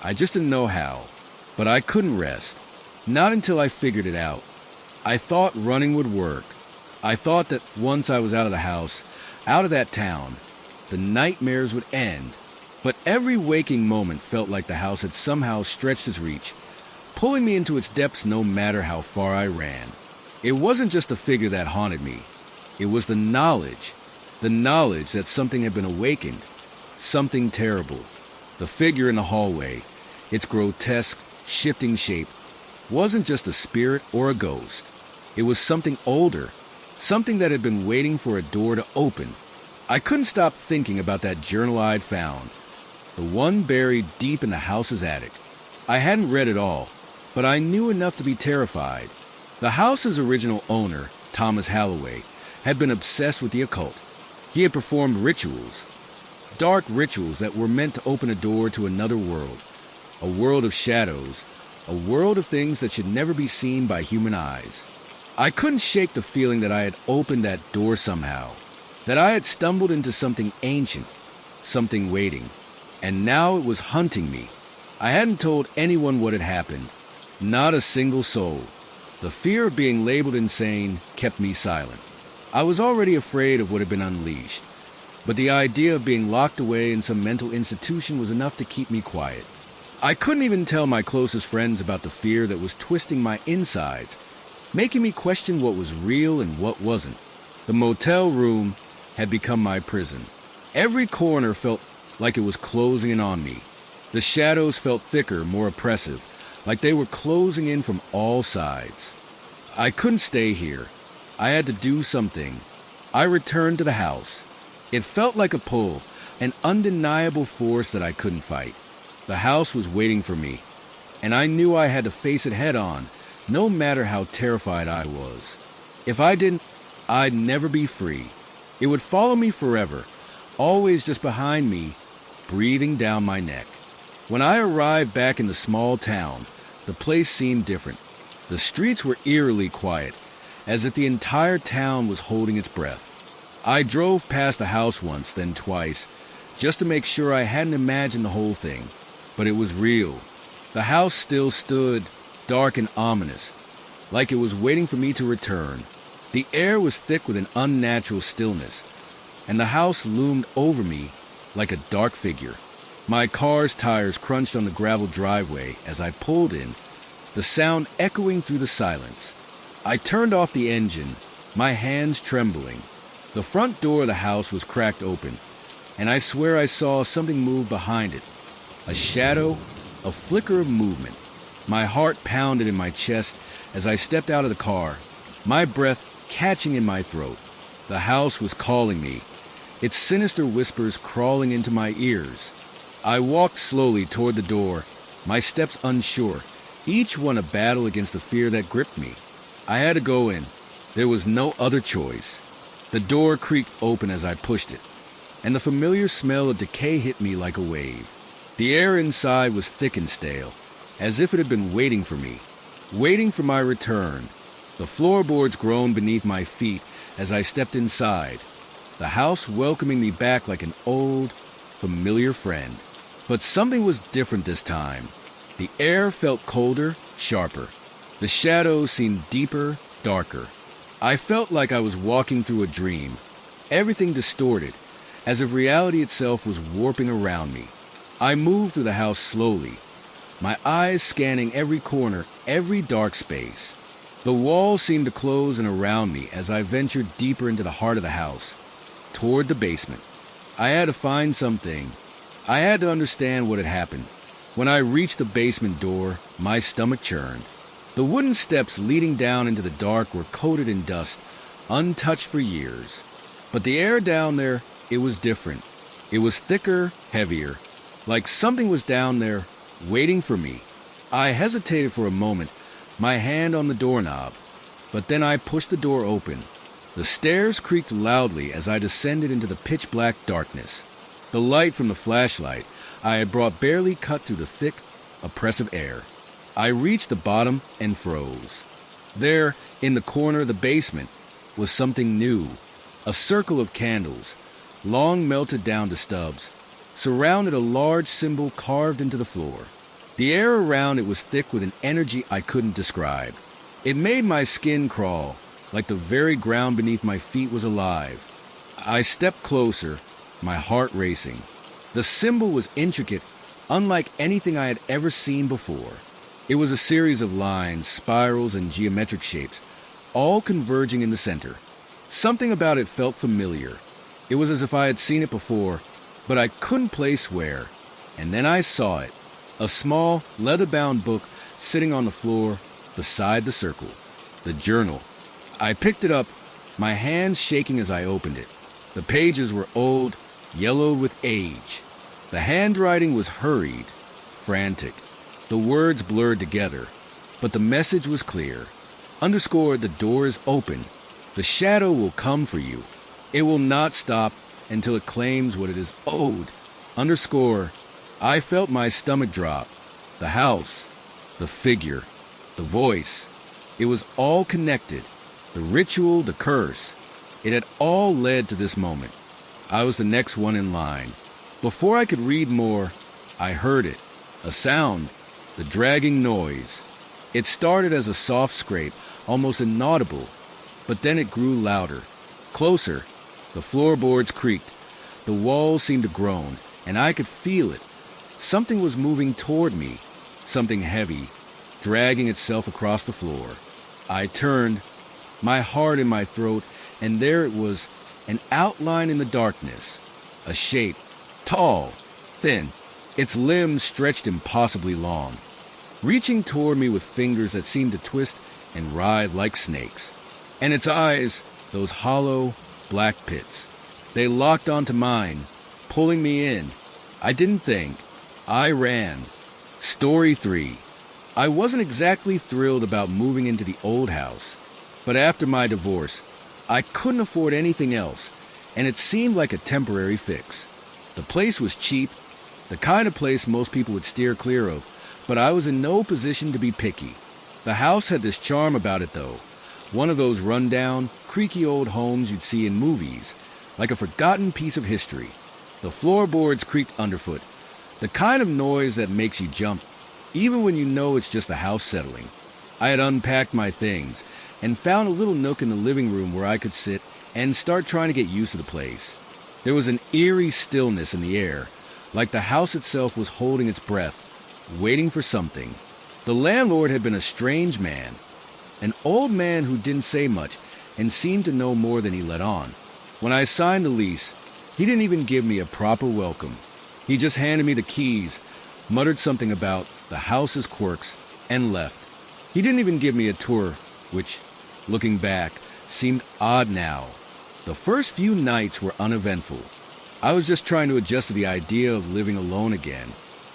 I just didn't know how, but I couldn't rest. Not until I figured it out. I thought running would work. I thought that once I was out of the house, out of that town, the nightmares would end. But every waking moment felt like the house had somehow stretched its reach, pulling me into its depths no matter how far I ran. It wasn't just the figure that haunted me. It was the knowledge that something had been awakened, something terrible. The figure in the hallway, its grotesque, shifting shape, wasn't just a spirit or a ghost. It was something older, something that had been waiting for a door to open. I couldn't stop thinking about that journal I'd found, the one buried deep in the house's attic. I hadn't read it all, but I knew enough to be terrified. The house's original owner, Thomas Halloway, had been obsessed with the occult. He had performed rituals, dark rituals that were meant to open a door to another world, a world of shadows, a world of things that should never be seen by human eyes. I couldn't shake the feeling that I had opened that door somehow, that I had stumbled into something ancient, something waiting, and now it was hunting me. I hadn't told anyone what had happened, not a single soul. The fear of being labeled insane kept me silent. I was already afraid of what had been unleashed, but the idea of being locked away in some mental institution was enough to keep me quiet. I couldn't even tell my closest friends about the fear that was twisting my insides, making me question what was real and what wasn't. The motel room had become my prison. Every corner felt like it was closing in on me. The shadows felt thicker, more oppressive, like they were closing in from all sides. I couldn't stay here. I had to do something. I returned to the house. It felt like a pull, an undeniable force that I couldn't fight. The house was waiting for me, and I knew I had to face it head on, no matter how terrified I was. If I didn't, I'd never be free. It would follow me forever, always just behind me, breathing down my neck. When I arrived back in the small town, the place seemed different. The streets were eerily quiet, as if the entire town was holding its breath. I drove past the house once, then twice, just to make sure I hadn't imagined the whole thing. But it was real. The house still stood, dark and ominous, like it was waiting for me to return. The air was thick with an unnatural stillness, and the house loomed over me like a dark figure. My car's tires crunched on the gravel driveway as I pulled in, the sound echoing through the silence. I turned off the engine, my hands trembling. The front door of the house was cracked open, and I swear I saw something move behind it. A shadow, a flicker of movement. My heart pounded in my chest as I stepped out of the car, my breath catching in my throat. The house was calling me, its sinister whispers crawling into my ears. I walked slowly toward the door, my steps unsure, each one a battle against the fear that gripped me. I had to go in. There was no other choice. The door creaked open as I pushed it, and the familiar smell of decay hit me like a wave. The air inside was thick and stale, as if it had been waiting for me, waiting for my return. The floorboards groaned beneath my feet as I stepped inside, the house welcoming me back like an old, familiar friend. But something was different this time. The air felt colder, sharper. The shadows seemed deeper, darker. I felt like I was walking through a dream, everything distorted, as if reality itself was warping around me. I moved through the house slowly, my eyes scanning every corner, every dark space. The walls seemed to close in around me as I ventured deeper into the heart of the house, toward the basement. I had to find something. I had to understand what had happened. When I reached the basement door, my stomach churned. The wooden steps leading down into the dark were coated in dust, untouched for years. But the air down there, it was different. It was thicker, heavier, like something was down there, waiting for me. I hesitated for a moment, my hand on the doorknob, but then I pushed the door open. The stairs creaked loudly as I descended into the pitch-black darkness. The light from the flashlight I had brought barely cut through the thick, oppressive air. I reached the bottom and froze. There, in the corner of the basement, was something new. A circle of candles, long melted down to stubs, surrounded a large symbol carved into the floor. The air around it was thick with an energy I couldn't describe. It made my skin crawl, like the very ground beneath my feet was alive. I stepped closer, my heart racing. The symbol was intricate, unlike anything I had ever seen before. It was a series of lines, spirals, and geometric shapes, all converging in the center. Something about it felt familiar. It was as if I had seen it before, but I couldn't place where. And then I saw it, a small, leather-bound book sitting on the floor beside the circle, the journal. I picked it up, my hands shaking as I opened it. The pages were old, yellowed with age. The handwriting was hurried, frantic. The words blurred together, but the message was clear. Underscore, the door is open. The shadow will come for you. It will not stop until it claims what it is owed. Underscore, I felt my stomach drop. The house, the figure, the voice. It was all connected. The ritual, the curse. It had all led to this moment. I was the next one in line. Before I could read more, I heard it. A sound, the dragging noise. It started as a soft scrape, almost inaudible, but then it grew louder, closer. The floorboards creaked. The walls seemed to groan, and I could feel it. Something was moving toward me, something heavy, dragging itself across the floor. I turned, my heart in my throat, and there it was, an outline in the darkness, a shape, tall, thin, its limbs stretched impossibly long, reaching toward me with fingers that seemed to twist and writhe like snakes. And its eyes, those hollow, black pits, they locked onto mine, pulling me in. I didn't think. I ran. Story 3. I wasn't exactly thrilled about moving into the old house, but after my divorce, I couldn't afford anything else, and it seemed like a temporary fix. The place was cheap, the kind of place most people would steer clear of, but I was in no position to be picky. The house had this charm about it, though. One of those run-down, creaky old homes you'd see in movies, like a forgotten piece of history. The floorboards creaked underfoot, the kind of noise that makes you jump, even when you know it's just the house settling. I had unpacked my things and found a little nook in the living room where I could sit and start trying to get used to the place. There was an eerie stillness in the air, like the house itself was holding its breath, waiting for something. The landlord had been a strange man, an old man who didn't say much and seemed to know more than he let on. When I signed the lease, he didn't even give me a proper welcome. He just handed me the keys, muttered something about the house's quirks, and left. He didn't even give me a tour, which, looking back, seemed odd now. The first few nights were uneventful. I was just trying to adjust to the idea of living alone again.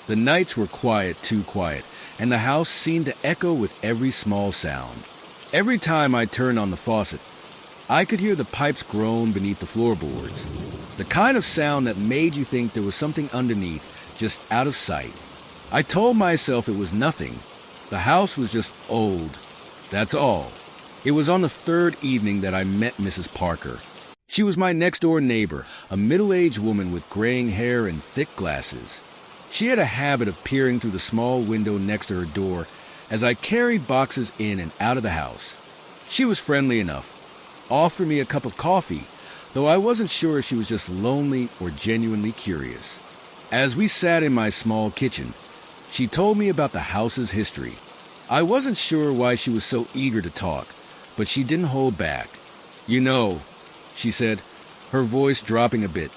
The nights were quiet, too quiet, and the house seemed to echo with every small sound. Every time I turned on the faucet, I could hear the pipes groan beneath the floorboards. The kind of sound that made you think there was something underneath, just out of sight. I told myself it was nothing. The house was just old. That's all. It was on the third evening that I met Mrs. Parker. She was my next-door neighbor, a middle-aged woman with graying hair and thick glasses. She had a habit of peering through the small window next to her door as I carried boxes in and out of the house. She was friendly enough, offered me a cup of coffee, though I wasn't sure if she was just lonely or genuinely curious. As we sat in my small kitchen, she told me about the house's history. I wasn't sure why she was so eager to talk, but she didn't hold back. "You know," she said, her voice dropping a bit,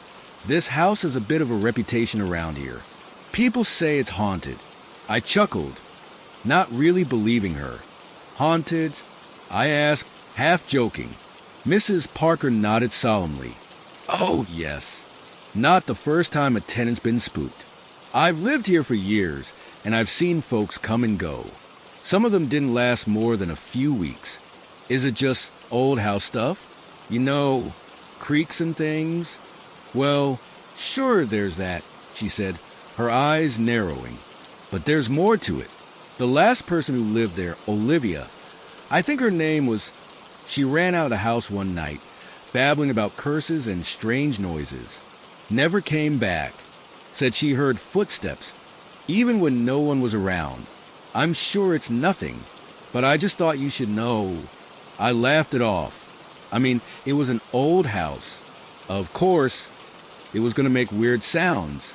"this house has a bit of a reputation around here. People say it's haunted." I chuckled, not really believing her. "Haunted?" I asked, half joking. Mrs. Parker nodded solemnly. "Oh, yes. Not the first time a tenant's been spooked. I've lived here for years, and I've seen folks come and go. Some of them didn't last more than a few weeks. Is it just old house stuff? You know, creaks and things?" "Well, sure there's that," she said, her eyes narrowing. "But there's more to it. The last person who lived there, Olivia, I think her name was, she ran out of the house one night, babbling about curses and strange noises. Never came back. Said she heard footsteps, even when no one was around. I'm sure it's nothing, but I just thought you should know." I laughed it off. I mean, it was an old house. Of course, it was going to make weird sounds.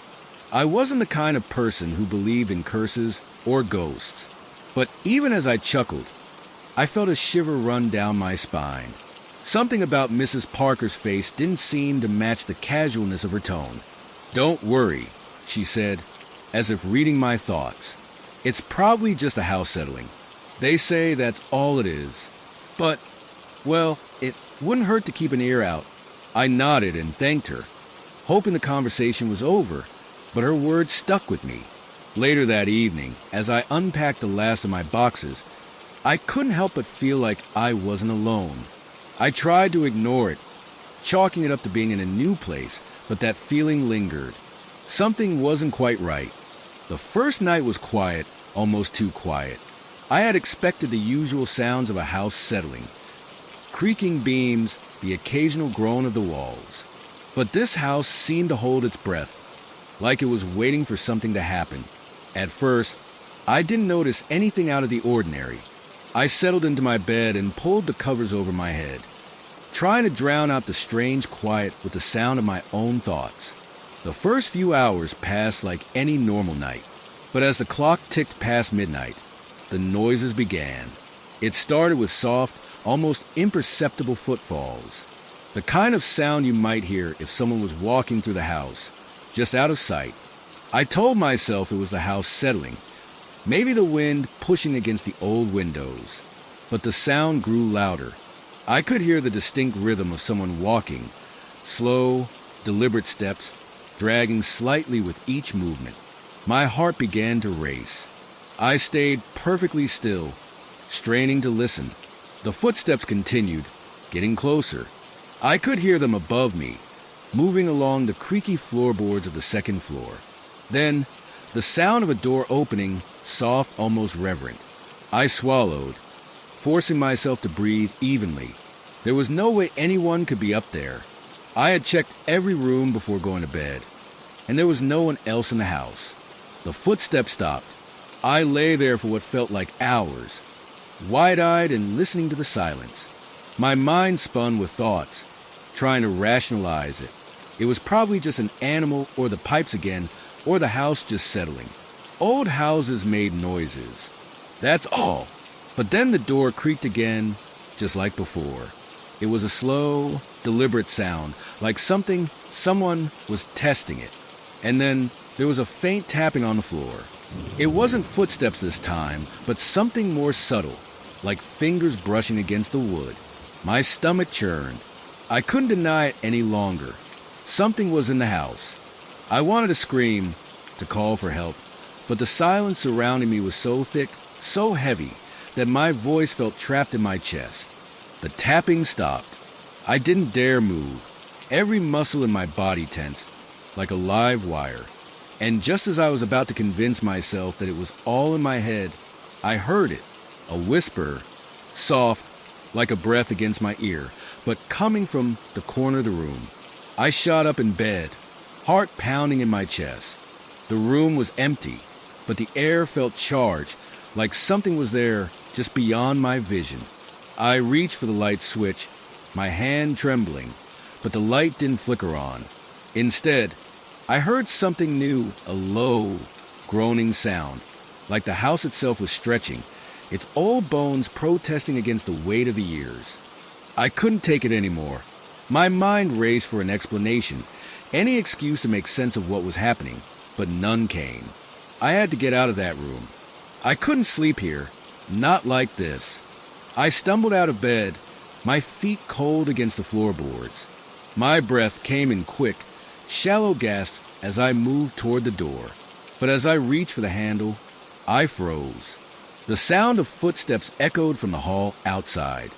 I wasn't the kind of person who believed in curses or ghosts. But even as I chuckled, I felt a shiver run down my spine. Something about Mrs. Parker's face didn't seem to match the casualness of her tone. "Don't worry," she said, as if reading my thoughts. "It's probably just a house settling. They say that's all it is. But, well, it wouldn't hurt to keep an ear out." I nodded and thanked her, hoping the conversation was over, but her words stuck with me. Later that evening, as I unpacked the last of my boxes, I couldn't help but feel like I wasn't alone. I tried to ignore it, chalking it up to being in a new place, but that feeling lingered. Something wasn't quite right. The first night was quiet, almost too quiet. I had expected the usual sounds of a house settling, creaking beams, the occasional groan of the walls. But this house seemed to hold its breath, like it was waiting for something to happen. At first, I didn't notice anything out of the ordinary. I settled into my bed and pulled the covers over my head, trying to drown out the strange quiet with the sound of my own thoughts. The first few hours passed like any normal night, but as the clock ticked past midnight, the noises began. It started with soft, almost imperceptible footfalls, the kind of sound you might hear if someone was walking through the house, just out of sight. I told myself it was the house settling, maybe the wind pushing against the old windows, but the sound grew louder. I could hear the distinct rhythm of someone walking, slow, deliberate steps, dragging slightly with each movement. My heart began to race. I stayed perfectly still, straining to listen. The footsteps continued, getting closer. I could hear them above me, moving along the creaky floorboards of the second floor. Then, the sound of a door opening, soft, almost reverent. I swallowed, forcing myself to breathe evenly. There was no way anyone could be up there. I had checked every room before going to bed, and there was no one else in the house. The footsteps stopped. I lay there for what felt like hours, wide-eyed and listening to the silence. My mind spun with thoughts, trying to rationalize it. It was probably just an animal or the pipes again, or the house just settling. Old houses made noises. That's all. But then the door creaked again, just like before. It was a slow, deliberate sound, like someone was testing it. And then there was a faint tapping on the floor. It wasn't footsteps this time, but something more subtle, like fingers brushing against the wood. My stomach churned. I couldn't deny it any longer. Something was in the house. I wanted to scream, to call for help, but the silence surrounding me was so thick, so heavy, that my voice felt trapped in my chest. The tapping stopped. I didn't dare move. Every muscle in my body tensed, like a live wire. And just as I was about to convince myself that it was all in my head, I heard it, a whisper, soft, like a breath against my ear, but coming from the corner of the room. I shot up in bed, heart pounding in my chest. The room was empty, but the air felt charged, like something was there just beyond my vision. I reached for the light switch, my hand trembling, but the light didn't flicker on. Instead, I heard something new, a low, groaning sound, like the house itself was stretching, its old bones protesting against the weight of the years. I couldn't take it anymore. My mind raced for an explanation, any excuse to make sense of what was happening, but none came. I had to get out of that room. I couldn't sleep here, not like this. I stumbled out of bed, my feet cold against the floorboards. My breath came in quick, shallow gasps as I moved toward the door. But as I reached for the handle, I froze. The sound of footsteps echoed from the hall outside.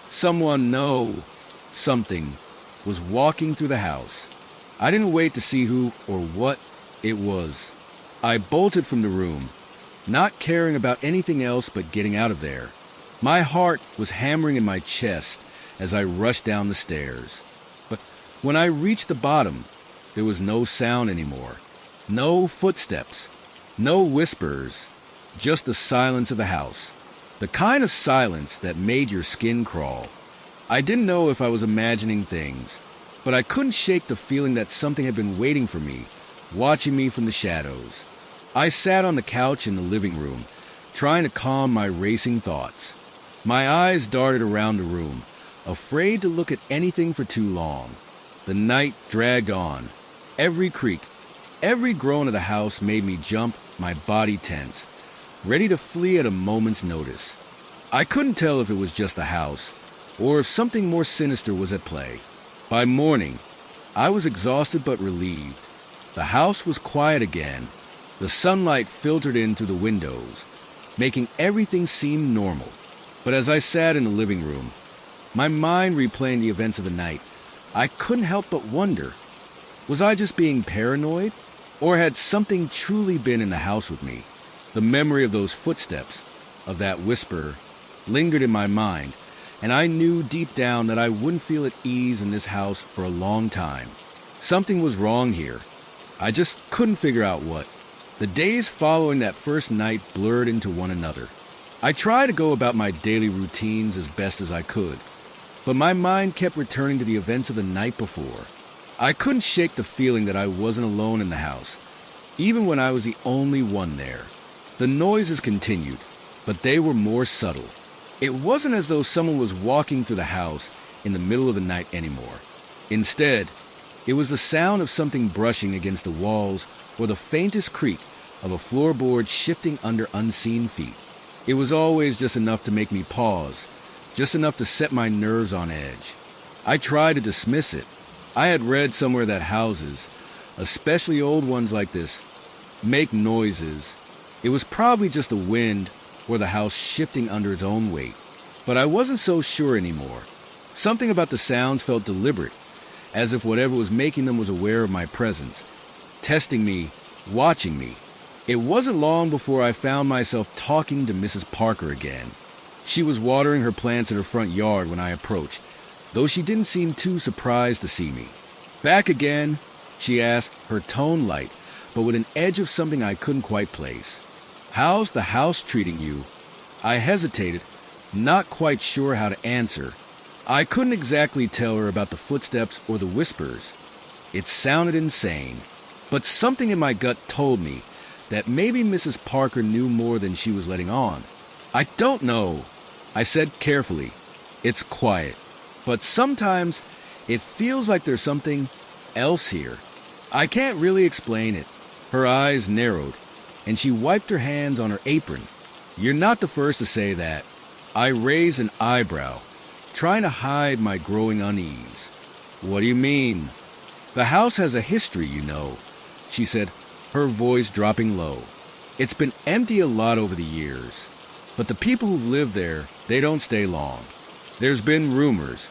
Something was walking through the house. I didn't wait to see who or what it was. I bolted from the room, not caring about anything else but getting out of there. My heart was hammering in my chest as I rushed down the stairs. But when I reached the bottom, there was no sound anymore. No footsteps, no whispers, just the silence of the house. The kind of silence that made your skin crawl. I didn't know if I was imagining things, but I couldn't shake the feeling that something had been waiting for me, watching me from the shadows. I sat on the couch in the living room, trying to calm my racing thoughts. My eyes darted around the room, afraid to look at anything for too long. The night dragged on. Every creak, every groan of the house made me jump, my body tense, ready to flee at a moment's notice. I couldn't tell if it was just the house, or if something more sinister was at play. By morning, I was exhausted but relieved. The house was quiet again. The sunlight filtered in through the windows, making everything seem normal. But as I sat in the living room, my mind replaying the events of the night, I couldn't help but wonder, was I just being paranoid, or had something truly been in the house with me? The memory of those footsteps, of that whisper, lingered in my mind, and I knew deep down that I wouldn't feel at ease in this house for a long time. Something was wrong here. I just couldn't figure out what. The days following that first night blurred into one another. I tried to go about my daily routines as best as I could, but my mind kept returning to the events of the night before. I couldn't shake the feeling that I wasn't alone in the house, even when I was the only one there. The noises continued, but they were more subtle. It wasn't as though someone was walking through the house in the middle of the night anymore. Instead, it was the sound of something brushing against the walls or the faintest creak of a floorboard shifting under unseen feet. It was always just enough to make me pause, just enough to set my nerves on edge. I tried to dismiss it. I had read somewhere that houses, especially old ones like this, make noises. It was probably just the wind or the house shifting under its own weight. But I wasn't so sure anymore. Something about the sounds felt deliberate, as if whatever was making them was aware of my presence, testing me, watching me. It wasn't long before I found myself talking to Mrs. Parker again. She was watering her plants in her front yard when I approached, though she didn't seem too surprised to see me. "Back again?" she asked, her tone light, but with an edge of something I couldn't quite place. "How's the house treating you?" I hesitated, not quite sure how to answer. I couldn't exactly tell her about the footsteps or the whispers. It sounded insane, but something in my gut told me that maybe Mrs. Parker knew more than she was letting on. "I don't know," I said carefully. "It's quiet, but sometimes it feels like there's something else here. I can't really explain it." Her eyes narrowed, and she wiped her hands on her apron. "You're not the first to say that." I raised an eyebrow, trying to hide my growing unease. What do you mean? The house has a history, you know, she said, her voice dropping low. It's been empty a lot over the years, but the people who live there, they don't stay long. There's been rumors,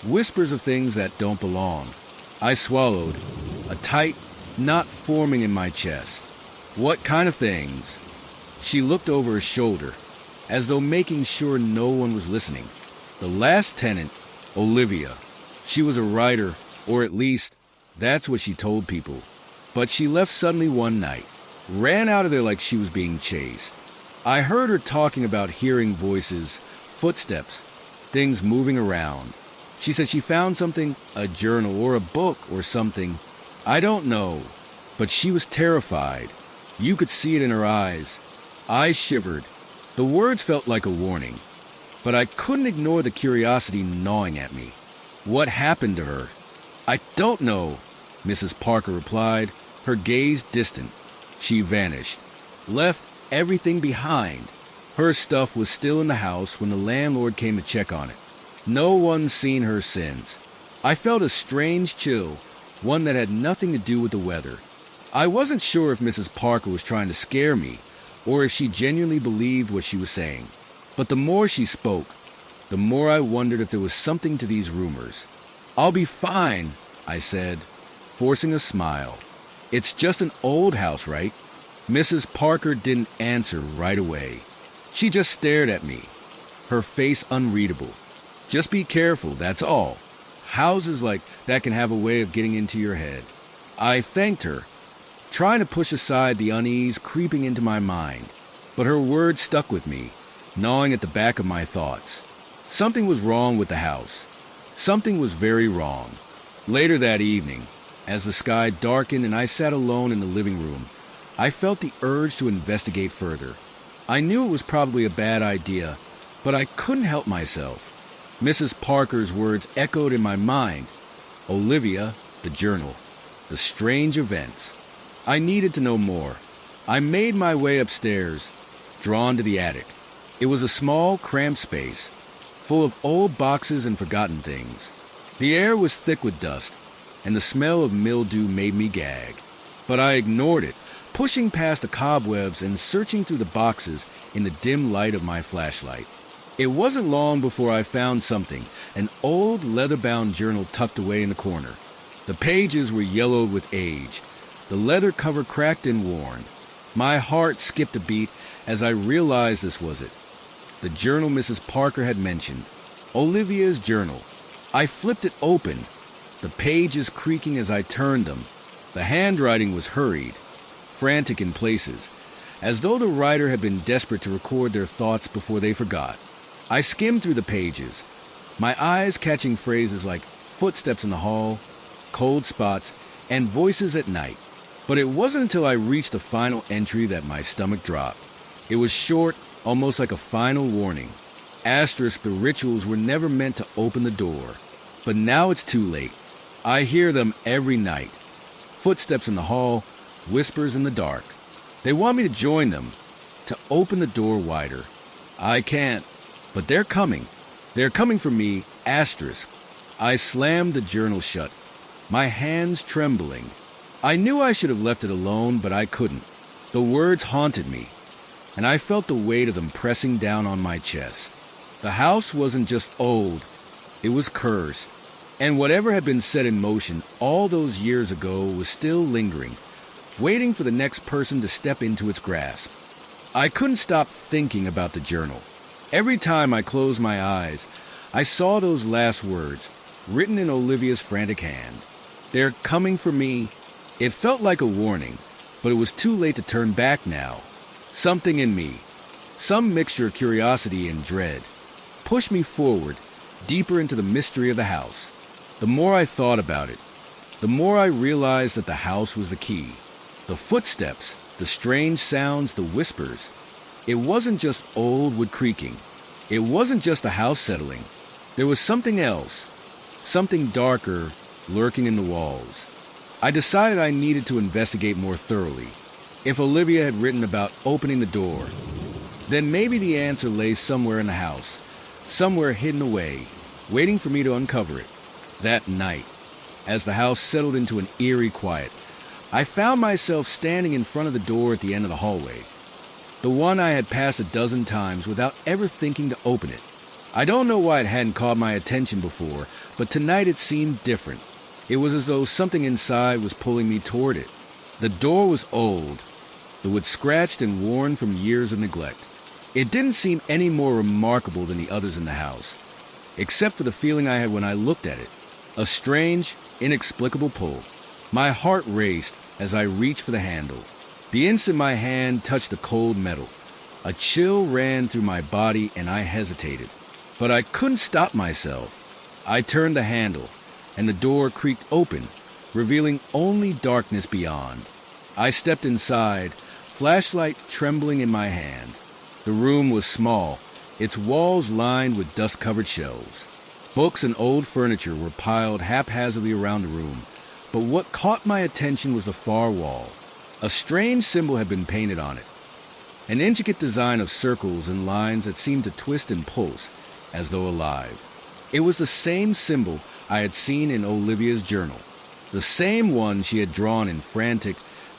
whispers of things that don't belong. I swallowed, a tight knot forming in my chest. What kind of things? She looked over her shoulder, as though making sure no one was listening. The last tenant, Olivia. She was a writer, or at least, that's what she told people. But she left suddenly one night, ran out of there like she was being chased. I heard her talking about hearing voices, footsteps, things moving around. She said she found something, a journal or a book or something. I don't know, but she was terrified. You could see it in her eyes. I shivered. The words felt like a warning, but I couldn't ignore the curiosity gnawing at me. What happened to her? I don't know, Mrs. Parker replied, her gaze distant. She vanished, left everything behind. Her stuff was still in the house when the landlord came to check on it. No one's seen her since. I felt a strange chill, one that had nothing to do with the weather. I wasn't sure if Mrs. Parker was trying to scare me, or if she genuinely believed what she was saying. But the more she spoke, the more I wondered if there was something to these rumors. I'll be fine, I said, forcing a smile. It's just an old house, right? Mrs. Parker didn't answer right away. She just stared at me, her face unreadable. Just be careful, that's all. Houses like that can have a way of getting into your head. I thanked her, trying to push aside the unease creeping into my mind. But her words stuck with me, gnawing at the back of my thoughts. Something was wrong with the house. Something was very wrong. Later that evening, as the sky darkened and I sat alone in the living room, I felt the urge to investigate further. I knew it was probably a bad idea, but I couldn't help myself. Mrs. Parker's words echoed in my mind. Olivia, the journal, the strange events. I needed to know more. I made my way upstairs, drawn to the attic. It was a small, cramped space, full of old boxes and forgotten things. The air was thick with dust, and the smell of mildew made me gag. But I ignored it, pushing past the cobwebs and searching through the boxes in the dim light of my flashlight. It wasn't long before I found something, an old leather-bound journal tucked away in the corner. The pages were yellowed with age, the leather cover cracked and worn. My heart skipped a beat as I realized this was it. The journal Mrs. Parker had mentioned. Olivia's journal. I flipped it open, the pages creaking as I turned them. The handwriting was hurried, frantic in places, as though the writer had been desperate to record their thoughts before they forgot. I skimmed through the pages, my eyes catching phrases like footsteps in the hall, cold spots, and voices at night. But it wasn't until I reached the final entry that my stomach dropped. It was short, almost like a final warning. Asterisk, the rituals were never meant to open the door. But now it's too late. I hear them every night. Footsteps in the hall, whispers in the dark. They want me to join them, to open the door wider. I can't, but they're coming. They're coming for me, asterisk. I slammed the journal shut, my hands trembling. I knew I should have left it alone, but I couldn't. The words haunted me, and I felt the weight of them pressing down on my chest. The house wasn't just old, it was cursed, and whatever had been set in motion all those years ago was still lingering, waiting for the next person to step into its grasp. I couldn't stop thinking about the journal. Every time I closed my eyes, I saw those last words, written in Olivia's frantic hand. They're coming for me. It felt like a warning, but it was too late to turn back now. Something in me, some mixture of curiosity and dread, pushed me forward, deeper into the mystery of the house. The more I thought about it, the more I realized that the house was the key. The footsteps, the strange sounds, the whispers. It wasn't just old wood creaking. It wasn't just the house settling. There was something else, something darker, lurking in the walls. I decided I needed to investigate more thoroughly. If Olivia had written about opening the door, then maybe the answer lay somewhere in the house, somewhere hidden away, waiting for me to uncover it. That night, As the house settled into an eerie quiet, I found myself standing in front of the door at the end of the hallway, the one I had passed a dozen times without ever thinking to open it. I don't know why it hadn't caught my attention before, but tonight it seemed different. It was as though something inside was pulling me toward it. The door was old, the wood scratched and worn from years of neglect. It didn't seem any more remarkable than the others in the house, except for the feeling I had when I looked at it. A strange, inexplicable pull. My heart raced as I reached for the handle. The instant my hand touched the cold metal, a chill ran through my body and I hesitated. But I couldn't stop myself. I turned the handle, and the door creaked open, revealing only darkness beyond. I stepped inside, flashlight trembling in my hand. The room was small, its walls lined with dust-covered shelves. Books and old furniture were piled haphazardly around the room, but what caught my attention was the far wall. A strange symbol had been painted on it, an intricate design of circles and lines that seemed to twist and pulse as though alive. It was the same symbol I had seen in Olivia's journal, the same one she had drawn in frantic,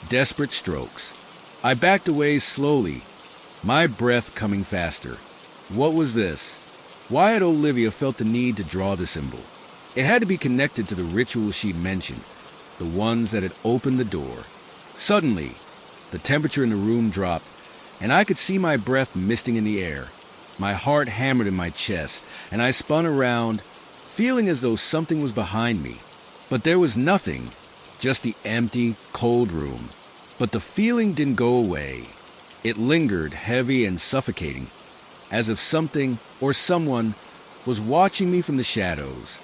desperate strokes. I backed away slowly, my breath coming faster. What was this? Why had Olivia felt the need to draw the symbol? It had to be connected to the rituals she'd mentioned, the ones that had opened the door. Suddenly, the temperature in the room dropped, and I could see my breath misting in the air. My heart hammered in my chest, and I spun around, feeling as though something was behind me. But there was nothing, just the empty, cold room. But the feeling didn't go away. It lingered, heavy and suffocating, as if something or someone was watching me from the shadows.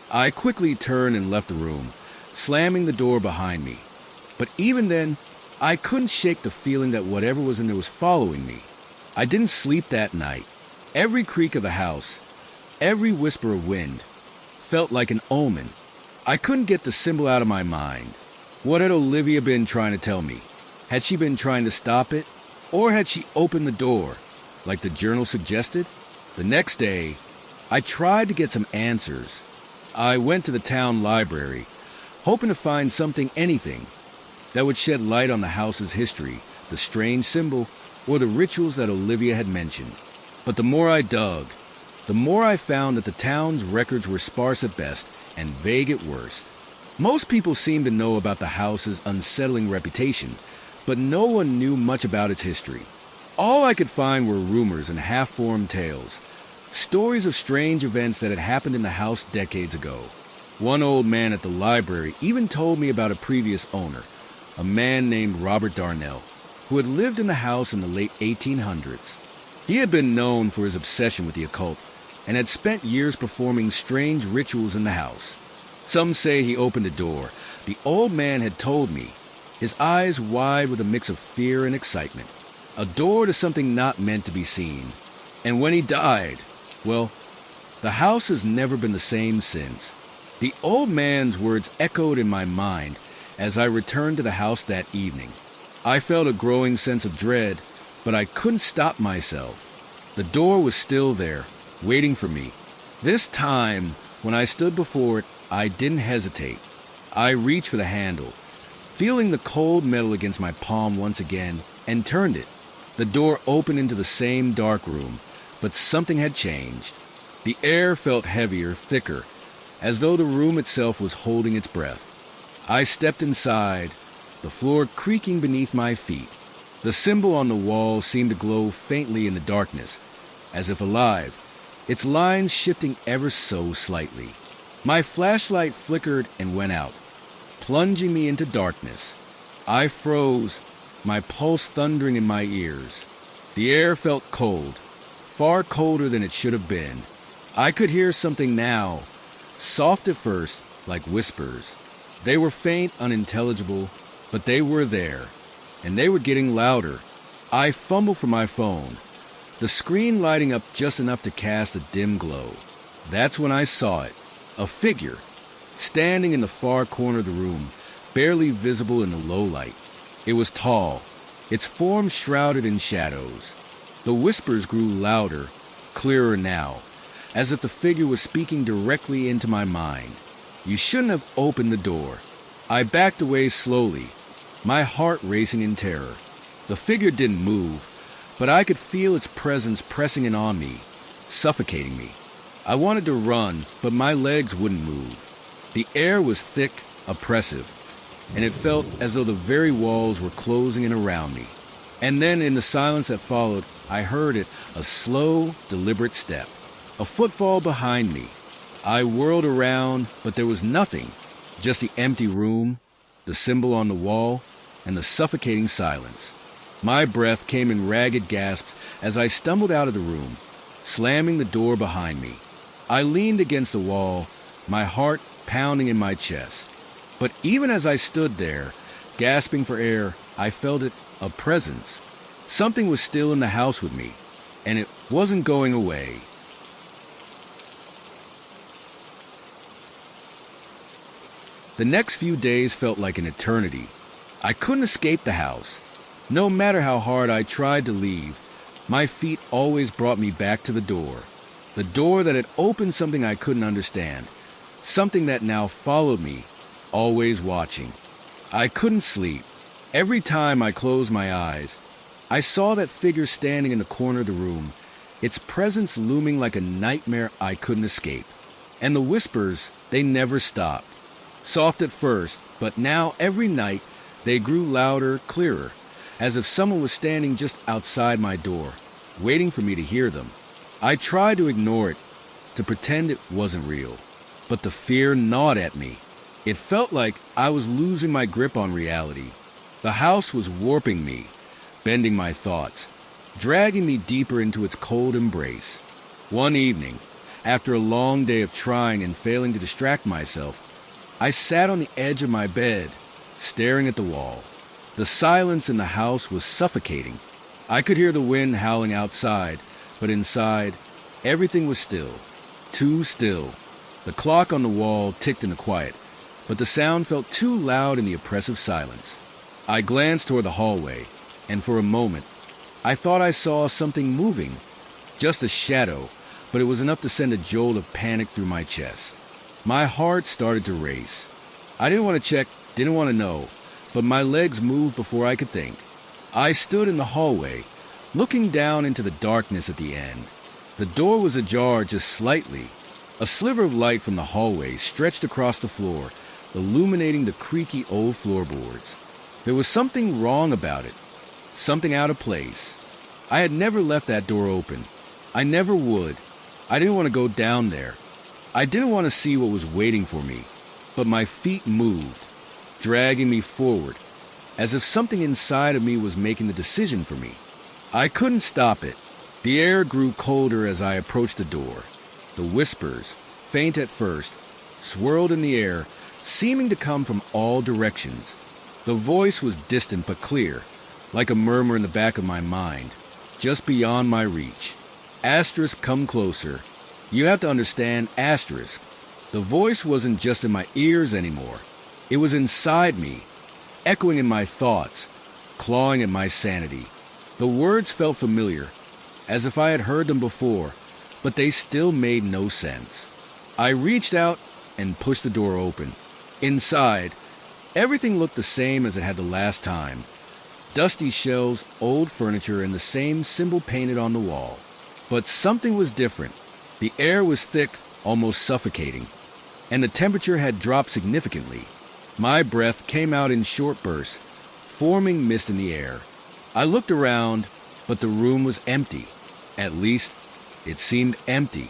I quickly turned and left the room, slamming the door behind me. But even then, I couldn't shake the feeling that whatever was in there was following me. I didn't sleep that night. Every creak of the house, every whisper of wind, felt like an omen. I couldn't get the symbol out of my mind. What had Olivia been trying to tell me? Had she been trying to stop it? Or had she opened the door, like the journal suggested? The next day, I tried to get some answers. I went to the town library, hoping to find anything, that would shed light on the house's history, the strange symbol, or the rituals that Olivia had mentioned. But the more I dug, the more I found that the town's records were sparse at best and vague at worst. Most people seemed to know about the house's unsettling reputation, but no one knew much about its history. All I could find were rumors and half-formed tales, stories of strange events that had happened in the house decades ago. One old man at the library even told me about a previous owner, a man named Robert Darnell, who had lived in the house in the late 1800s. He had been known for his obsession with the occult and had spent years performing strange rituals in the house. Some say he opened a door, the old man had told me, his eyes wide with a mix of fear and excitement. A door to something not meant to be seen. And when he died, well, the house has never been the same since. The old man's words echoed in my mind as I returned to the house that evening. I felt a growing sense of dread, but I couldn't stop myself. The door was still there, waiting for me. This time, when I stood before it, I didn't hesitate. I reached for the handle, feeling the cold metal against my palm once again, and turned it. The door opened into the same dark room, but something had changed. The air felt heavier, thicker, as though the room itself was holding its breath. I stepped inside, the floor creaking beneath my feet. The symbol on the wall seemed to glow faintly in the darkness, as if alive, its lines shifting ever so slightly. My flashlight flickered and went out, plunging me into darkness. I froze, my pulse thundering in my ears. The air felt cold, far colder than it should have been. I could hear something now, soft at first, like whispers. They were faint, unintelligible, but they were there, and they were getting louder. I fumbled for my phone, the screen lighting up just enough to cast a dim glow. That's when I saw it, a figure, standing in the far corner of the room, barely visible in the low light. It was tall, its form shrouded in shadows. The whispers grew louder, clearer now, as if the figure was speaking directly into my mind. You shouldn't have opened the door. I backed away slowly, my heart racing in terror. The figure didn't move, but I could feel its presence pressing in on me, suffocating me. I wanted to run, but my legs wouldn't move. The air was thick, oppressive, and it felt as though the very walls were closing in around me. And then in the silence that followed, I heard it, a slow, deliberate step, a footfall behind me. I whirled around, but there was nothing, just the empty room, the symbol on the wall, and the suffocating silence. My breath came in ragged gasps as I stumbled out of the room, slamming the door behind me. I leaned against the wall, my heart pounding in my chest. But even as I stood there, gasping for air, I felt it, a presence. Something was still in the house with me, and it wasn't going away. The next few days felt like an eternity. I couldn't escape the house. No matter how hard I tried to leave, my feet always brought me back to the door. The door that had opened something I couldn't understand, something that now followed me, always watching. I couldn't sleep. Every time I closed my eyes, I saw that figure standing in the corner of the room, its presence looming like a nightmare I couldn't escape. And the whispers, they never stopped. Soft at first, but now every night they grew louder, clearer, as if someone was standing just outside my door, waiting for me to hear them. I tried to ignore it, to pretend it wasn't real, but the fear gnawed at me. It felt like I was losing my grip on reality. The house was warping me, bending my thoughts, dragging me deeper into its cold embrace. One evening, after a long day of trying and failing to distract myself, I sat on the edge of my bed, staring at the wall. The silence in the house was suffocating. I could hear the wind howling outside, but inside, everything was still, too still. The clock on the wall ticked in the quiet, but the sound felt too loud in the oppressive silence. I glanced toward the hallway, and for a moment, I thought I saw something moving. Just a shadow, but it was enough to send a jolt of panic through my chest. My heart started to race. I didn't want to check, didn't want to know, but my legs moved before I could think. I stood in the hallway, looking down into the darkness at the end. The door was ajar just slightly. A sliver of light from the hallway stretched across the floor, illuminating the creaky old floorboards. There was something wrong about it, something out of place. I had never left that door open. I never would. I didn't want to go down there. I didn't want to see what was waiting for me, but my feet moved, dragging me forward, as if something inside of me was making the decision for me. I couldn't stop it. The air grew colder as I approached the door. The whispers, faint at first, swirled in the air, seeming to come from all directions. The voice was distant but clear, like a murmur in the back of my mind, just beyond my reach. Asterisk, come closer. You have to understand, asterisk. The voice wasn't just in my ears anymore. It was inside me, echoing in my thoughts, clawing at my sanity. The words felt familiar, as if I had heard them before, but they still made no sense. I reached out and pushed the door open. Inside, everything looked the same as it had the last time. Dusty shelves, old furniture, and the same symbol painted on the wall. But something was different. The air was thick, almost suffocating, and the temperature had dropped significantly. My breath came out in short bursts, forming mist in the air. I looked around, but the room was empty. At least, it seemed empty.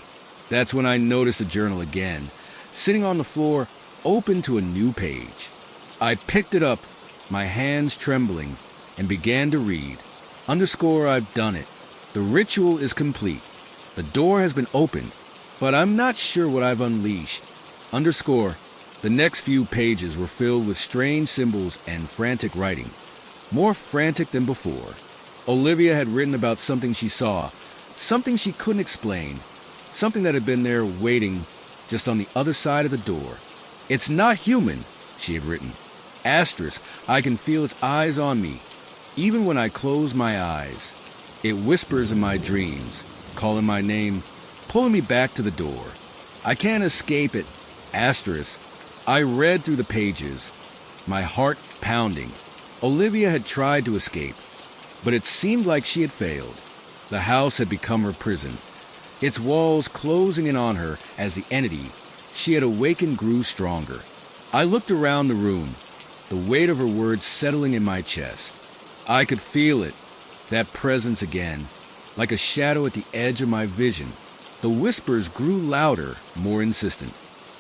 That's when I noticed the journal again, sitting on the floor, open to a new page. I picked it up, my hands trembling, and began to read. Underscore, I've done it. The ritual is complete. The door has been opened, but I'm not sure what I've unleashed. Underscore, the next few pages were filled with strange symbols and frantic writing. More frantic than before. Olivia had written about something she saw, something she couldn't explain, something that had been there waiting just on the other side of the door. It's not human, she had written. Asterisk, I can feel its eyes on me, even when I close my eyes. It whispers in my dreams, calling my name, pulling me back to the door. I can't escape it. Asterisk, I read through the pages, my heart pounding. Olivia had tried to escape, but it seemed like she had failed. The house had become her prison, its walls closing in on her as the entity she had awakened grew stronger. I looked around the room, the weight of her words settling in my chest. I could feel it, that presence again, like a shadow at the edge of my vision. The whispers grew louder, more insistent.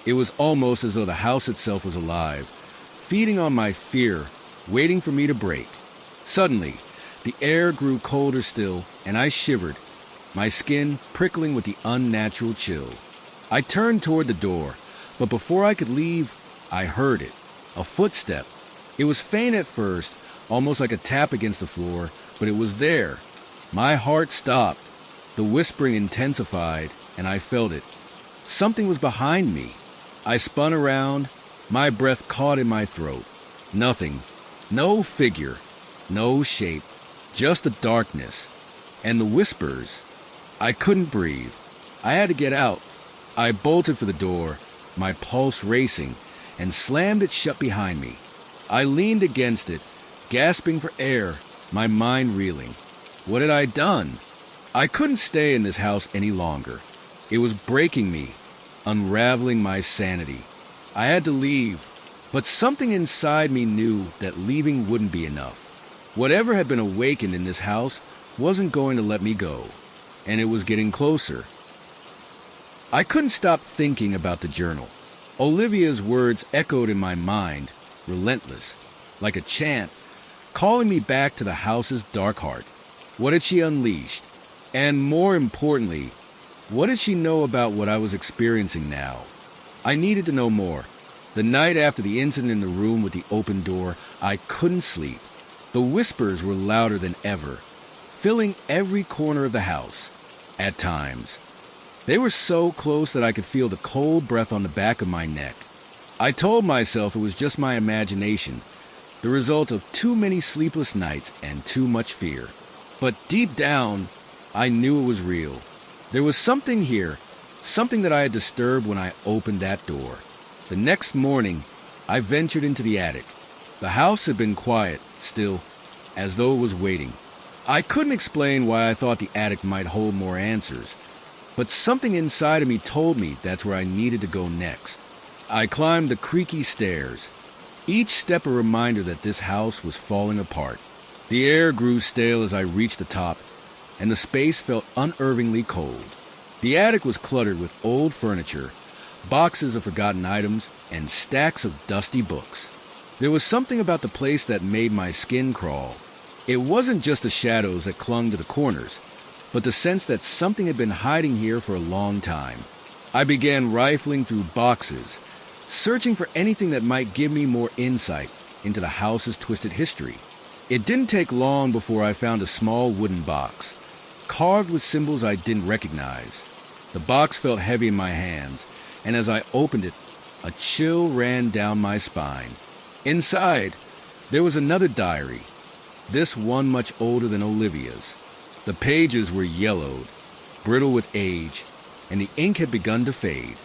It was almost as though the house itself was alive, feeding on my fear, waiting for me to break. Suddenly, the air grew colder still, and I shivered, my skin prickling with the unnatural chill. I turned toward the door, but before I could leave, I heard it. A footstep. It was faint at first, almost like a tap against the floor, but it was there. My heart stopped. The whispering intensified, and I felt it. Something was behind me. I spun around, my breath caught in my throat. Nothing. No figure. No shape. Just the darkness. And the whispers. I couldn't breathe. I had to get out. I bolted for the door, my pulse racing, and slammed it shut behind me. I leaned against it, gasping for air, my mind reeling. What had I done? I couldn't stay in this house any longer. It was breaking me, unraveling my sanity. I had to leave, but something inside me knew that leaving wouldn't be enough. Whatever had been awakened in this house wasn't going to let me go, and it was getting closer. I couldn't stop thinking about the journal. Olivia's words echoed in my mind, relentless, like a chant, calling me back to the house's dark heart. What had she unleashed? And more importantly, what did she know about what I was experiencing now? I needed to know more. The night after the incident in the room with the open door, I couldn't sleep. The whispers were louder than ever, filling every corner of the house. At times, they were so close that I could feel the cold breath on the back of my neck. I told myself it was just my imagination, the result of too many sleepless nights and too much fear. But deep down, I knew it was real. There was something here, something that I had disturbed when I opened that door. The next morning, I ventured into the attic. The house had been quiet, still, as though it was waiting. I couldn't explain why I thought the attic might hold more answers, but something inside of me told me that's where I needed to go next. I climbed the creaky stairs, each step a reminder that this house was falling apart. The air grew stale as I reached the top, and the space felt unervingly cold. The attic was cluttered with old furniture, boxes of forgotten items, and stacks of dusty books. There was something about the place that made my skin crawl. It wasn't just the shadows that clung to the corners, but the sense that something had been hiding here for a long time. I began rifling through boxes, searching for anything that might give me more insight into the house's twisted history. It didn't take long before I found a small wooden box, carved with symbols I didn't recognize. The box felt heavy in my hands, and as I opened it, a chill ran down my spine. Inside, there was another diary, this one much older than Olivia's. The pages were yellowed, brittle with age, and the ink had begun to fade.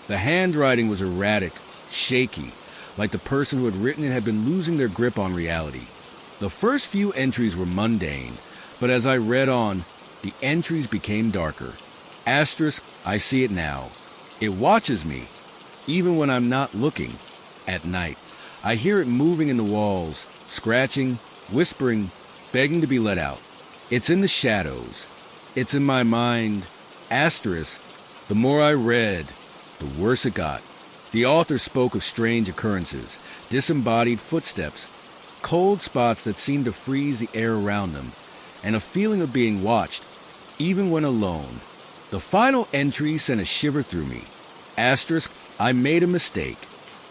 The handwriting was erratic, shaky, like the person who had written it had been losing their grip on reality. The first few entries were mundane, but as I read on, the entries became darker. Asterisk, I see it now. It watches me, even when I'm not looking. At night, I hear it moving in the walls, scratching, whispering, begging to be let out. It's in the shadows. It's in my mind. Asterisk, the more I read, the worse it got. The author spoke of strange occurrences, disembodied footsteps, cold spots that seemed to freeze the air around them, and a feeling of being watched, even when alone. The final entry sent a shiver through me. Asterisk, I made a mistake.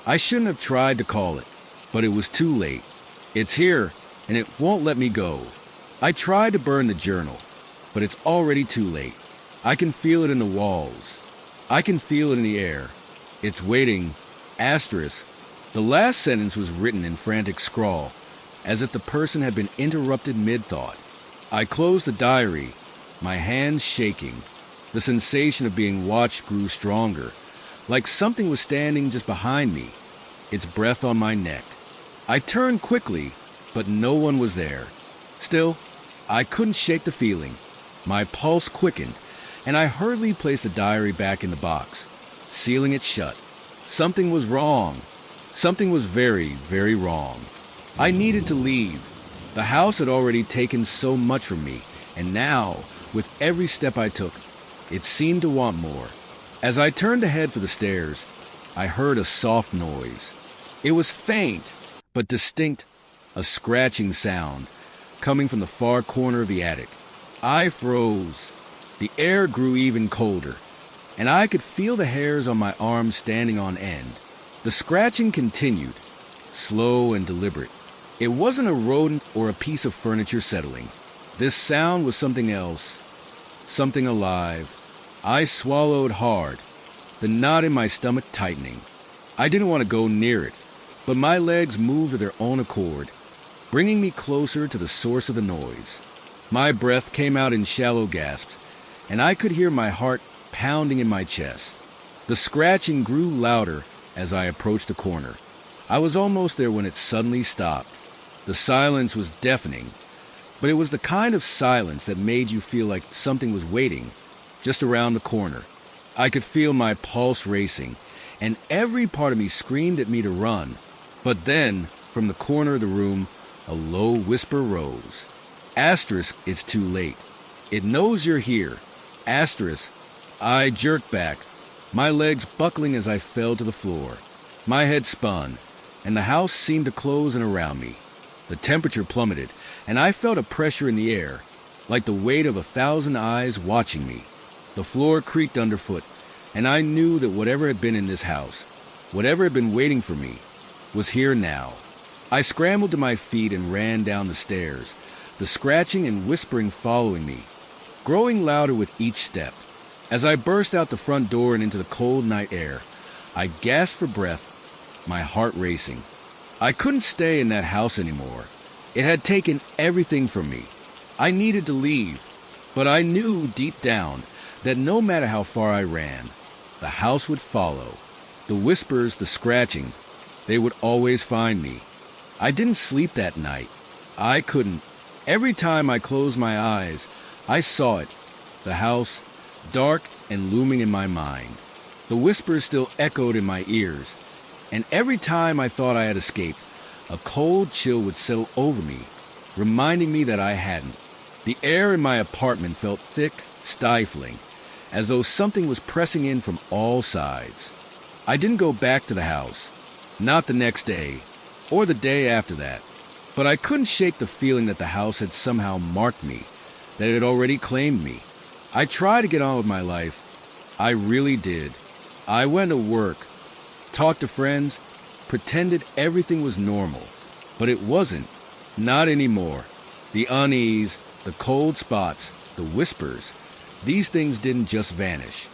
I shouldn't have tried to call it, but it was too late. It's here, and it won't let me go. I tried to burn the journal, but it's already too late. I can feel it in the walls. I can feel it in the air. It's waiting. Asterisk. The last sentence was written in frantic scrawl, as if the person had been interrupted mid-thought. I closed the diary, my hands shaking. The sensation of being watched grew stronger, like something was standing just behind me, its breath on my neck. I turned quickly, but no one was there. Still, I couldn't shake the feeling. My pulse quickened, and I hurriedly placed the diary back in the box, sealing it shut. Something was wrong. Something was very, very wrong. I needed to leave. The house had already taken so much from me, and now, with every step I took, it seemed to want more. As I turned to head for the stairs, I heard a soft noise. It was faint, but distinct, a scratching sound, coming from the far corner of the attic. I froze. The air grew even colder, and I could feel the hairs on my arms standing on end. The scratching continued, slow and deliberate. It wasn't a rodent or a piece of furniture settling. This sound was something else, something alive. I swallowed hard, the knot in my stomach tightening. I didn't want to go near it, but my legs moved of their own accord, bringing me closer to the source of the noise. My breath came out in shallow gasps, and I could hear my heart pounding in my chest. The scratching grew louder as I approached the corner. I was almost there when it suddenly stopped. The silence was deafening, but it was the kind of silence that made you feel like something was waiting just around the corner. I could feel my pulse racing, and every part of me screamed at me to run. But then, from the corner of the room, a low whisper rose. Asterisk, it's too late. It knows you're here. Asterisk. I jerked back, my legs buckling as I fell to the floor. My head spun, and the house seemed to close in around me. The temperature plummeted, and I felt a pressure in the air, like the weight of 1,000 eyes watching me. The floor creaked underfoot, and I knew that whatever had been in this house, whatever had been waiting for me, was here now. I scrambled to my feet and ran down the stairs, the scratching and whispering following me, growing louder with each step. As I burst out the front door and into the cold night air, I gasped for breath, my heart racing. I couldn't stay in that house anymore. It had taken everything from me. I needed to leave, but I knew deep down that no matter how far I ran, the house would follow. The whispers, the scratching, they would always find me. I didn't sleep that night. I couldn't. Every time I closed my eyes, I saw it, the house, dark and looming in my mind. The whispers still echoed in my ears, and every time I thought I had escaped, a cold chill would settle over me, reminding me that I hadn't. The air in my apartment felt thick, stifling, as though something was pressing in from all sides. I didn't go back to the house, not the next day, or the day after that, but I couldn't shake the feeling that the house had somehow marked me, that it had already claimed me. I tried to get on with my life. I really did. I went to work, talked to friends, pretended everything was normal, but it wasn't. Not anymore. The unease, the cold spots, the whispers, these things didn't just vanish.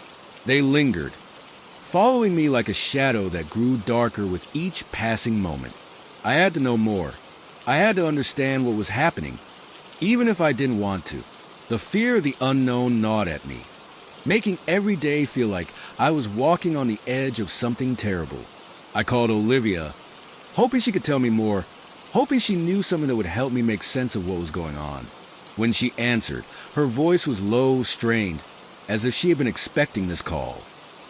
They lingered, following me like a shadow that grew darker with each passing moment. I had to know more. I had to understand what was happening, even if I didn't want to. The fear of the unknown gnawed at me, making every day feel like I was walking on the edge of something terrible. I called Olivia, hoping she could tell me more, hoping she knew something that would help me make sense of what was going on. When she answered, her voice was low, strained, as if she had been expecting this call.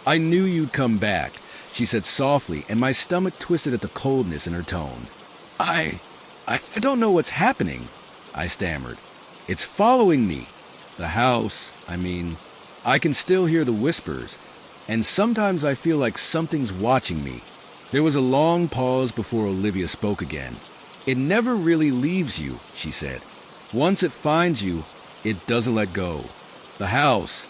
"I knew you'd come back," she said softly, and my stomach twisted at the coldness in her tone. I don't know what's happening," I stammered. "It's following me. The house, I can still hear the whispers, and sometimes I feel like something's watching me." There was a long pause before Olivia spoke again. "It never really leaves you," she said. "Once it finds you, it doesn't let go. The house,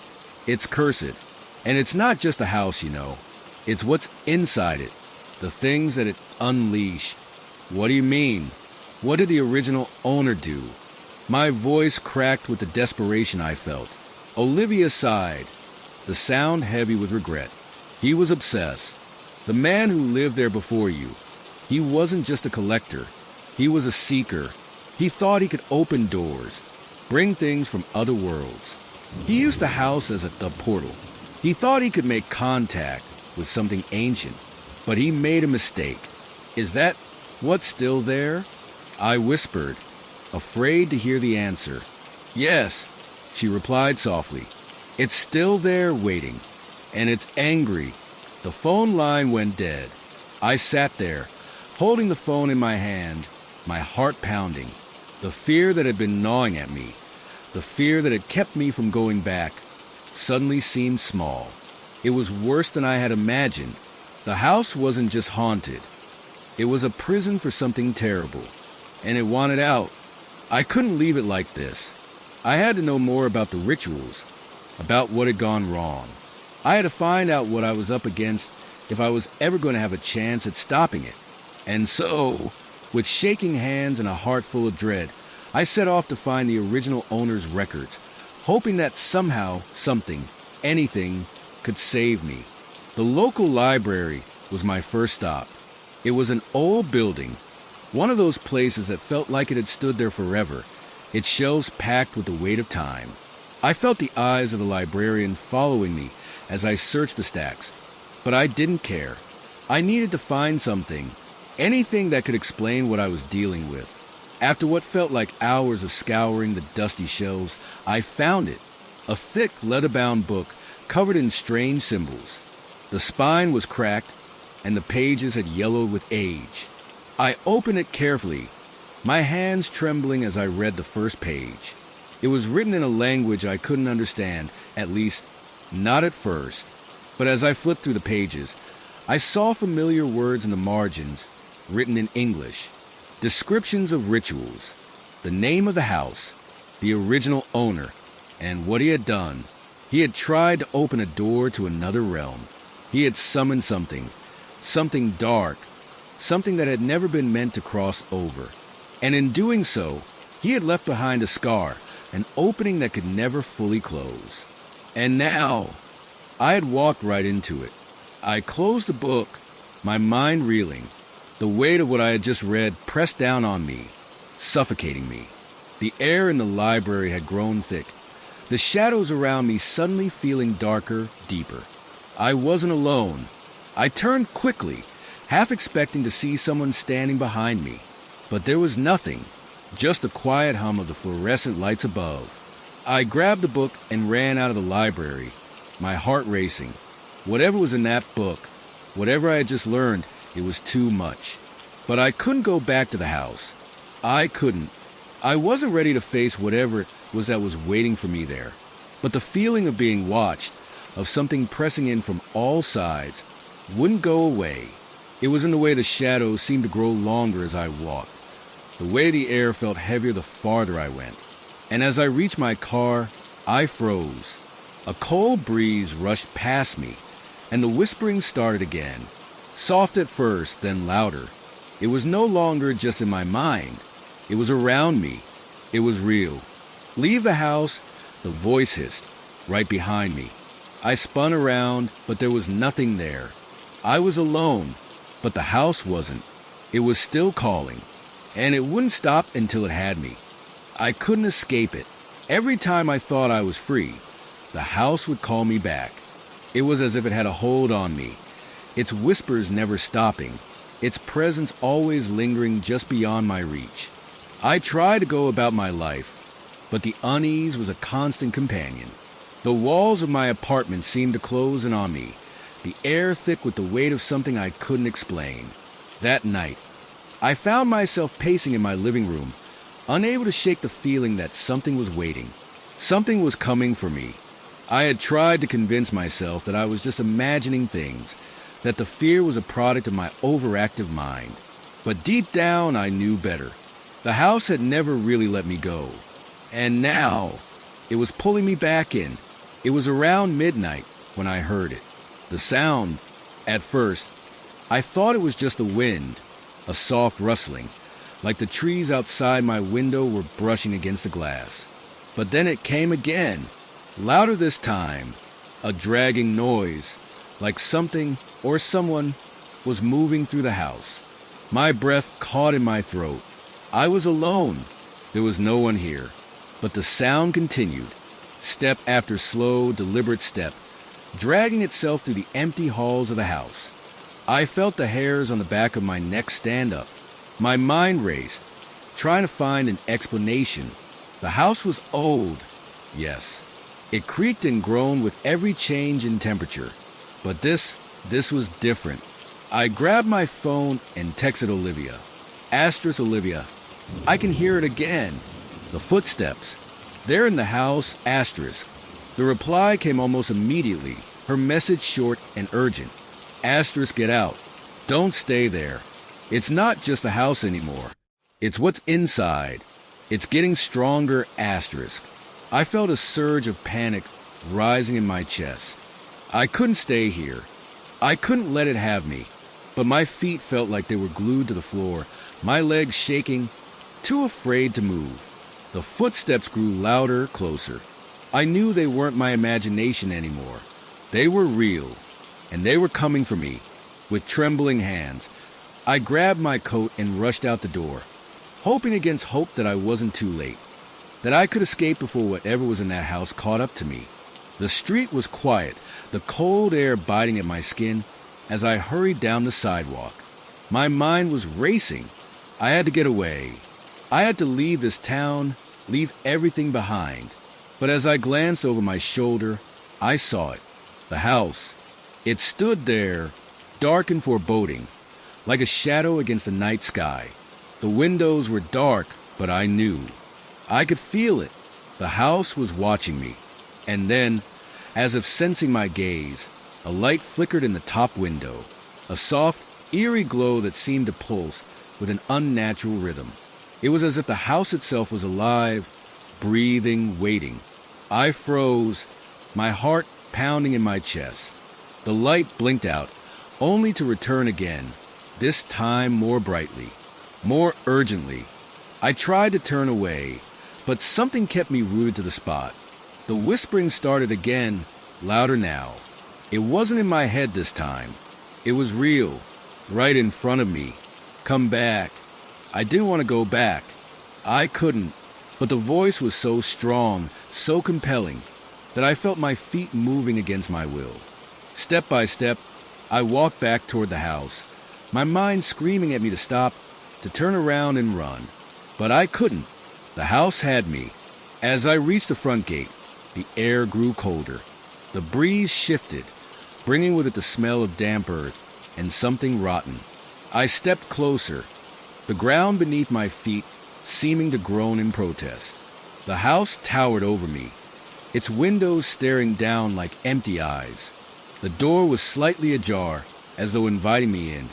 it's cursed. And it's not just the house, you know. It's what's inside it, the things that it unleashed." "What do you mean? What did the original owner do?" My voice cracked with the desperation I felt. Olivia sighed, the sound heavy with regret. "He was obsessed. The man who lived there before you, he wasn't just a collector. He was a seeker. He thought he could open doors, bring things from other worlds. He used the house as a portal. He thought he could make contact with something ancient, but he made a mistake. Is that what's still there? I whispered, afraid to hear the answer. Yes, she replied softly. It's still there waiting, and it's angry. The phone line went dead. I sat there, holding the phone in my hand, my heart pounding. The fear that had been gnawing at me, the fear that had kept me from going back, suddenly seemed small. It was worse than I had imagined. The house wasn't just haunted. It was a prison for something terrible, and it wanted out. I couldn't leave it like this. I had to know more about the rituals, about what had gone wrong. I had to find out what I was up against if I was ever going to have a chance at stopping it. And so, with shaking hands and a heart full of dread, I set off to find the original owner's records, hoping that somehow, something, anything, could save me. The local library was my first stop. It was an old building, one of those places that felt like it had stood there forever, its shelves packed with the weight of time. I felt the eyes of the librarian following me as I searched the stacks, but I didn't care. I needed to find something, anything that could explain what I was dealing with. After what felt like hours of scouring the dusty shelves, I found it, a thick leather-bound book covered in strange symbols. The spine was cracked, and the pages had yellowed with age. I opened it carefully, my hands trembling as I read the first page. It was written in a language I couldn't understand, at least, not at first. But as I flipped through the pages, I saw familiar words in the margins, written in English. Descriptions of rituals, the name of the house, the original owner, and what he had done. He had tried to open a door to another realm. He had summoned something dark, something that had never been meant to cross over. And in doing so, he had left behind a scar, an opening that could never fully close. And now, I had walked right into it. I closed the book, my mind reeling. The weight of what I had just read pressed down on me, suffocating me. The air in the library had grown thick, the shadows around me suddenly feeling darker, deeper. I wasn't alone. I turned quickly, half expecting to see someone standing behind me. But there was nothing, just the quiet hum of the fluorescent lights above. I grabbed the book and ran out of the library, my heart racing. Whatever was in that book, whatever I had just learned, it was too much. But I couldn't go back to the house. I couldn't. I wasn't ready to face whatever it was that was waiting for me there. But the feeling of being watched, of something pressing in from all sides, wouldn't go away. It was in the way the shadows seemed to grow longer as I walked, the way the air felt heavier the farther I went. And as I reached my car, I froze. A cold breeze rushed past me, and the whispering started again. Soft at first, then louder. It was no longer just in my mind. It was around me. It was real. Leave the house, the voice hissed, right behind me. I spun around, but there was nothing there. I was alone, but the house wasn't. It was still calling, and it wouldn't stop until it had me. I couldn't escape it. Every time I thought I was free, the house would call me back. It was as if it had a hold on me, its whispers never stopping, its presence always lingering just beyond my reach. I tried to go about my life, but the unease was a constant companion. The walls of my apartment seemed to close in on me, the air thick with the weight of something I couldn't explain. That night, I found myself pacing in my living room, unable to shake the feeling that something was waiting. Something was coming for me. I had tried to convince myself that I was just imagining things, that the fear was a product of my overactive mind. But deep down, I knew better. The house had never really let me go. And now, it was pulling me back in. It was around midnight when I heard it. The sound, at first, I thought it was just the wind, a soft rustling, like the trees outside my window were brushing against the glass. But then it came again, louder this time, a dragging noise, like something or someone was moving through the house. My breath caught in my throat. I was alone. There was no one here. But the sound continued, step after slow, deliberate step, dragging itself through the empty halls of the house. I felt the hairs on the back of my neck stand up. My mind raced, trying to find an explanation. The house was old, yes. It creaked and groaned with every change in temperature. But this was different. I grabbed my phone and texted Olivia. Asterisk Olivia. I can hear it again. The footsteps. They're in the house, asterisk. The reply came almost immediately, her message short and urgent. Asterisk, get out. Don't stay there. It's not just the house anymore. It's what's inside. It's getting stronger, asterisk. I felt a surge of panic rising in my chest. I couldn't stay here. I couldn't let it have me. But my feet felt like they were glued to the floor, my legs shaking, too afraid to move. The footsteps grew louder, closer. I knew they weren't my imagination anymore. They were real, and they were coming for me. With trembling hands, I grabbed my coat and rushed out the door, hoping against hope that I wasn't too late, that I could escape before whatever was in that house caught up to me. The street was quiet, the cold air biting at my skin as I hurried down the sidewalk. My mind was racing. I had to get away. I had to leave this town, leave everything behind. But as I glanced over my shoulder, I saw it. The house. It stood there, dark and foreboding, like a shadow against the night sky. The windows were dark, but I knew. I could feel it. The house was watching me. And then, as if sensing my gaze, a light flickered in the top window, a soft, eerie glow that seemed to pulse with an unnatural rhythm. It was as if the house itself was alive, breathing, waiting. I froze, my heart pounding in my chest. The light blinked out, only to return again, this time more brightly, more urgently. I tried to turn away, but something kept me rooted to the spot. The whispering started again, louder now. It wasn't in my head this time. It was real, right in front of me. Come back. I didn't want to go back. I couldn't, but the voice was so strong, so compelling, that I felt my feet moving against my will. Step by step, I walked back toward the house, my mind screaming at me to stop, to turn around and run. But I couldn't. The house had me. As I reached the front gate, the air grew colder. The breeze shifted, bringing with it the smell of damp earth and something rotten. I stepped closer, the ground beneath my feet seeming to groan in protest. The house towered over me, its windows staring down like empty eyes. The door was slightly ajar, as though inviting me in.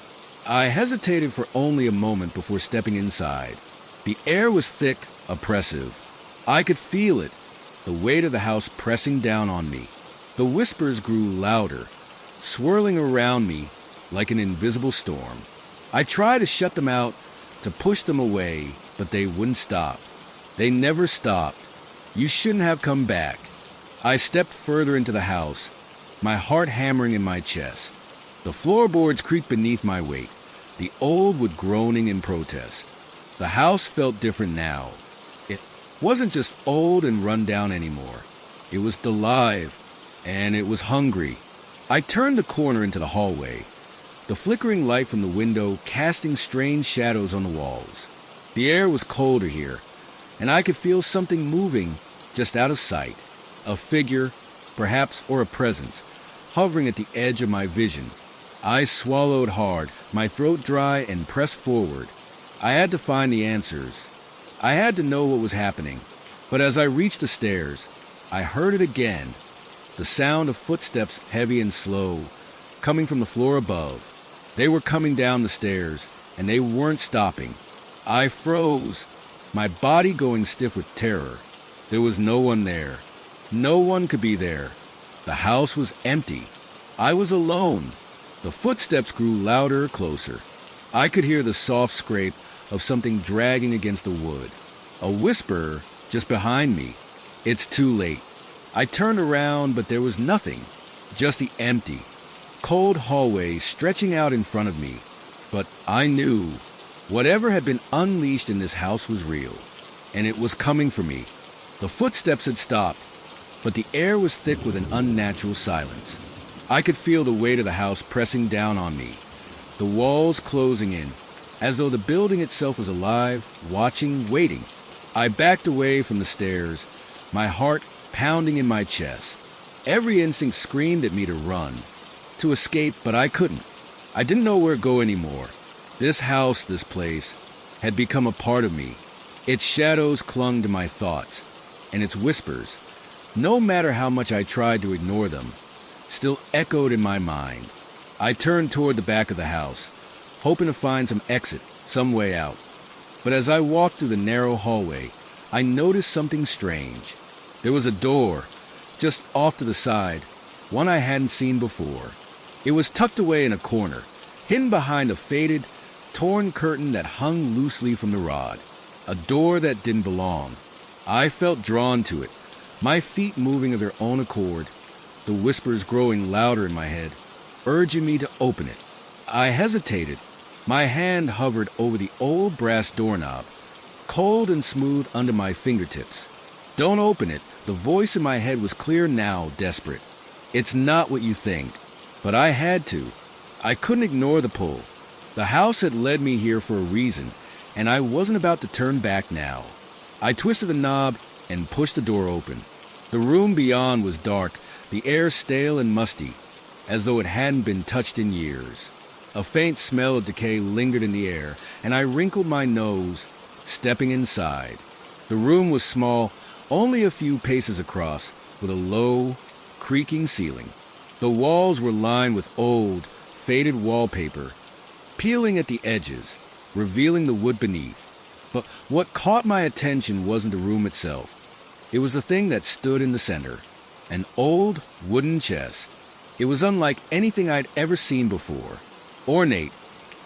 I hesitated for only a moment before stepping inside. The air was thick, oppressive. I could feel it, the weight of the house pressing down on me. The whispers grew louder, swirling around me like an invisible storm. I tried to shut them out, to push them away, but they wouldn't stop. They never stopped. You shouldn't have come back. I stepped further into the house, my heart hammering in my chest. The floorboards creaked beneath my weight, the old wood groaning in protest. The house felt different now. It wasn't just old and run down anymore. It was alive, and it was hungry. I turned the corner into the hallway, the flickering light from the window casting strange shadows on the walls. The air was colder here, and I could feel something moving just out of sight. A figure, perhaps, or a presence, hovering at the edge of my vision. I swallowed hard, my throat dry, and pressed forward. I had to find the answers. I had to know what was happening. But as I reached the stairs, I heard it again. The sound of footsteps heavy and slow, coming from the floor above. They were coming down the stairs, and they weren't stopping. I froze, my body going stiff with terror. There was no one there. No one could be there. The house was empty. I was alone. The footsteps grew louder, closer. I could hear the soft scrape of something dragging against the wood. A whisper just behind me. It's too late. I turned around, but there was nothing. Just the empty, cold hallway stretching out in front of me. But I knew whatever had been unleashed in this house was real, and it was coming for me. The footsteps had stopped, but the air was thick with an unnatural silence. I could feel the weight of the house pressing down on me, the walls closing in, as though the building itself was alive, watching, waiting. I backed away from the stairs, my heart pounding in my chest. Every instinct screamed at me to run, to escape, but I couldn't. I didn't know where to go anymore. This house, this place, had become a part of me. Its shadows clung to my thoughts, and its whispers, no matter how much I tried to ignore them, still echoed in my mind. I turned toward the back of the house, hoping to find some exit, some way out. But as I walked through the narrow hallway, I noticed something strange. There was a door, just off to the side, one I hadn't seen before. It was tucked away in a corner, hidden behind a faded, torn curtain that hung loosely from the rod. A door that didn't belong. I felt drawn to it, my feet moving of their own accord, the whispers growing louder in my head, urging me to open it. I hesitated. My hand hovered over the old brass doorknob, cold and smooth under my fingertips. Don't open it. The voice in my head was clear now, desperate. It's not what you think. But I had to. I couldn't ignore the pull. The house had led me here for a reason, and I wasn't about to turn back now. I twisted the knob and pushed the door open. The room beyond was dark, the air stale and musty, as though it hadn't been touched in years. A faint smell of decay lingered in the air, and I wrinkled my nose, stepping inside. The room was small, only a few paces across, with a low, creaking ceiling. The walls were lined with old, faded wallpaper, peeling at the edges, revealing the wood beneath. But what caught my attention wasn't the room itself. It was the thing that stood in the center, an old wooden chest. It was unlike anything I'd ever seen before. Ornate,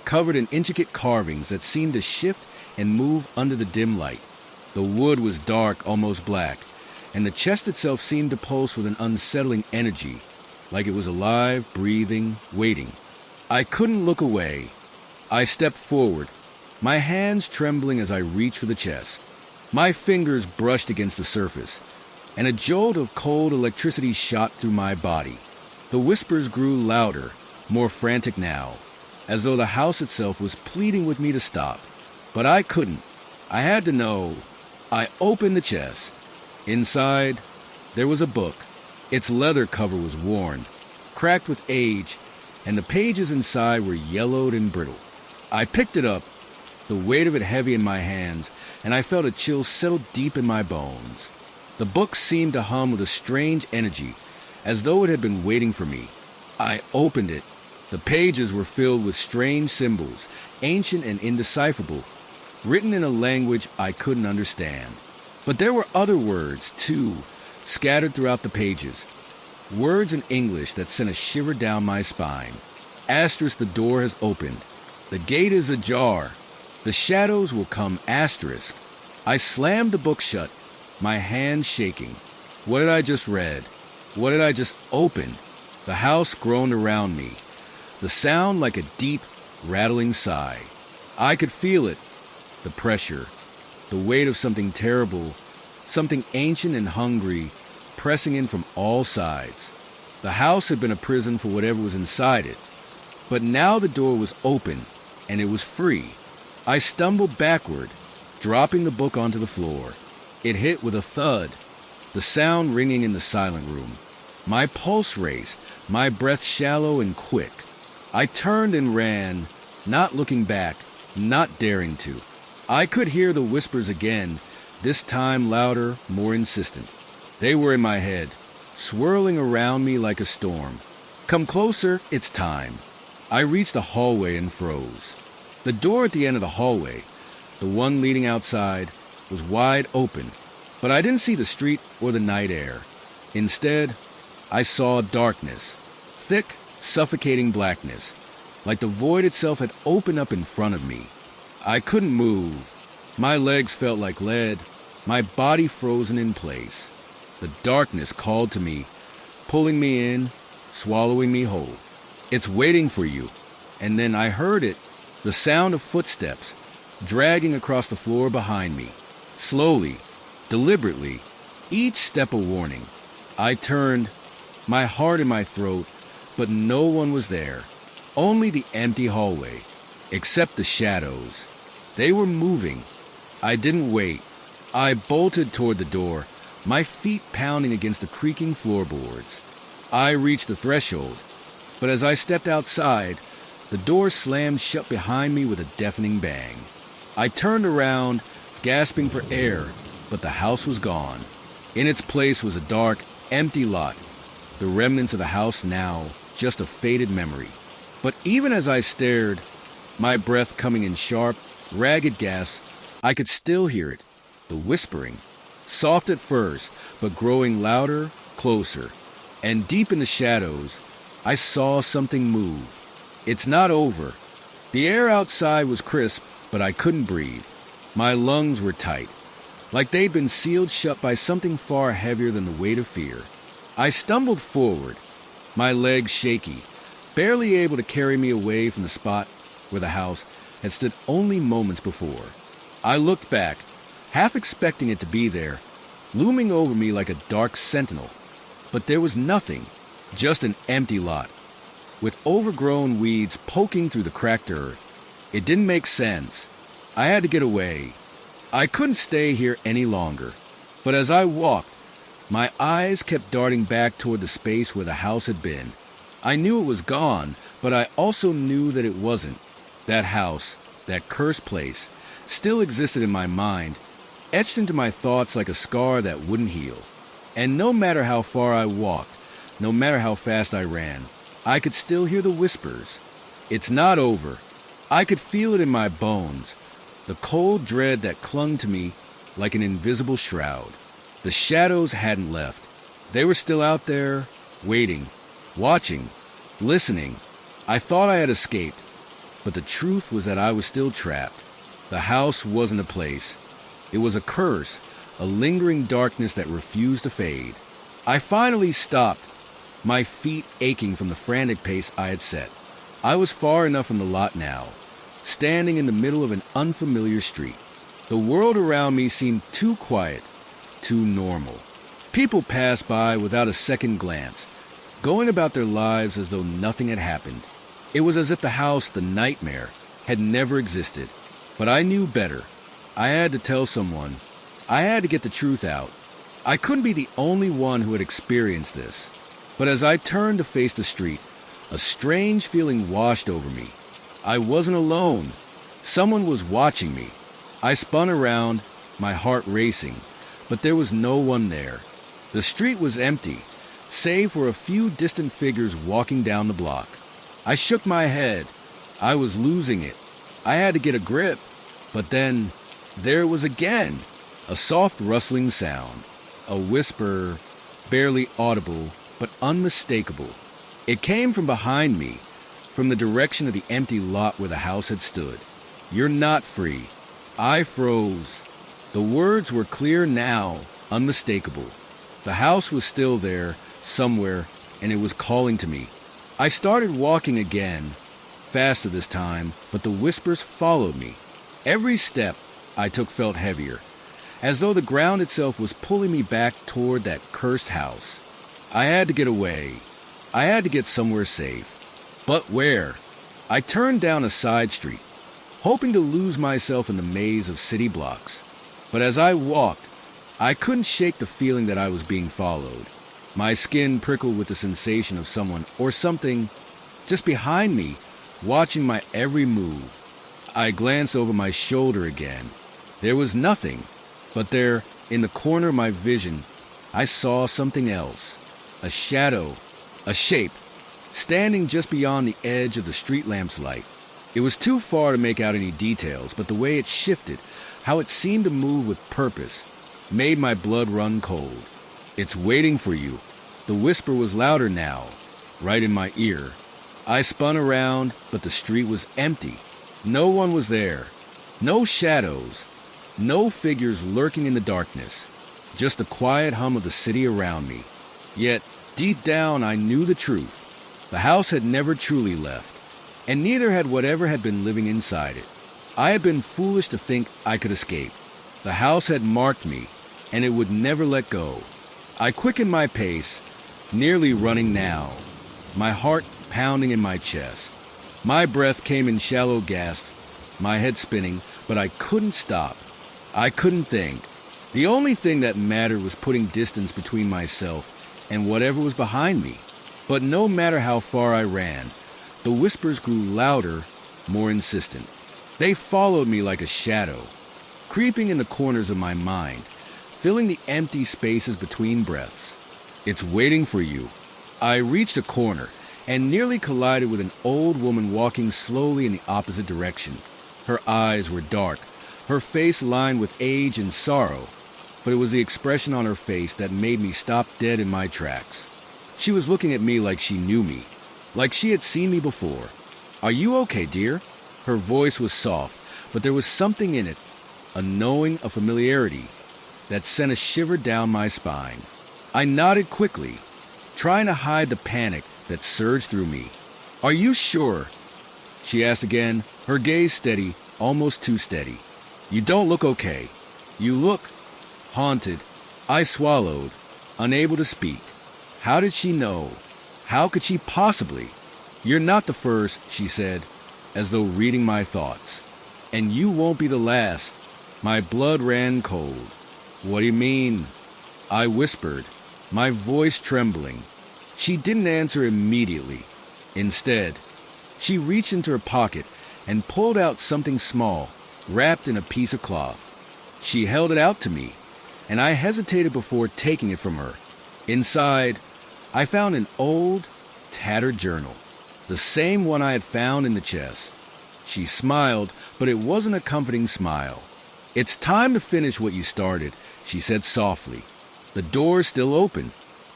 covered in intricate carvings that seemed to shift and move under the dim light. The wood was dark, almost black, and the chest itself seemed to pulse with an unsettling energy, like it was alive, breathing, waiting. I couldn't look away. I stepped forward, my hands trembling as I reached for the chest. My fingers brushed against the surface, and a jolt of cold electricity shot through my body. The whispers grew louder, more frantic now, as though the house itself was pleading with me to stop. But I couldn't. I had to know. I opened the chest. Inside, there was a book. Its leather cover was worn, cracked with age, and the pages inside were yellowed and brittle. I picked it up, the weight of it heavy in my hands, and I felt a chill settle deep in my bones. The book seemed to hum with a strange energy, as though it had been waiting for me. I opened it. The pages were filled with strange symbols, ancient and indecipherable, written in a language I couldn't understand. But there were other words, too, scattered throughout the pages. Words in English that sent a shiver down my spine. Asterisk, the door has opened. The gate is ajar. The shadows will come, asterisk. I slammed the book shut, my hand shaking. What had I just read? What had I just opened? The house groaned around me, the sound like a deep, rattling sigh. I could feel it, the pressure, the weight of something terrible, something ancient and hungry, pressing in from all sides. The house had been a prison for whatever was inside it, but now the door was open, and it was free. I stumbled backward, dropping the book onto the floor. It hit with a thud, the sound ringing in the silent room. My pulse raced, my breath shallow and quick. I turned and ran, not looking back, not daring to. I could hear the whispers again, this time louder, more insistent. They were in my head, swirling around me like a storm. Come closer, it's time. I reached the hallway and froze. The door at the end of the hallway, the one leading outside, was wide open, but I didn't see the street or the night air. Instead, I saw darkness, thick, suffocating blackness, like the void itself had opened up in front of me. I couldn't move. My legs felt like lead, my body frozen in place. The darkness called to me, pulling me in, swallowing me whole. It's waiting for you. And then I heard it, the sound of footsteps, dragging across the floor behind me. Slowly, deliberately, each step a warning. I turned, my heart in my throat, but no one was there. Only the empty hallway, except the shadows. They were moving. I didn't wait. I bolted toward the door, my feet pounding against the creaking floorboards. I reached the threshold, but as I stepped outside, the door slammed shut behind me with a deafening bang. I turned around, gasping for air, but the house was gone. In its place was a dark, empty lot, the remnants of the house now just a faded memory. But even as I stared, my breath coming in sharp, ragged gasps, I could still hear it, the whispering, soft at first, but growing louder, closer. And deep in the shadows, I saw something move. It's not over. The air outside was crisp, but I couldn't breathe. My lungs were tight, like they'd been sealed shut by something far heavier than the weight of fear. I stumbled forward, my legs shaky, barely able to carry me away from the spot where the house had stood only moments before. I looked back, half expecting it to be there, looming over me like a dark sentinel. But there was nothing, just an empty lot, with overgrown weeds poking through the cracked earth. It didn't make sense. I had to get away. I couldn't stay here any longer. But as I walked, my eyes kept darting back toward the space where the house had been. I knew it was gone, but I also knew that it wasn't. That house, that cursed place, still existed in my mind, etched into my thoughts like a scar that wouldn't heal. And no matter how far I walked, no matter how fast I ran, I could still hear the whispers. It's not over. I could feel it in my bones, the cold dread that clung to me like an invisible shroud. The shadows hadn't left. They were still out there, waiting, watching, listening. I thought I had escaped, but the truth was that I was still trapped. The house wasn't a place. It was a curse, a lingering darkness that refused to fade. I finally stopped, my feet aching from the frantic pace I had set. I was far enough from the lot now, standing in the middle of an unfamiliar street. The world around me seemed too quiet, too normal. People passed by without a second glance, going about their lives as though nothing had happened. It was as if the house, the nightmare, had never existed. But I knew better. I had to tell someone. I had to get the truth out. I couldn't be the only one who had experienced this. But as I turned to face the street, a strange feeling washed over me. I wasn't alone. Someone was watching me. I spun around, my heart racing, but there was no one there. The street was empty, save for a few distant figures walking down the block. I shook my head. I was losing it. I had to get a grip. But then, there it was again, a soft rustling sound, a whisper, barely audible, but unmistakable. It came from behind me, from the direction of the empty lot where the house had stood. "You're not free." I froze. The words were clear now, unmistakable. The house was still there, somewhere, and it was calling to me. I started walking again, faster this time, but the whispers followed me. Every step I took felt heavier, as though the ground itself was pulling me back toward that cursed house. I had to get away. I had to get somewhere safe. But where? I turned down a side street, hoping to lose myself in the maze of city blocks. But as I walked, I couldn't shake the feeling that I was being followed. My skin prickled with the sensation of someone or something just behind me, watching my every move. I glanced over my shoulder again. There was nothing, but there, in the corner of my vision, I saw something else. A shadow, a shape, standing just beyond the edge of the street lamp's light. It was too far to make out any details, but the way it shifted, how it seemed to move with purpose, made my blood run cold. "It's waiting for you." The whisper was louder now, right in my ear. I spun around, but the street was empty. No one was there. No shadows. No figures lurking in the darkness. Just the quiet hum of the city around me. Yet, deep down, I knew the truth. The house had never truly left, and neither had whatever had been living inside it. I had been foolish to think I could escape. The house had marked me, and it would never let go. I quickened my pace, nearly running now, my heart pounding in my chest. My breath came in shallow gasps, my head spinning, but I couldn't stop. I couldn't think. The only thing that mattered was putting distance between myself and whatever was behind me. But no matter how far I ran, the whispers grew louder, more insistent. They followed me like a shadow, creeping in the corners of my mind, filling the empty spaces between breaths. It's waiting for you. I reached a corner and nearly collided with an old woman walking slowly in the opposite direction. Her eyes were dark, her face lined with age and sorrow, but it was the expression on her face that made me stop dead in my tracks. She was looking at me like she knew me, like she had seen me before. "Are you okay, dear?" Her voice was soft, but there was something in it, a knowing, a familiarity, that sent a shiver down my spine. I nodded quickly, trying to hide the panic that surged through me. "Are you sure?" she asked again, her gaze steady, almost too steady. "You don't look okay. You look haunted." I swallowed, unable to speak. How did she know? How could she possibly? "You're not the first," she said, as though reading my thoughts. "And you won't be the last." My blood ran cold. "What do you mean?" I whispered, my voice trembling. She didn't answer immediately. Instead, she reached into her pocket and pulled out something small, wrapped in a piece of cloth. She held it out to me, and I hesitated before taking it from her. Inside, I found an old, tattered journal, the same one I had found in the chest. She smiled, but it wasn't a comforting smile. "It's time to finish what you started," she said softly. "The door's still open,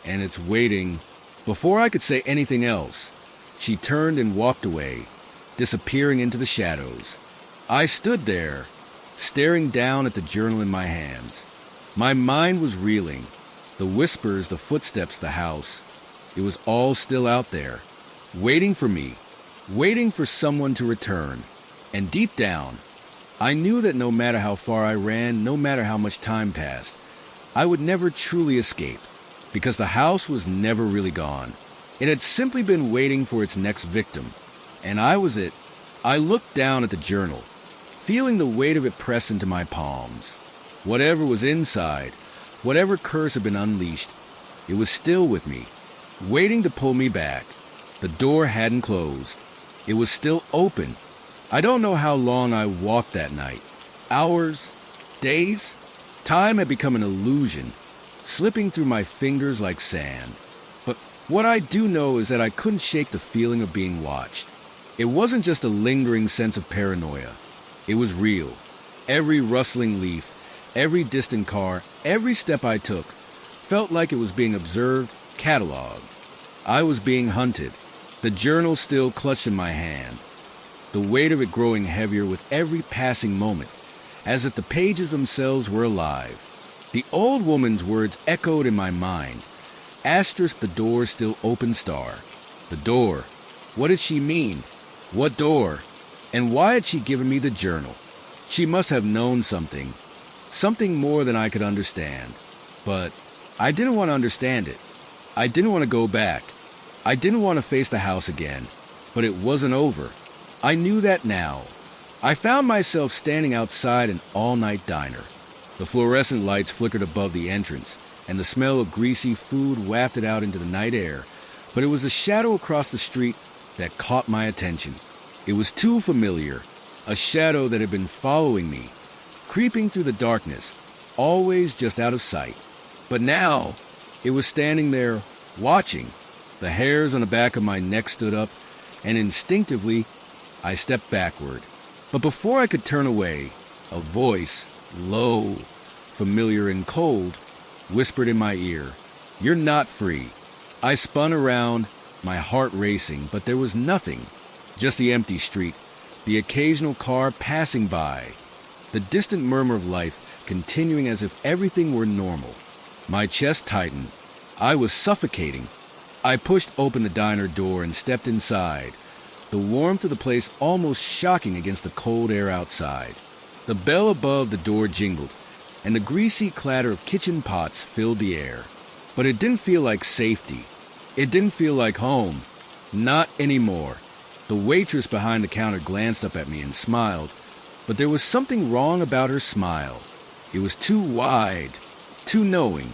and it's waiting." Before I could say anything else, she turned and walked away, disappearing into the shadows. I stood there, staring down at the journal in my hands. My mind was reeling. The whispers, the footsteps, the house. It was all still out there, waiting for me, waiting for someone to return. And deep down, I knew that no matter how far I ran, no matter how much time passed, I would never truly escape, because the house was never really gone. It had simply been waiting for its next victim, and I was it. I looked down at the journal, feeling the weight of it press into my palms. Whatever was inside, whatever curse had been unleashed, it was still with me, waiting to pull me back. The door hadn't closed. It was still open. I don't know how long I walked that night. Hours? Days? Time had become an illusion, slipping through my fingers like sand. But what I do know is that I couldn't shake the feeling of being watched. It wasn't just a lingering sense of paranoia. It was real. Every rustling leaf, every distant car, every step I took felt like it was being observed, cataloged. I was being hunted, the journal still clutched in my hand, the weight of it growing heavier with every passing moment, as if the pages themselves were alive. The old woman's words echoed in my mind. Asterisk the door still open star. The door. What did she mean? What door? And why had she given me the journal? She must have known something. Something more than I could understand. But I didn't want to understand it. I didn't want to go back. I didn't want to face the house again. But it wasn't over. I knew that now. I found myself standing outside an all-night diner. The fluorescent lights flickered above the entrance, and the smell of greasy food wafted out into the night air. But it was a shadow across the street that caught my attention. It was too familiar, a shadow that had been following me, creeping through the darkness, always just out of sight. But now, it was standing there, watching. The hairs on the back of my neck stood up, and instinctively, I stepped backward. But before I could turn away, a voice, low, familiar and cold, whispered in my ear, "You're not free." I spun around, my heart racing, but there was nothing. Just the empty street, the occasional car passing by, the distant murmur of life continuing as if everything were normal. My chest tightened. I was suffocating. I pushed open the diner door and stepped inside, the warmth of the place almost shocking against the cold air outside. The bell above the door jingled, and the greasy clatter of kitchen pots filled the air. But it didn't feel like safety. It didn't feel like home. Not anymore. The waitress behind the counter glanced up at me and smiled, but there was something wrong about her smile. It was too wide, too knowing.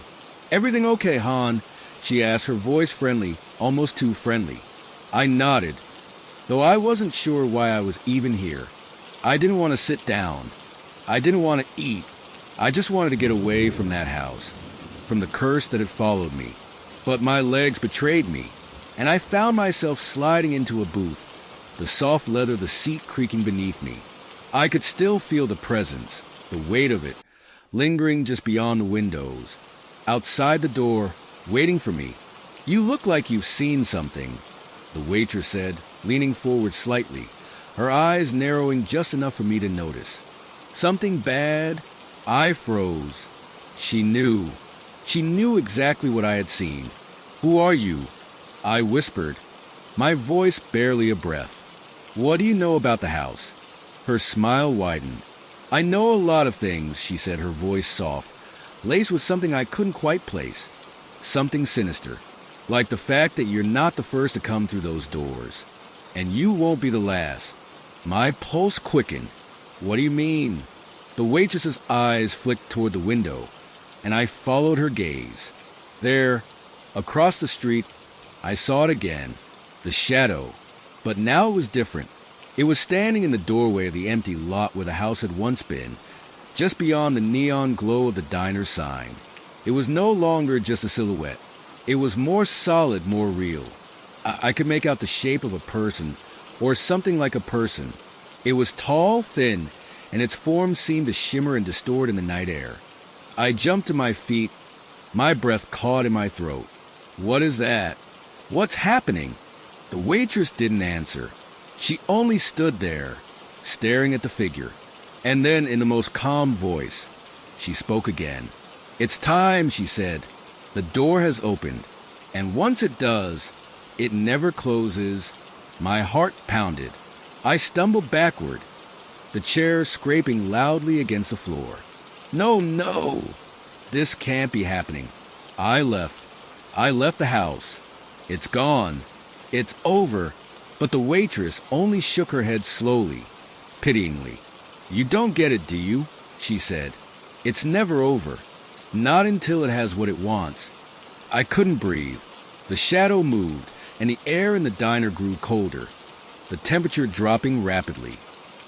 "Everything okay, Han?" she asked, her voice friendly, almost too friendly. I nodded, though I wasn't sure why I was even here. I didn't want to sit down. I didn't want to eat. I just wanted to get away from that house, from the curse that had followed me. But my legs betrayed me, and I found myself sliding into a booth, the soft leather, the seat creaking beneath me. I could still feel the presence, the weight of it, lingering just beyond the windows. Outside the door, waiting for me. "You look like you've seen something," the waitress said, leaning forward slightly, her eyes narrowing just enough for me to notice. "Something bad?" I froze. She knew. She knew exactly what I had seen. "Who are you?" I whispered, my voice barely a breath. "What do you know about the house?" Her smile widened. "I know a lot of things," she said, her voice soft, laced with something I couldn't quite place. Something sinister, like the fact that you're not the first to come through those doors. And you won't be the last. My pulse quickened. "What do you mean?" The waitress's eyes flicked toward the window, and I followed her gaze. There, across the street, I saw it again, the shadow. But now it was different. It was standing in the doorway of the empty lot where the house had once been, just beyond the neon glow of the diner's sign. It was no longer just a silhouette. It was more solid, more real. I could make out the shape of a person, or something like a person. It was tall, thin, and its form seemed to shimmer and distort in the night air. I jumped to my feet, my breath caught in my throat. "What is that? What's happening?" The waitress didn't answer. She only stood there, staring at the figure. And then, in the most calm voice, she spoke again. "It's time," she said. "The door has opened, and once it does, it never closes." My heart pounded. I stumbled backward, the chair scraping loudly against the floor. "No, no! This can't be happening." I left. I left the house. It's gone. It's over. But the waitress only shook her head slowly, pityingly. "You don't get it, do you?" she said. "It's never over. Not until it has what it wants." I couldn't breathe. The shadow moved, and the air in the diner grew colder, the temperature dropping rapidly.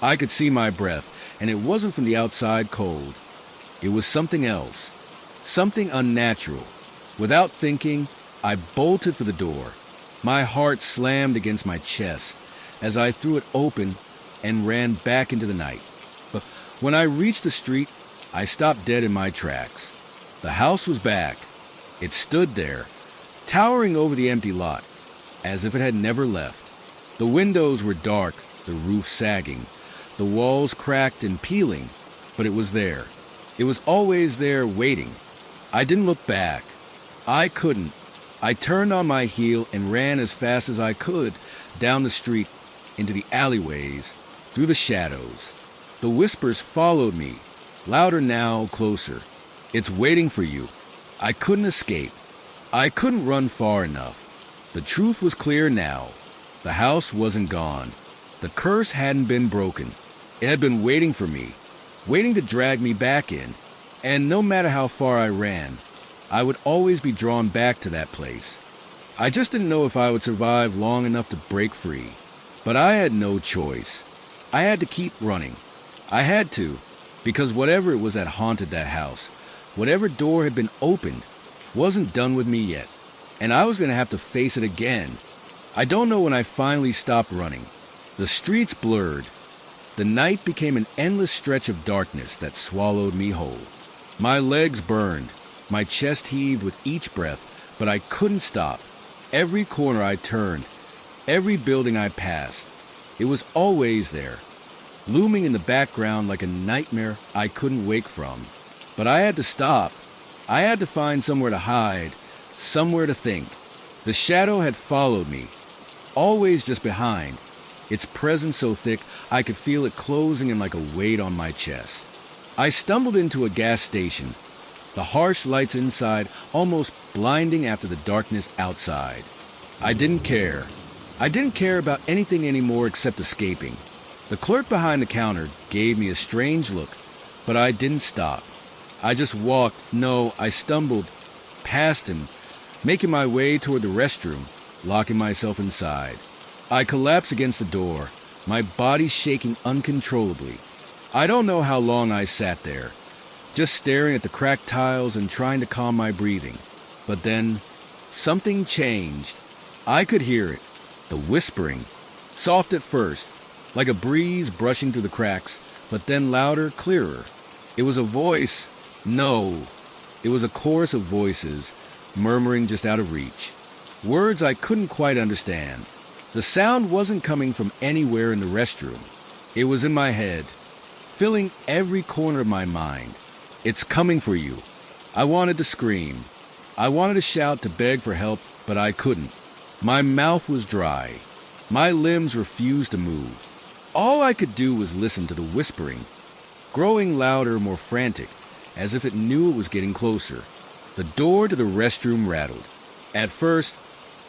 I could see my breath, and it wasn't from the outside cold. It was something else, something unnatural. Without thinking, I bolted for the door. My heart slammed against my chest as I threw it open and ran back into the night. But when I reached the street, I stopped dead in my tracks. The house was back. It stood there, towering over the empty lot, as if it had never left. The windows were dark, the roof sagging, the walls cracked and peeling, but it was there. It was always there, waiting. I didn't look back. I couldn't. I turned on my heel and ran as fast as I could down the street, into the alleyways, through the shadows. The whispers followed me, louder now, closer. "It's waiting for you." I couldn't escape. I couldn't run far enough. The truth was clear now. The house wasn't gone. The curse hadn't been broken. It had been waiting for me, waiting to drag me back in. And no matter how far I ran, I would always be drawn back to that place. I just didn't know if I would survive long enough to break free. But I had no choice. I had to keep running. I had to, because whatever it was that haunted that house, whatever door had been opened, wasn't done with me yet. And I was going to have to face it again. I don't know when I finally stopped running. The streets blurred. The night became an endless stretch of darkness that swallowed me whole. My legs burned. My chest heaved with each breath, but I couldn't stop. Every corner I turned, every building I passed, it was always there, looming in the background like a nightmare I couldn't wake from. But I had to stop. I had to find somewhere to hide, somewhere to think. The shadow had followed me, always just behind, its presence so thick I could feel it closing in like a weight on my chest. I stumbled into a gas station, the harsh lights inside almost blinding after the darkness outside. I didn't care. I didn't care about anything anymore except escaping. The clerk behind the counter gave me a strange look, but I didn't stop. I just walked, no, I stumbled past him, making my way toward the restroom, locking myself inside. I collapsed against the door, my body shaking uncontrollably. I don't know how long I sat there, just staring at the cracked tiles and trying to calm my breathing. But then, something changed. I could hear it, the whispering, soft at first, like a breeze brushing through the cracks, but then louder, clearer. It was a voice. No, it was a chorus of voices, murmuring just out of reach. Words I couldn't quite understand. The sound wasn't coming from anywhere in the restroom. It was in my head, filling every corner of my mind. It's coming for you. I wanted to scream. I wanted to shout, to beg for help, but I couldn't. My mouth was dry. My limbs refused to move. All I could do was listen to the whispering, growing louder, more frantic, as if it knew it was getting closer. The door to the restroom rattled. At first,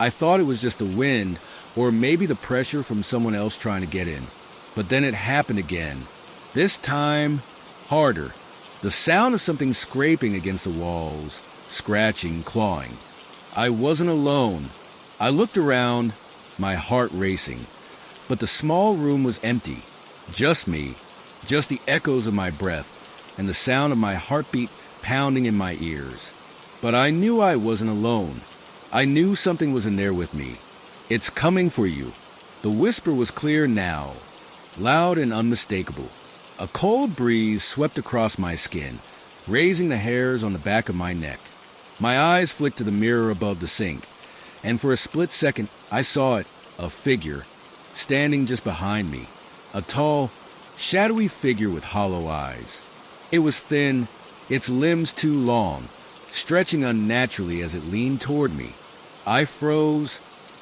I thought it was just the wind or maybe the pressure from someone else trying to get in. But then it happened again. This time, harder. The sound of something scraping against the walls, scratching, clawing. I wasn't alone. I looked around, my heart racing. But the small room was empty. Just me, just the echoes of my breath, and the sound of my heartbeat pounding in my ears. But I knew I wasn't alone. I knew something was in there with me. It's coming for you. The whisper was clear now, loud and unmistakable. A cold breeze swept across my skin, raising the hairs on the back of my neck. My eyes flicked to the mirror above the sink, and for a split second I saw it, a figure, standing just behind me. A tall, shadowy figure with hollow eyes. It was thin, its limbs too long, stretching unnaturally as it leaned toward me. I froze,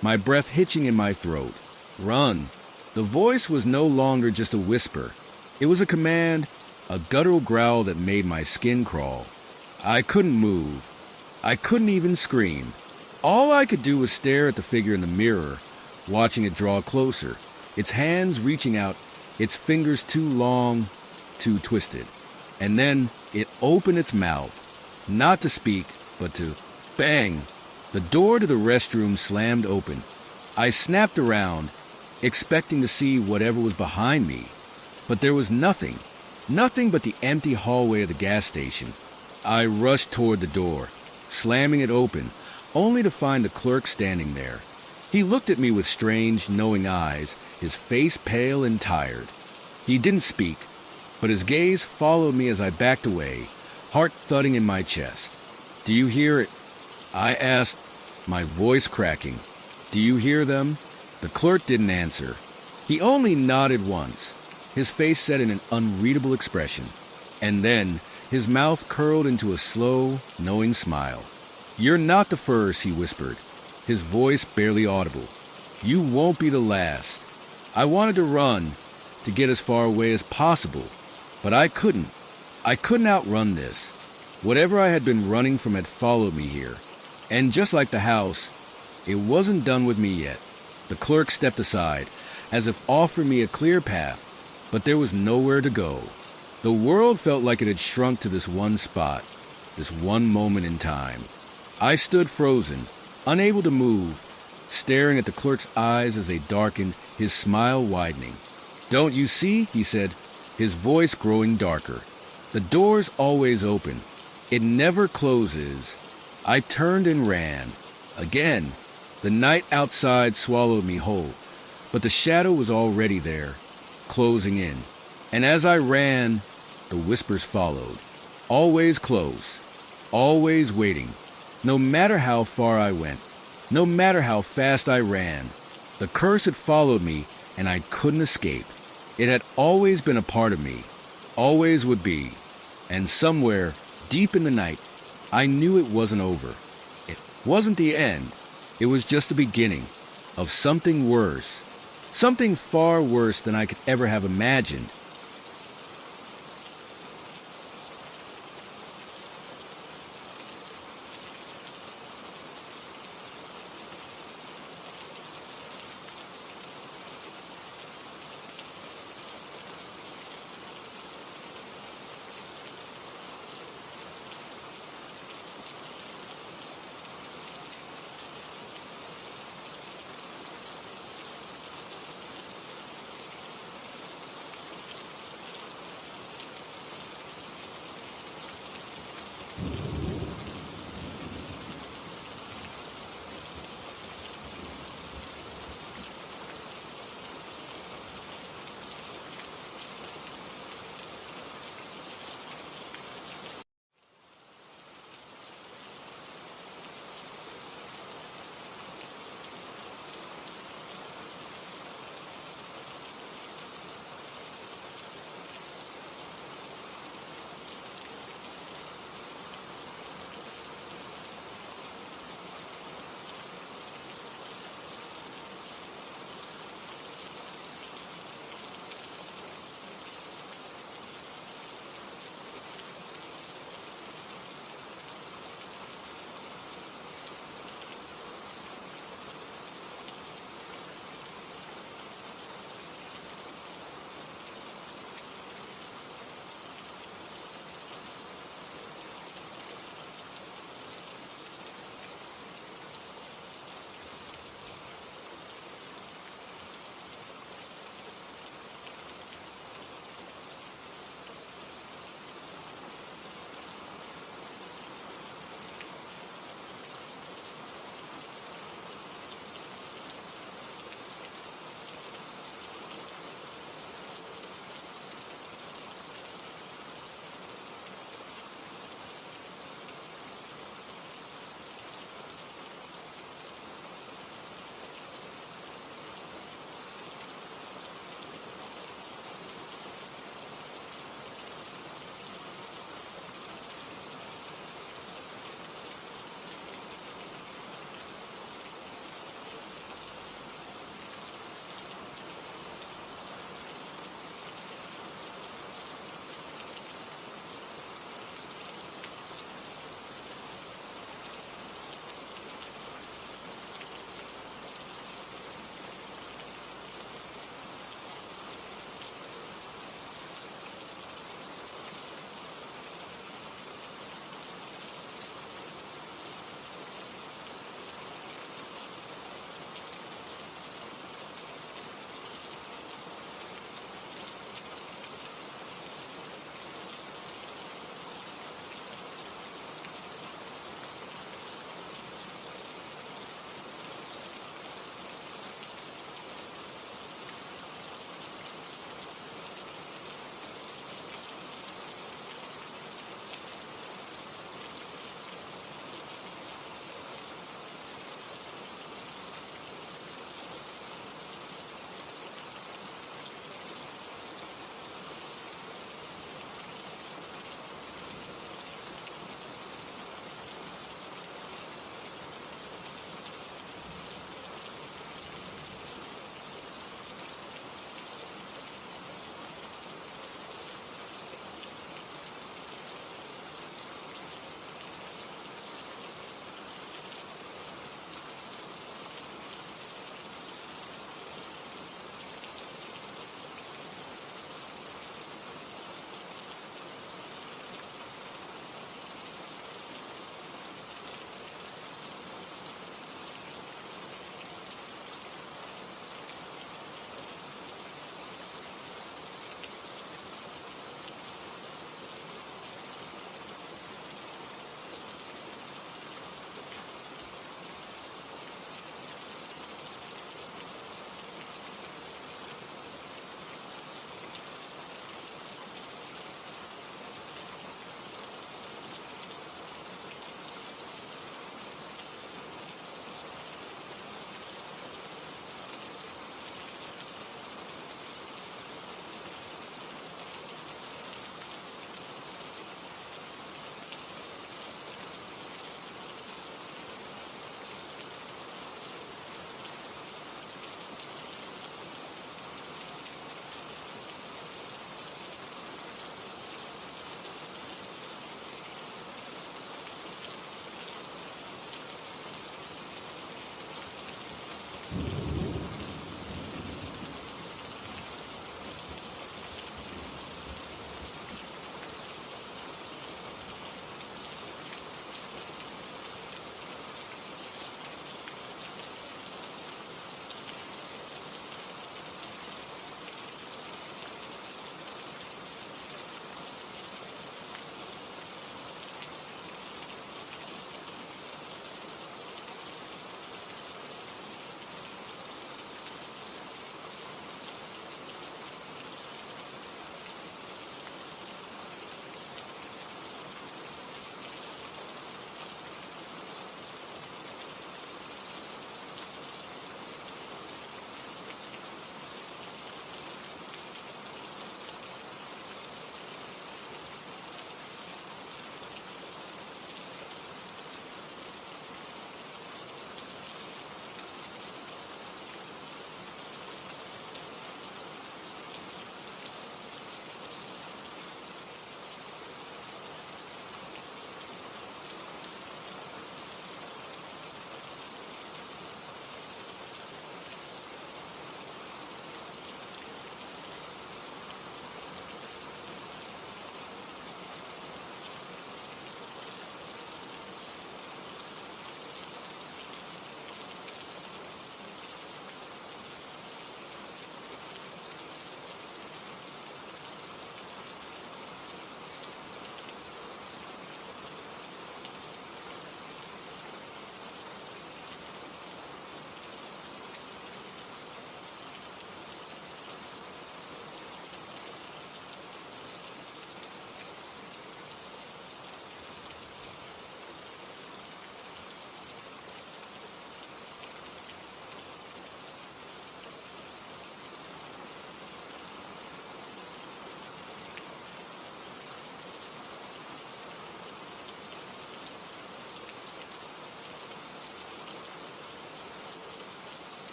my breath hitching in my throat. Run! The voice was no longer just a whisper. It was a command, a guttural growl that made my skin crawl. I couldn't move. I couldn't even scream. All I could do was stare at the figure in the mirror, watching it draw closer, its hands reaching out, its fingers too long, too twisted. And then it opened its mouth, not to speak, but to bang. The door to the restroom slammed open. I snapped around, expecting to see whatever was behind me. But there was nothing. Nothing but the empty hallway of the gas station. I rushed toward the door, slamming it open, only to find the clerk standing there. He looked at me with strange, knowing eyes, his face pale and tired. He didn't speak, but his gaze followed me as I backed away, heart thudding in my chest. "Do you hear it?" I asked, my voice cracking. "Do you hear them?" The clerk didn't answer. He only nodded once, his face set in an unreadable expression. And then his mouth curled into a slow, knowing smile. "You're not the first," he whispered, his voice barely audible. "You won't be the last." I wanted to run, to get as far away as possible, but I couldn't. I couldn't outrun this. Whatever I had been running from had followed me here. And just like the house, it wasn't done with me yet. The clerk stepped aside, as if offering me a clear path, but there was nowhere to go. The world felt like it had shrunk to this one spot, this one moment in time. I stood frozen, unable to move, staring at the clerk's eyes as they darkened, his smile widening. "Don't you see?" he said, his voice growing darker. "The door's always open. It never closes." I turned and ran. Again, the night outside swallowed me whole, but the shadow was already there, closing in. And as I ran, the whispers followed. Always close, always waiting. No matter how far I went, no matter how fast I ran, the curse had followed me and I couldn't escape. It had always been a part of me, always would be. And somewhere, deep in the night, I knew it wasn't over. It wasn't the end. It was just the beginning of something worse. Something far worse than I could ever have imagined.